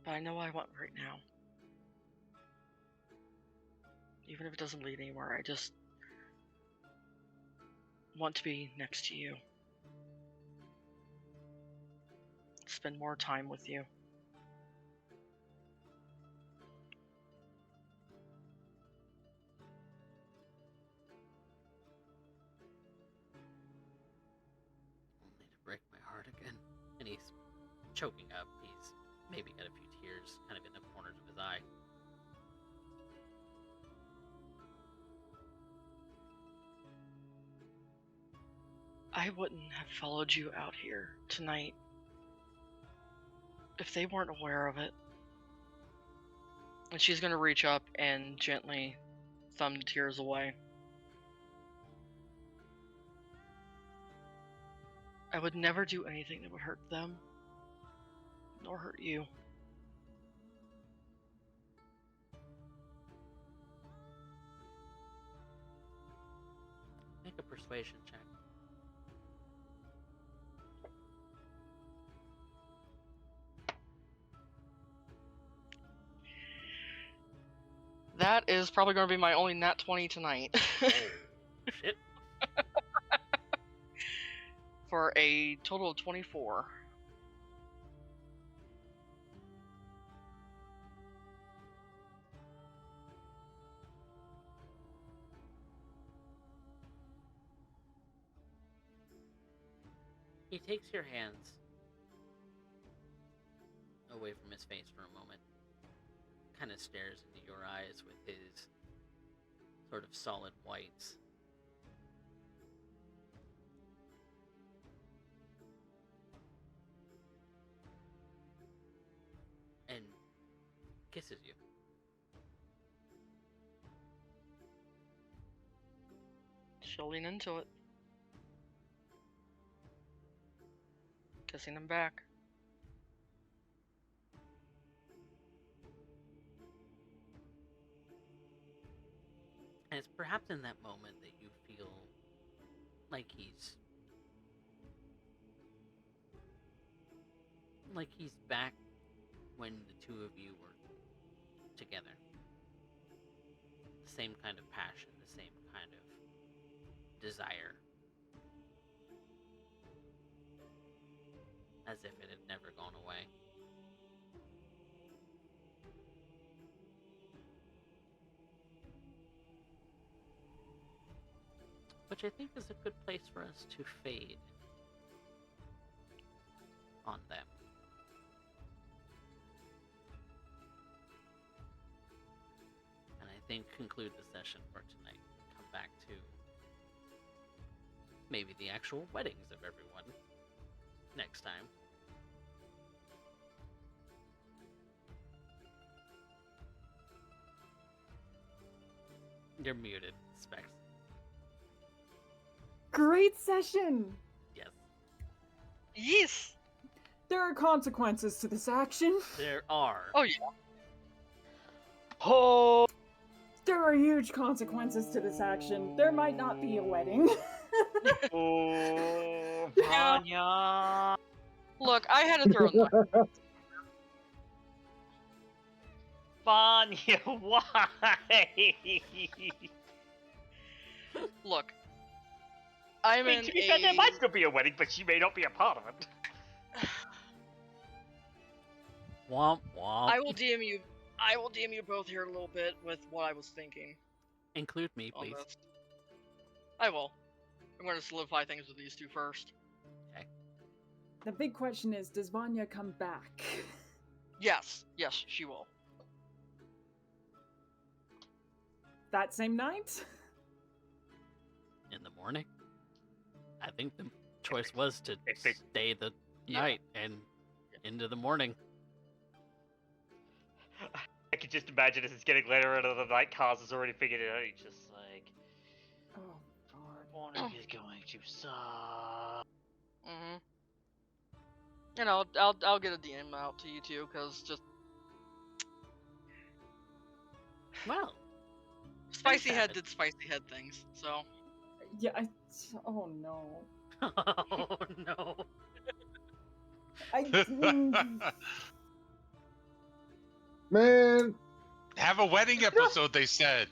But I know what I want right now. Even if it doesn't lead anywhere, I just want to be next to you. Spend more time with you. Only to break my heart again. And he's choking up. He's maybe got a few tears kind of in the corners of his eye. I wouldn't have followed you out here tonight if they weren't aware of it. And she's gonna reach up and gently thumb the tears away. I would never do anything that would hurt them, nor hurt you. Make a persuasion check. That is probably going to be my only nat 20 tonight. Oh, shit. For a total of 24. He takes your hands away from his face for a moment, kind of stares into your eyes with his sort of solid whites. And kisses you. She'll lean into it. Kissing him back. And it's perhaps in that moment that you feel like he's back when the two of you were together. The same kind of passion, the same kind of desire. As if it had never gone away. Which I think is a good place for us to fade on them. And I think conclude the session for tonight. Come back to maybe the actual weddings of everyone next time. You're muted, Specs. Great session! Yes. Yes! There are consequences to this action. There are. Oh yeah. Oh, There are huge consequences to this action. There might not be a wedding. oh, Yeah. Vanya. Look, I had to throw in that. Vanya, why? Look. I I'm mean, in to be fair, there a... might still be a wedding, but she may not be a part of it. Womp womp. I will DM you both here a little bit with what I was thinking Include me, on please. this. I will. I'm going to solidify things with these two first. The big question is, does Vanya come back? Yes, she will. That same night? In the morning? I think the choice was to if they- stay the Yeah. night and into the morning. I can just imagine as it's getting later into the night, Kaz has already figured it out. He's just like, Oh, God. Morning is going to suck. Mm-hmm. And I'll get a DM out to you too, cause just Well, Spicy Head happen. did Spicy Head things, so. Yeah. Oh no. Oh no. Man, Have a wedding episode, they said.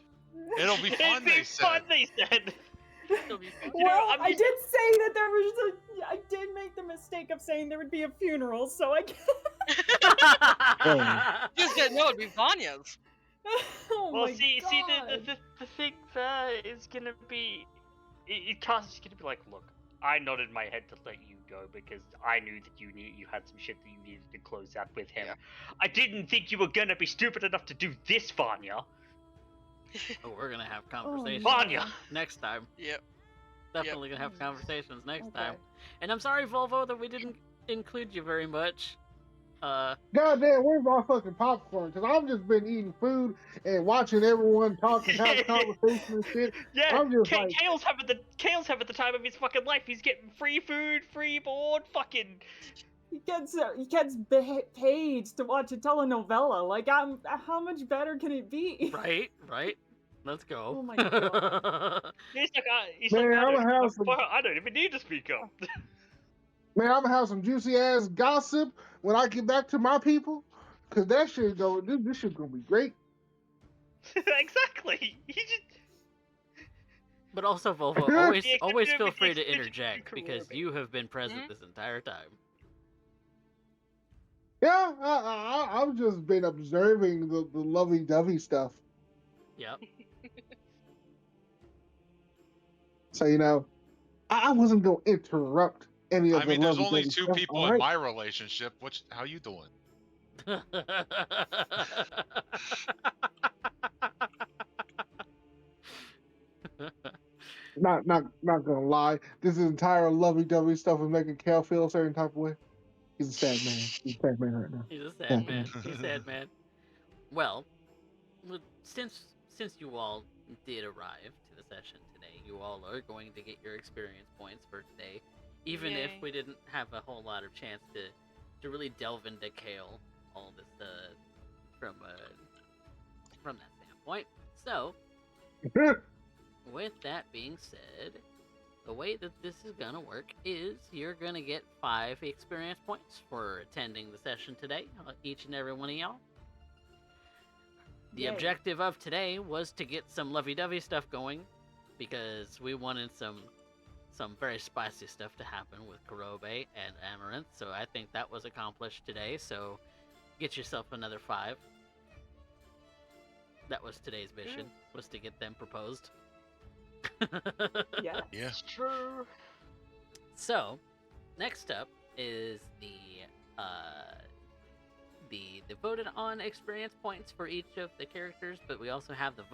It'll be fun, It'd be they fun, said. they said. It'll be fun. You know, Well, I'm I just- did say that there was I did make the mistake of saying there would be a funeral, so I You just didn't know it'd be Vanya's. Oh Well, my see, god. the thing there is gonna be, Cass gonna be like, look, I nodded my head to let you go because I knew that you had some shit that you needed to close out with him. Yeah. I didn't think you were gonna be stupid enough to do this, Vanya. Oh, we're gonna have Oh, conversations no. Vanya. next time. Yep. Definitely gonna have conversations next Okay. time. And I'm sorry, Volvo, that we didn't include you very much. goddamn, where's my fucking popcorn? Because I've just been eating food and watching everyone talk and have conversation and shit. Yeah, I'm just like, Kale's having the time of his fucking life. He's getting free food, free board, fucking. He gets paid to watch a telenovela. Like, how much better can it be? right. Let's go. Oh my god. He's like, Man, I'm a house of- I don't even need to speak up. man, I'm gonna have some juicy ass gossip when I get back to my people. Because that shit this shit gonna be great. Exactly. He just. But also, Volvo, always Yeah, always could do feel with free to extension interject because Kurobe. you have been present Mhm. this entire time. Yeah, I've just been observing the lovey-dovey stuff. Yep. So, I wasn't gonna interrupt any of I mean, the there's only lovey-dovey two stuff. people all in right? my relationship. How you doing? Not gonna lie. This entire lovey-dovey stuff is making Kel feel a certain type of way. He's a sad man. He's a sad man right now. He's a sad man. He's a sad man. Well, since you all did arrive to the session today, you all are going to get your experience points for today, even if Yay. we didn't have a whole lot of chance to really delve into Kale all this from that standpoint. So, with that being said, the way that this is gonna work is you're gonna get 5 experience points for attending the session today, each and every one of y'all. The Yay. objective of today was to get some lovey-dovey stuff going, because we wanted some very spicy stuff to happen with Kurobe and Amaranth, so I think that was accomplished today, so get yourself another 5. That was today's mission, was to get them proposed. Yeah. Yeah. It's true. So, next up is the voted on experience points for each of the characters, but we also have the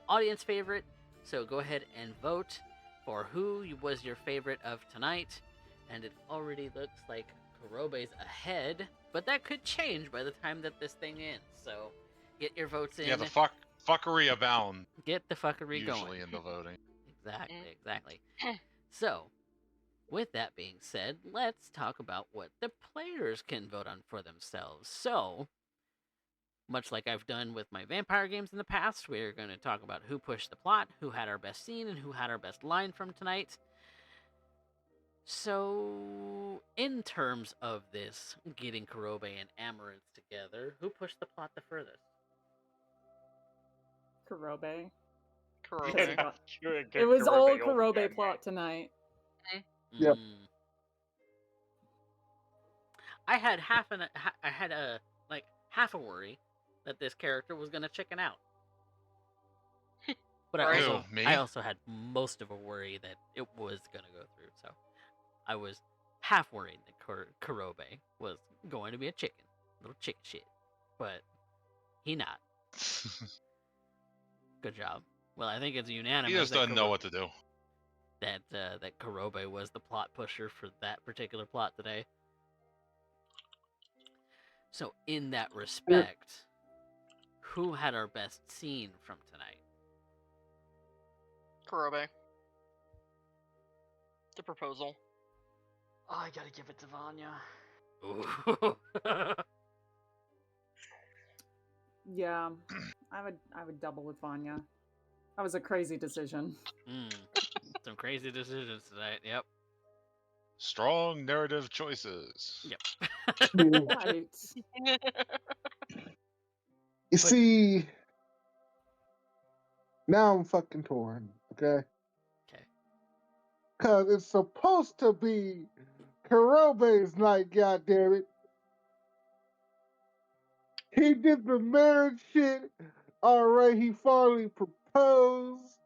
audience favorite. So go ahead and vote for who was your favorite of tonight, and it already looks like Kurobe's ahead, but that could change by the time that this thing ends. So get your votes in. Yeah, the fuckery abound Get the fuckery usually going. in the voting. Exactly. So, with that being said, let's talk about what the players can vote on for themselves. So, much like I've done with my vampire games in the past, we're going to talk about who pushed the plot, who had our best scene, and who had our best line from tonight. So, in terms of this, getting Kurobe and Amaranth together, who pushed the plot the furthest? Kurobe. Kurobe. It was all over Kurobe there, plot tonight. Yep. I had half a worry that this character was gonna chicken out. But Right. Who, me? I also had most of a worry that it was gonna go through. So I was half worried that Kurobe was going to be a little chicken shit. But he not. Good job. Well, I think it's unanimous. He just that doesn't know what to do. that Kurobe was the plot pusher for that particular plot today. So, in that respect, who had our best scene from tonight? Kurobe. the proposal. Oh, I gotta give it to Vanya. Ooh. Yeah, I would double with Vanya. That was a crazy decision. Some crazy decisions tonight. Yep. Strong narrative choices. Yep. Yeah. Right. You see, now I'm fucking torn, okay? Okay. Because it's supposed to be Karobe's night, goddammit. He did the marriage shit. Alright, he finally proposed.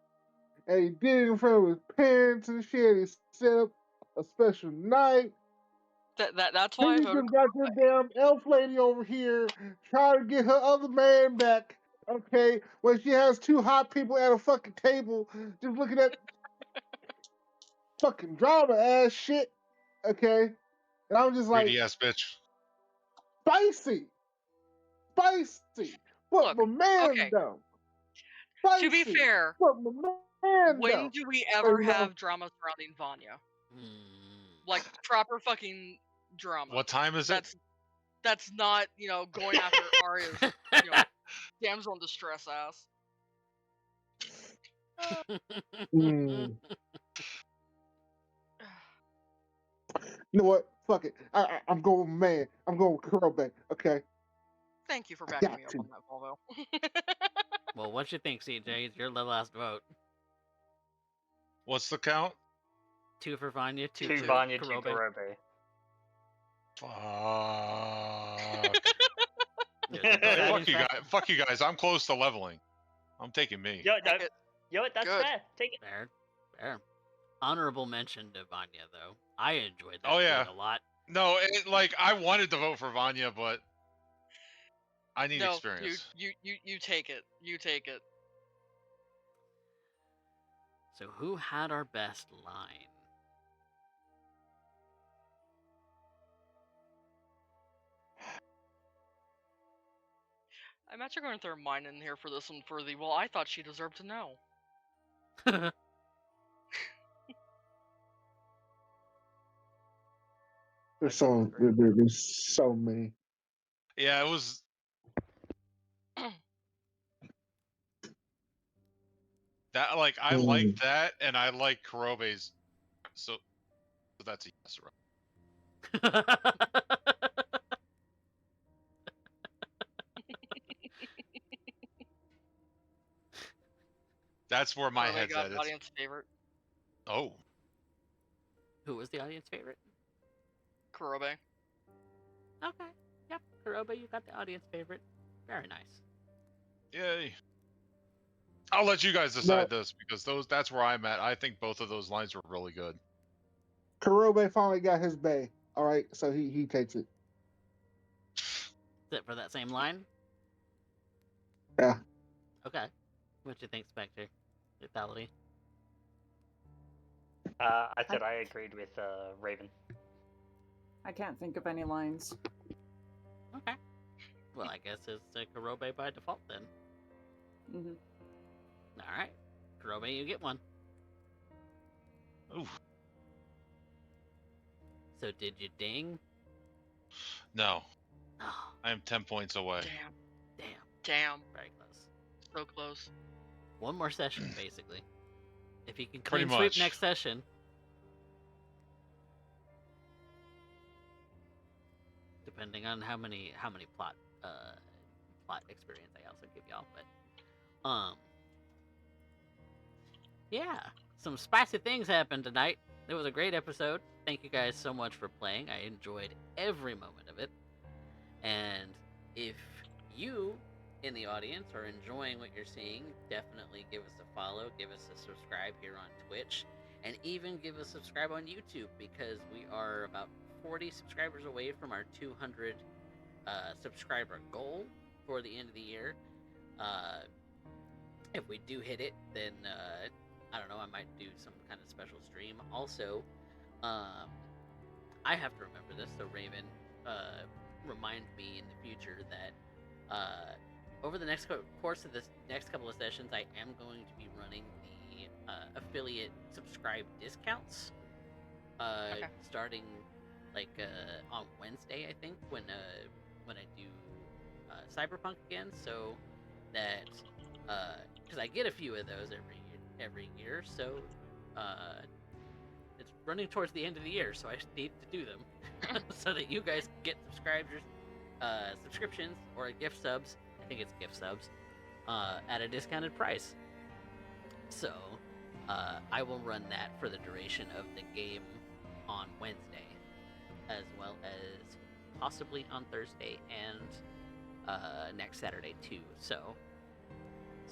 And he did it in front of his parents and shit. He set up a special night. That's Then why I you voted. just got this damn elf lady over here trying to get her other man back. Okay, when she has two hot people at a fucking table just looking at fucking drama ass shit. Okay, and I'm just like, Greedy ass bitch. spicy, spicy. What Look, my man okay. done. To be Spicy. fair, What my man when done. do we Oh, ever you know, have drama surrounding Vanya? Hmm. Like proper fucking drama. What time is it? That's not, going after Arya's, damsel in distress ass. mm. You know what? Fuck it. I'm going with man. I'm going with Karobe. Okay. Thank you for I backing got me up to. on that, Volvo. Well, what you think, CJ? It's your last vote. What's the count? 2 for Vanya, 2 Two for Vanya, two Karobe. Karobe. Fuck. Yeah, Hey, deciding factor. Fuck you guys. I'm close to leveling. I'm taking me. Yo, no, Take it. that's Good. fair. Take it. Fair. Honorable mention to Vanya, though. I enjoyed that Oh, yeah. fight a lot. No, I wanted to vote for Vanya, but I need No, experience. you take it. You take it. So who had our best line? I'm actually going to throw mine in here for this one for the. Well, I thought she deserved to know. There's I couldn't agree. there's so many. Yeah, it was. That I like that, and I like Karobe's. So that's a yes, right? That's where my Kurobe head's got at. an audience favorite. Oh, Who was the audience favorite? Kurobe. Okay. Yep. Karobe, you got the audience favorite. Very nice. yay! I'll let you guys decide this because that's where I'm at. I think both of those lines were really good. Karobe finally got his bay. All right, so he takes it. Is it for that same line? Yeah. Okay. What you think, Spectre? Lethality? I said I agreed with Raven. I can't think of any lines. Okay. Well, I guess it's Karobe by default then. Hmm. Alright. Karobe, you get one. Ooh, So did you ding? no, Oh, I am 10 points away. damn. Damn. Very close. So close. One more session, basically. If you can Pretty clean sweep much. next session. Depending on how many plot experience I also give y'all, but yeah, some spicy things happened tonight. It was a great episode. Thank you guys so much for playing. I enjoyed every moment of it. And if you in the audience are enjoying what you're seeing, definitely give us a follow, give us a subscribe here on Twitch, and even give us a subscribe on YouTube because we are about 40 subscribers away from our 200 subscriber goal for the end of the year. If we do hit it, then I don't know, I might do some kind of special stream. Also, I have to remember this, so Raven, remind me in the future that over the next course of this next couple of sessions, I am going to be running the affiliate subscribe discounts Okay. starting like on Wednesday, I think, when I do Cyberpunk again, so that because I get a few of those every year, so uh, it's running towards the end of the year, so I need to do them so that you guys get subscriptions or gift subs. I think it's gift subs at a discounted price. So I will run that for the duration of the game on Wednesday, as well as possibly on Thursday and next Saturday too. So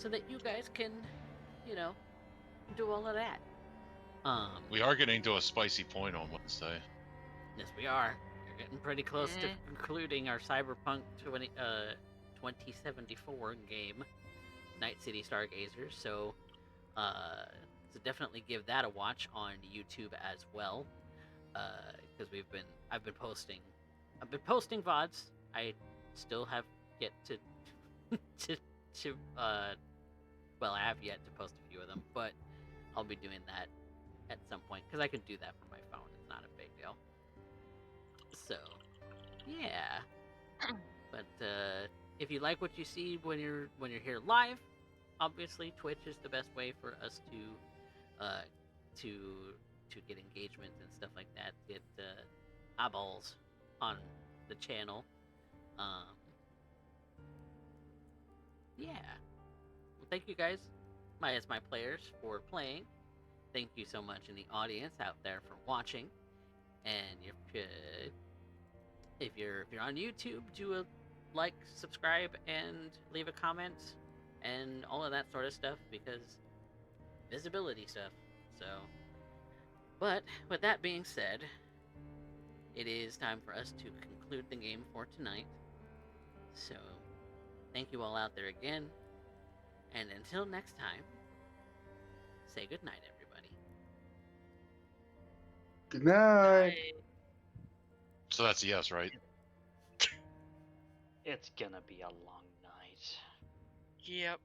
that you guys can, you know, do all of that. We are getting to a spicy point on Wednesday. Yes, we are. We're getting pretty close to Mhm. concluding our Cyberpunk 2074 game, Night City Stargazers. So definitely give that a watch on YouTube as well. Because I've been posting VODs. I still have yet to to well, I have yet to post a few of them, but I'll be doing that at some point because I can do that from my phone. It's not a big deal. So, yeah. But if you like what you see when you're here live, obviously Twitch is the best way for us uh, to get engagement and stuff like that. Get eyeballs on the channel. Um, yeah. Well, thank you guys, my players, for playing. Thank you so much in the audience out there for watching. And if you're on YouTube, do a like, subscribe, and leave a comment, and all of that sort of stuff, because visibility stuff. So, but with that being said, it is time for us to conclude the game for tonight. So, thank you all out there again, and until next time, say good night, everybody. Good night. Nice. So that's a yes, right? It's gonna be a long night. Yep.